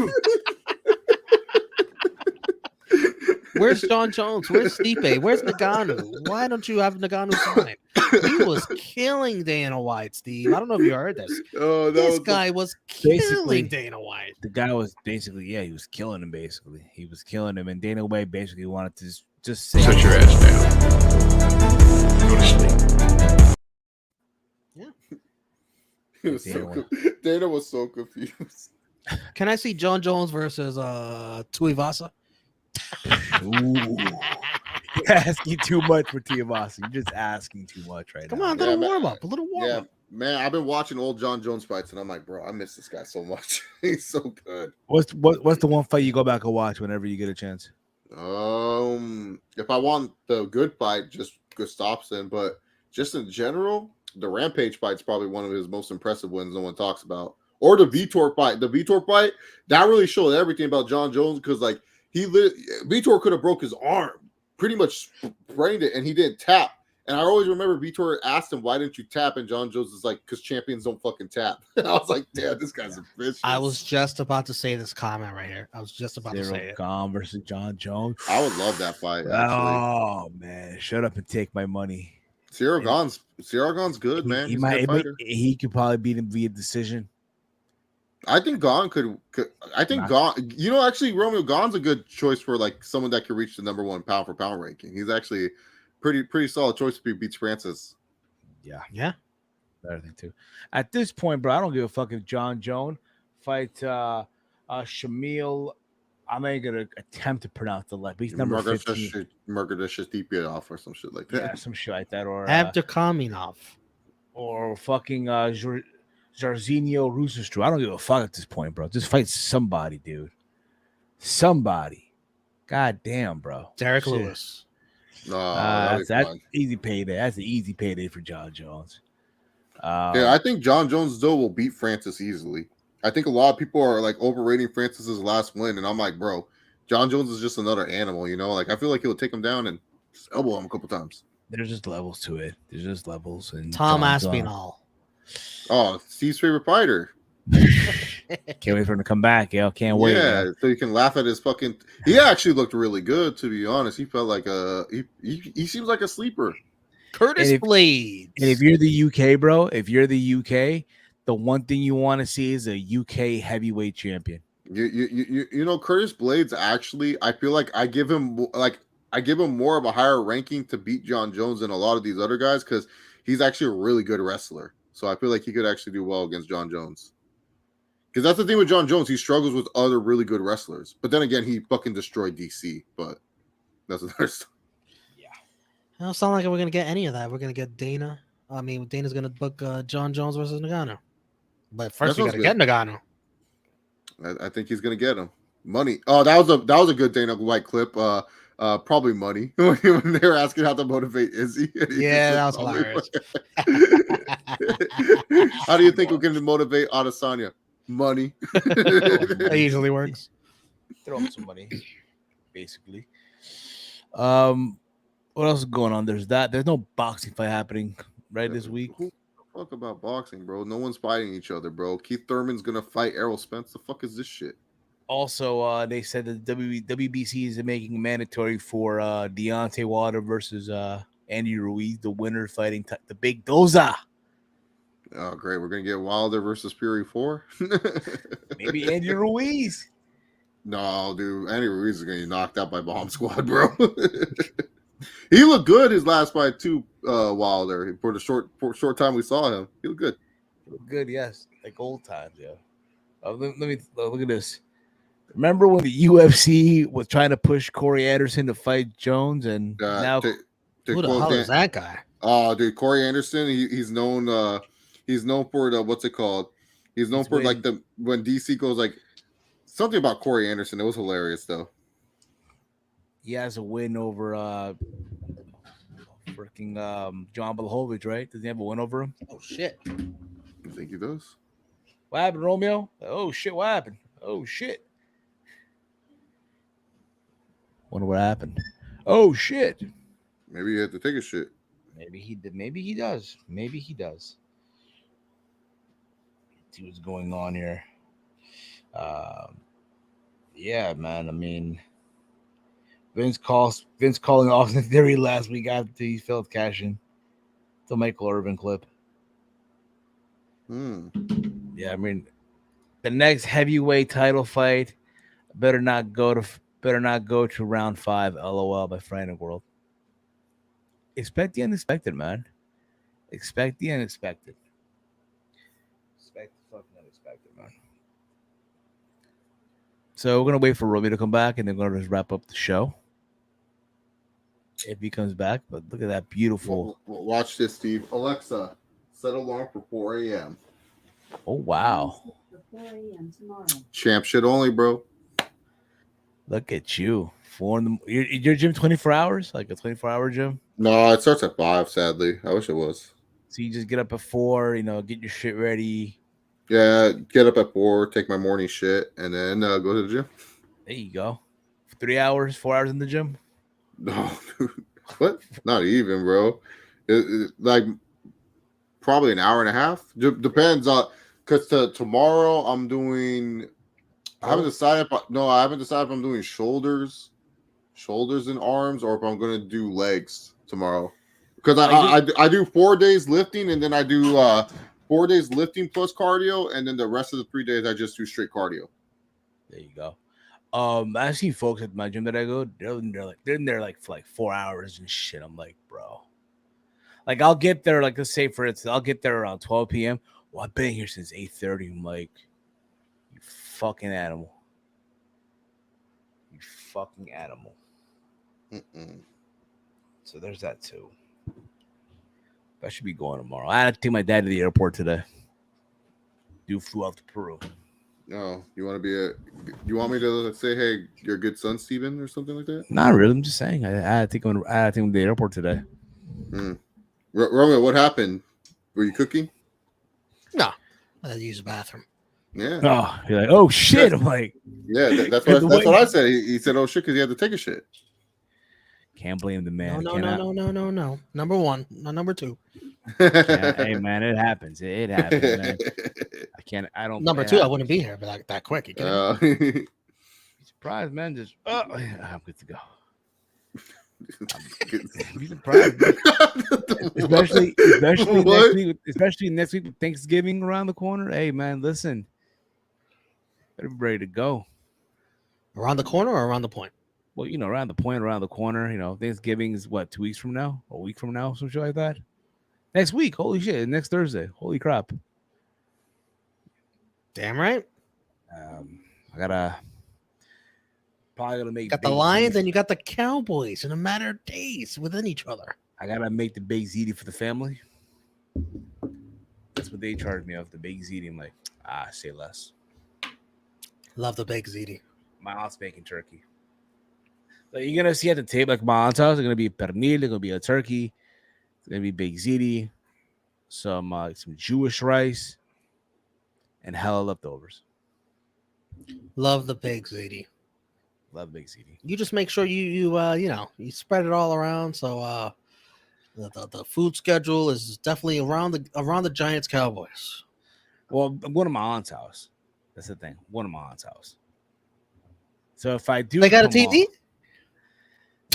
Where's John Jones? Where's Stipe? Where's Ngannou? Why don't you have Ngannou sign? He was killing Dana White, Steve. I don't know if you heard this. This guy was killing Dana White. The guy was basically, he was killing him, basically. He was killing him, and Dana White basically wanted to Just say Shut your ass down. Go to sleep. He was Dana was so confused. Can I see John Jones versus Tuivasa? Ooh. You're asking too much for Tuivasa. You're just asking too much right Come now. on, a little warm up. A little warm up. Man, I've been watching old John Jones fights, and I'm like, bro, I miss this guy so much. He's so good. What's the one fight you go back and watch whenever you get a chance? If I want the good fight, just Gustafsson, but just in general, the Rampage fight's probably one of his most impressive wins no one talks about. Or the Vitor fight. The Vitor fight, that really showed everything about John Jones because, like, Vitor could have broke his arm, pretty much sprained it, and he didn't tap. And I always remember Vitor asked him, why didn't you tap? And John Jones is like, because champions don't fucking tap. And I was like, damn, this guy's a bitch. I was just about to say this comment right here. I was just about to say it. Khan versus John Jones. I would love that fight, actually. Oh, man. Shut up and take my money. Sierra Gon's good, man. He could probably beat him via decision. I think Gon could. I think Gon. You know, actually, Romeo Gon's a good choice for like someone that could reach the number one pound for pound ranking. He's actually pretty solid choice if he beats Francis. Yeah. Better thing too. At this point, bro, I don't give a fuck if John Jones fights Shamil. I'm not gonna attempt to pronounce the left. He's number 15. Margadeshitipia or some shit like that. Yeah, some shit like that. Or Abdurkaminov. Or fucking Jarzinho Rusestru. I don't give a fuck at this point, bro. Just fight somebody, dude. Somebody. God damn, bro. Derek Shit. Lewis. That's easy payday. That's an easy payday for John Jones. Yeah, I think John Jones though will beat Francis easily. I think a lot of people are like overrating Francis's last win, and I'm like, bro, John Jones is just another animal, you know. Like I feel like he'll take him down and just elbow him a couple times. There's just levels to it. There's just levels. And Tom Aspinall. Oh, Steve's favorite fighter. Can't wait for him to come back. Yeah, can't wait. Yeah, so you can laugh at his fucking. He actually looked really good, to be honest. He felt like he seems like a sleeper. Curtis Blades. And if you're the UK, bro, the one thing you want to see is a UK heavyweight champion. You know, Curtis Blades actually, I feel like I give him more of a higher ranking to beat John Jones than a lot of these other guys because he's actually a really good wrestler. So I feel like he could actually do well against John Jones. Because that's the thing with John Jones. He struggles with other really good wrestlers. But then again, he fucking destroyed DC. But that's another story. Yeah. It don't sound like we're going to get any of that. We're going to get Dana. I mean, Dana's going to book John Jones versus Nagano. But first, we got to get Nagano. I think he's going to get him. Money. Oh, that was a good Dana White clip. Probably money. When they were asking how to motivate Izzy. Yeah, that was hilarious. How do you think we're going to motivate Adesanya? Money. That usually works. Throw him some money, basically. What else is going on? There's no boxing fight happening this week. Who the fuck about boxing, bro? No one's fighting each other, bro. Keith Thurman's gonna fight Errol Spence. The fuck is this shit? Also, they said that WBC is making it mandatory for Deontay Wilder versus Andy Ruiz, the winner fighting the Big Doza. Oh, great. We're going to get Wilder versus Fury 4? Maybe Andy Ruiz. No, dude. Andy Ruiz is going to get knocked out by Bomb Squad, bro. He looked good his last fight, too, Wilder. For the short time we saw him. He looked good. Good, yes. Like old times, yeah. Let me look at this. Remember when the UFC was trying to push Corey Anderson to fight Jones? And now... Who the hell is that guy? Oh, dude. Corey Anderson, he's known... He's known for the what's it called? He's known for like when DC goes like something about Corey Anderson. It was hilarious though. He has a win over freaking John Blachowicz, right? Does he have a win over him? Oh shit! You think he does? What happened, Romeo? Oh shit! What happened? Oh shit! Wonder what happened. Oh shit! Maybe he had to take a shit. Maybe he did. Maybe he does. Maybe he does. See what's going on here. Yeah, man. I mean, Vince calling Austin Theory last week after he failed cashing the Michael Irvin clip. Yeah, I mean, the next heavyweight title fight better not go to Better not go to round 5. LOL by Frantic World. Expect the unexpected, man. Expect the unexpected. Expect the fucking unexpected, man. So we're gonna wait for Romy to come back, and then we're gonna just wrap up the show if he comes back. But look at that beautiful. Watch this, Steve. Alexa, set alarm for 4 a.m. Oh wow! 4 a.m. tomorrow. Champ shit only, bro. Look at you. 4 in the your gym 24 hours, like a 24-hour gym. No, it starts at 5. Sadly, I wish it was. So you just get up at 4, get your shit ready. Yeah, get up at 4, take my morning shit, and then go to the gym. There you go. 3 hours, 4 hours in the gym. No, dude. What? Not even, bro. Like probably an hour and a half. Depends on because tomorrow I'm doing. I haven't decided. I haven't decided if I'm doing shoulders and arms, or if I'm gonna do legs tomorrow. Because I do 4 days lifting, and then I do 4 days lifting plus cardio, and then the rest of the 3 days I just do straight cardio. There you go. I see folks at my gym that I go, they're in there like for like 4 hours and shit. I'm like, bro. Like I'll get there, like let's say for instance, I'll get there around 12 p.m. Well, I've been here since 8:30. I'm like, you fucking animal. You fucking animal. So there's that too. I should be going tomorrow. I had to take my dad to the airport today. Dude flew out to Peru. No, you want to be you want me to say, hey, you're a good son, Steven, or something like that? Not really. I'm just saying. I had to take him to the airport today. Romeo, what happened? Were you cooking? No, I had to use the bathroom. Yeah. Oh, you're like, oh shit. I'm like, yeah, that's what I said. He said, oh shit, because he had to take a shit. Can't blame the man. No. Number 1, not number 2. Hey man, it happens. It happens, man. I don't. Number 2, I wouldn't be here, but like that quick. You surprised, man. Just I'm good to go. Be surprised, especially next week with Thanksgiving around the corner. Hey man, listen, better be ready to go. Around the corner or around the point? Well, around the point, around the corner. Thanksgiving is what, 2 weeks from now, a week from now, some shit like that. Next week, holy shit! Next Thursday, holy crap! Damn right. I probably gotta make. Got the Lions and you got the Cowboys in a matter of days within each other. I gotta make the baked ziti for the family. That's what they charge me off, the baked ziti. I'm like, say less. Love the baked ziti. My aunt's making turkey. Like you're gonna see at the table, like my aunt's house, it's gonna be a pernil, it's gonna be a turkey, it's gonna be baked ziti, some Jewish rice, and hella leftovers. Love the baked ziti. Love baked ziti. You just make sure you spread it all around. So the food schedule is definitely around the Giants Cowboys. Well, I'm going to my aunt's house. That's the thing. One of my aunt's house. So if I do, they got a TV.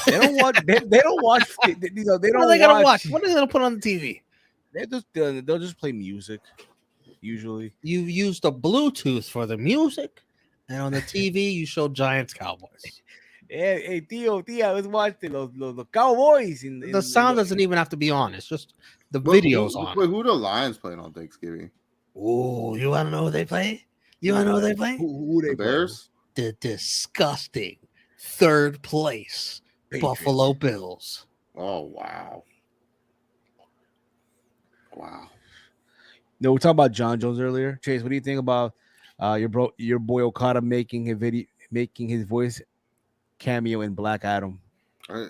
They don't watch. They don't watch. They don't. What are they gonna watch? What are they gonna put on the TV? They'll just play music. Usually, you use the Bluetooth for the music, and on the TV you show Giants Cowboys. Hey, Tio, let's watch the Cowboys. The sound doesn't even have to be on. It's just the videos on. Wait, who the Lions playing on Thanksgiving? Oh, you want to know who they play? You want to know who they play? Who they the Bears? The disgusting 3rd place Buffalo Bills. Oh, wow. Wow. No, we talked about John Jones earlier. Chase, what do you think about your boy Okada making his voice cameo in Black Adam? I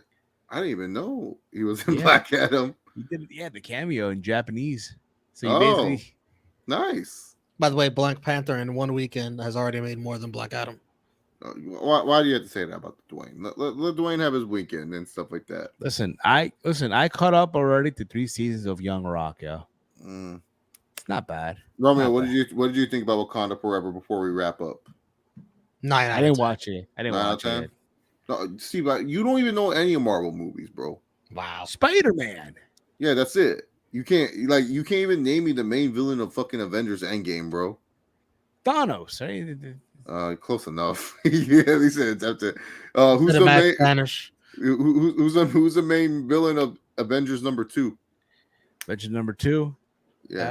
didn't even know he was in Black Adam. He did, the cameo in Japanese. So he basically nice. By the way, Black Panther in one weekend has already made more than Black Adam. Why do you have to say that about Dwayne? Let Dwayne have his weekend and stuff like that. Listen, I caught up already to 3 seasons of Young Rock. Yeah, it's not bad. Romeo, what did you think about Wakanda Forever before we wrap up? 9 I didn't watch it. I didn't watch it. No, Steve, you don't even know any of Marvel movies, bro. Wow. Spider-Man. Yeah, that's it. You can't even name me the main villain of fucking Avengers Endgame, bro. Thanos, right? Close enough. Yeah, at least it attempted. Who's the main? Spanish. Who's the main villain of Avengers #2? Avengers #2. Yeah.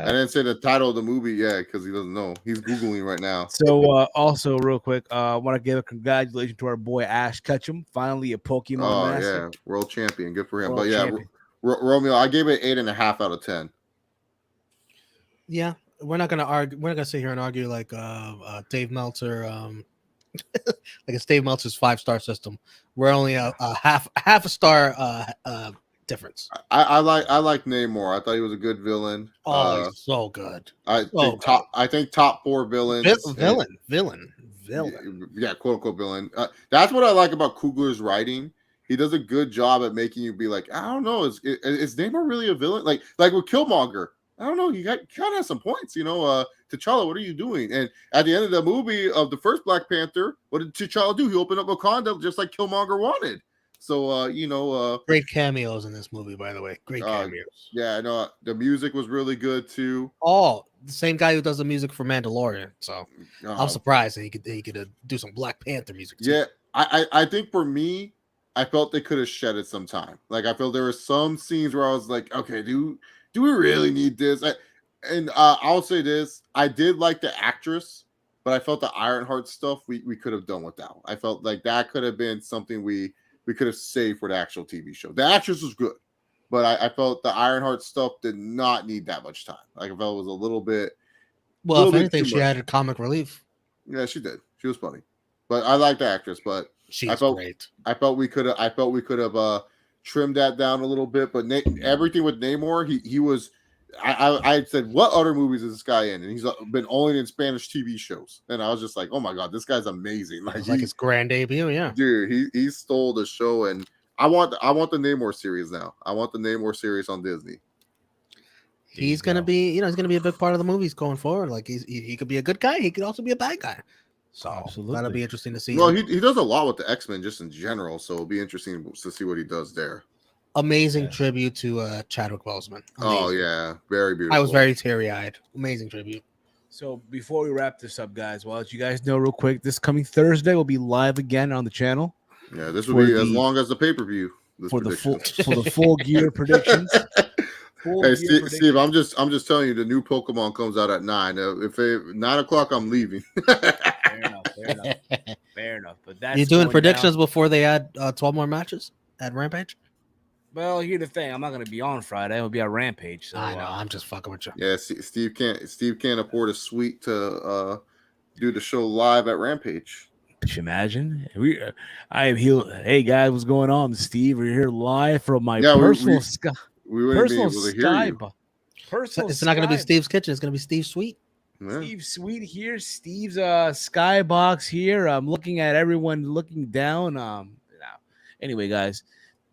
I didn't say the title of the movie yet because he doesn't know. He's Googling right now. So also real quick, I want to give a congratulations to our boy Ash Ketchum, finally a Pokemon master. Yeah, world champion. Good for him. World but yeah, champion. Romeo, I gave it 8.5 out of 10. Yeah, we're not gonna argue. We're not gonna sit here and argue like Dave Meltzer. Like it's Dave Meltzer's 5-star system. We're only a half a star difference. I like Namor. I thought he was a good villain. Oh, he's so good. I think top 4 villains. Villain. Yeah, quote unquote villain. That's what I like about Coogler's writing. He does a good job at making you be like, I don't know, is Namor really a villain? Like with Killmonger, I don't know. He kind of has some points, T'Challa, what are you doing? And at the end of the movie of the first Black Panther, what did T'Challa do? He opened up Wakanda just like Killmonger wanted. So, great cameos in this movie, by the way. Great cameos. Yeah, no, the music was really good too. Oh, the same guy who does the music for Mandalorian. So I'm surprised that he could do some Black Panther music too. Yeah, I think for me, I felt they could have shedded some time. Like I felt there were some scenes where I was like, okay, do we really need this? I'll say this: I did like the actress, but I felt the Ironheart stuff we could have done without. I felt like that could have been something we could have saved for the actual TV show. The actress was good, but I felt the Ironheart stuff did not need that much time. Like I felt it was a little bit. Well, if anything, she added comic relief. Yeah, she did. She was funny, but I like the actress. But she's great. I felt we could have trimmed that down a little bit. But everything with Namor, he was. I said, what other movies is this guy in? And he's been only in Spanish TV shows. And I was just like, oh my God, this guy's amazing. Like his grand debut, yeah. Dude, he stole the show. And I want the Namor series now. I want the Namor series on Disney. He's gonna be, he's gonna be a big part of the movies going forward. Like he could be a good guy, he could also be a bad guy. So absolutely, that'll be interesting to see. Well, he does a lot with the X-Men just in general, so it'll be interesting to see what he does there. Amazing tribute to Chadwick Boseman. Amazing. Oh yeah, very beautiful. I was very teary-eyed. Amazing tribute. So before we wrap this up, guys, well, let you guys know real quick, this coming Thursday we'll be live again on the channel. Yeah, this will be as long as the pay-per-view. For the full gear predictions. Hey, Steve, I'm just telling you, the new Pokemon comes out at 9. If 9 o'clock, I'm leaving. Fair enough. But that's you doing predictions before they add 12 more matches at Rampage? Well, here's the thing. I'm not going to be on Friday. I'll be at Rampage. So, I know. I'm just fucking with you. Yeah, Steve can't afford a suite to do the show live at Rampage. Could you imagine? Hey guys, what's going on? Steve, we're here live from my personal we wouldn't be able to hear you. It's not going to be Steve's kitchen. It's going to be Steve's suite. Yeah. Steve's suite here. Steve's skybox here. I'm looking at everyone looking down. Anyway, guys,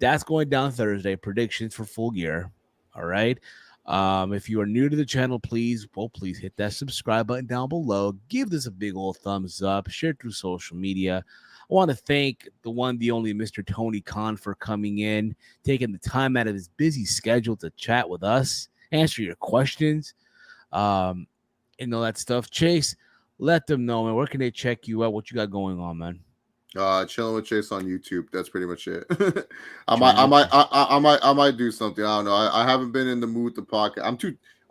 that's going down Thursday. Predictions for Full Gear. All right. If you are new to the channel, please hit that subscribe button down below. Give this a big old thumbs up. Share it through social media. I want to thank the one, the only Mr. Tony Khan for coming in, taking the time out of his busy schedule to chat with us, answer your questions, and all that stuff. Chase, let them know, man. Where can they check you out? What you got going on, man? Chilling with Chase on YouTube. That's pretty much it. I might do something. I don't know. I haven't been in the mood to podcast.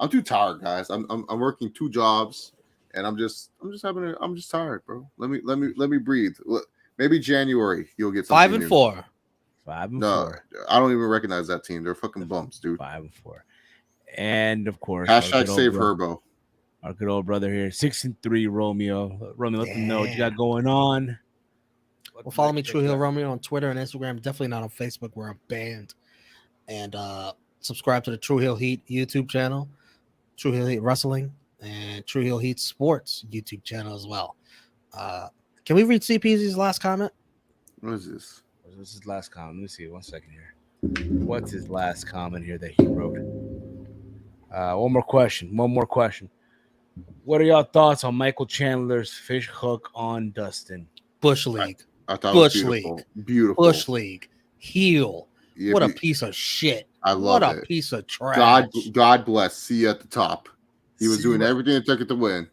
I'm too tired, guys. I'm working 2 jobs, and I'm just tired, bro. Let me breathe. Maybe January you'll get something 5-4. 5-4. No, I don't even recognize that team. They're fucking bumps, dude. 5-4. And of course, hashtag save Herbo. Our good old brother here, 6-3 Romeo. Romeo, let them know what you got going on. Well, follow me, True Heel Romeo, on Twitter and Instagram. Definitely not on Facebook, where I'm banned. And subscribe to the True Heel Heat YouTube channel, True Heel Heat Wrestling, and True Heel Heat Sports YouTube channel as well. Can we read CPZ's last comment? What is this? What's his last comment? Let me see. 1 second here. What's his last comment here that he wrote? One more question. What are y'all thoughts on Michael Chandler's fish hook on Dustin? Bush League. I thought Bush it was beautiful. League. Beautiful. Bush League. Heel. Yeah, what a piece of shit. I love it. What a it. piece of trash. God bless. See you at the top. He was doing everything it took it to win,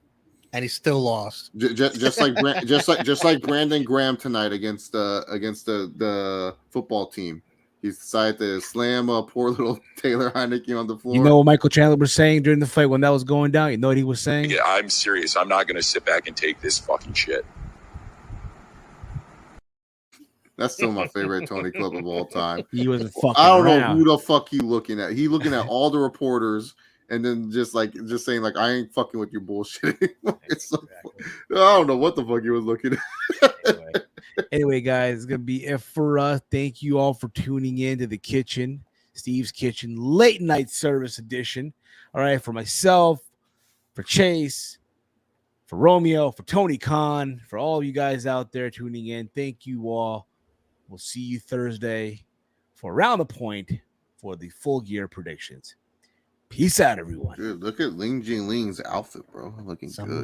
and he still lost. Just like Brandon Graham tonight against the football team. He decided to slam a poor little Taylor Heineke on the floor. You know what Michael Chandler was saying during the fight when that was going down? You know what he was saying? Yeah, I'm serious. I'm not going to sit back and take this fucking shit. That's still my favorite Tony clip of all time. He wasn't fucking I don't around. know who the fuck he looking at. He looking at all the reporters and then just saying like, I ain't fucking with your bullshit anymore. It's so, I don't know what the fuck he was looking at. Anyway, guys, it's gonna be it for us. Thank you all for tuning in to the kitchen, Steve's Kitchen late night service edition. All right, for myself, for Chase, for Romeo, for Tony Khan, for all of you guys out there tuning in. Thank you all. We'll see you Thursday for Around the Point for the full gear predictions. Peace out, everyone. Dude, look at Ling Jingling's outfit, bro. Looking good.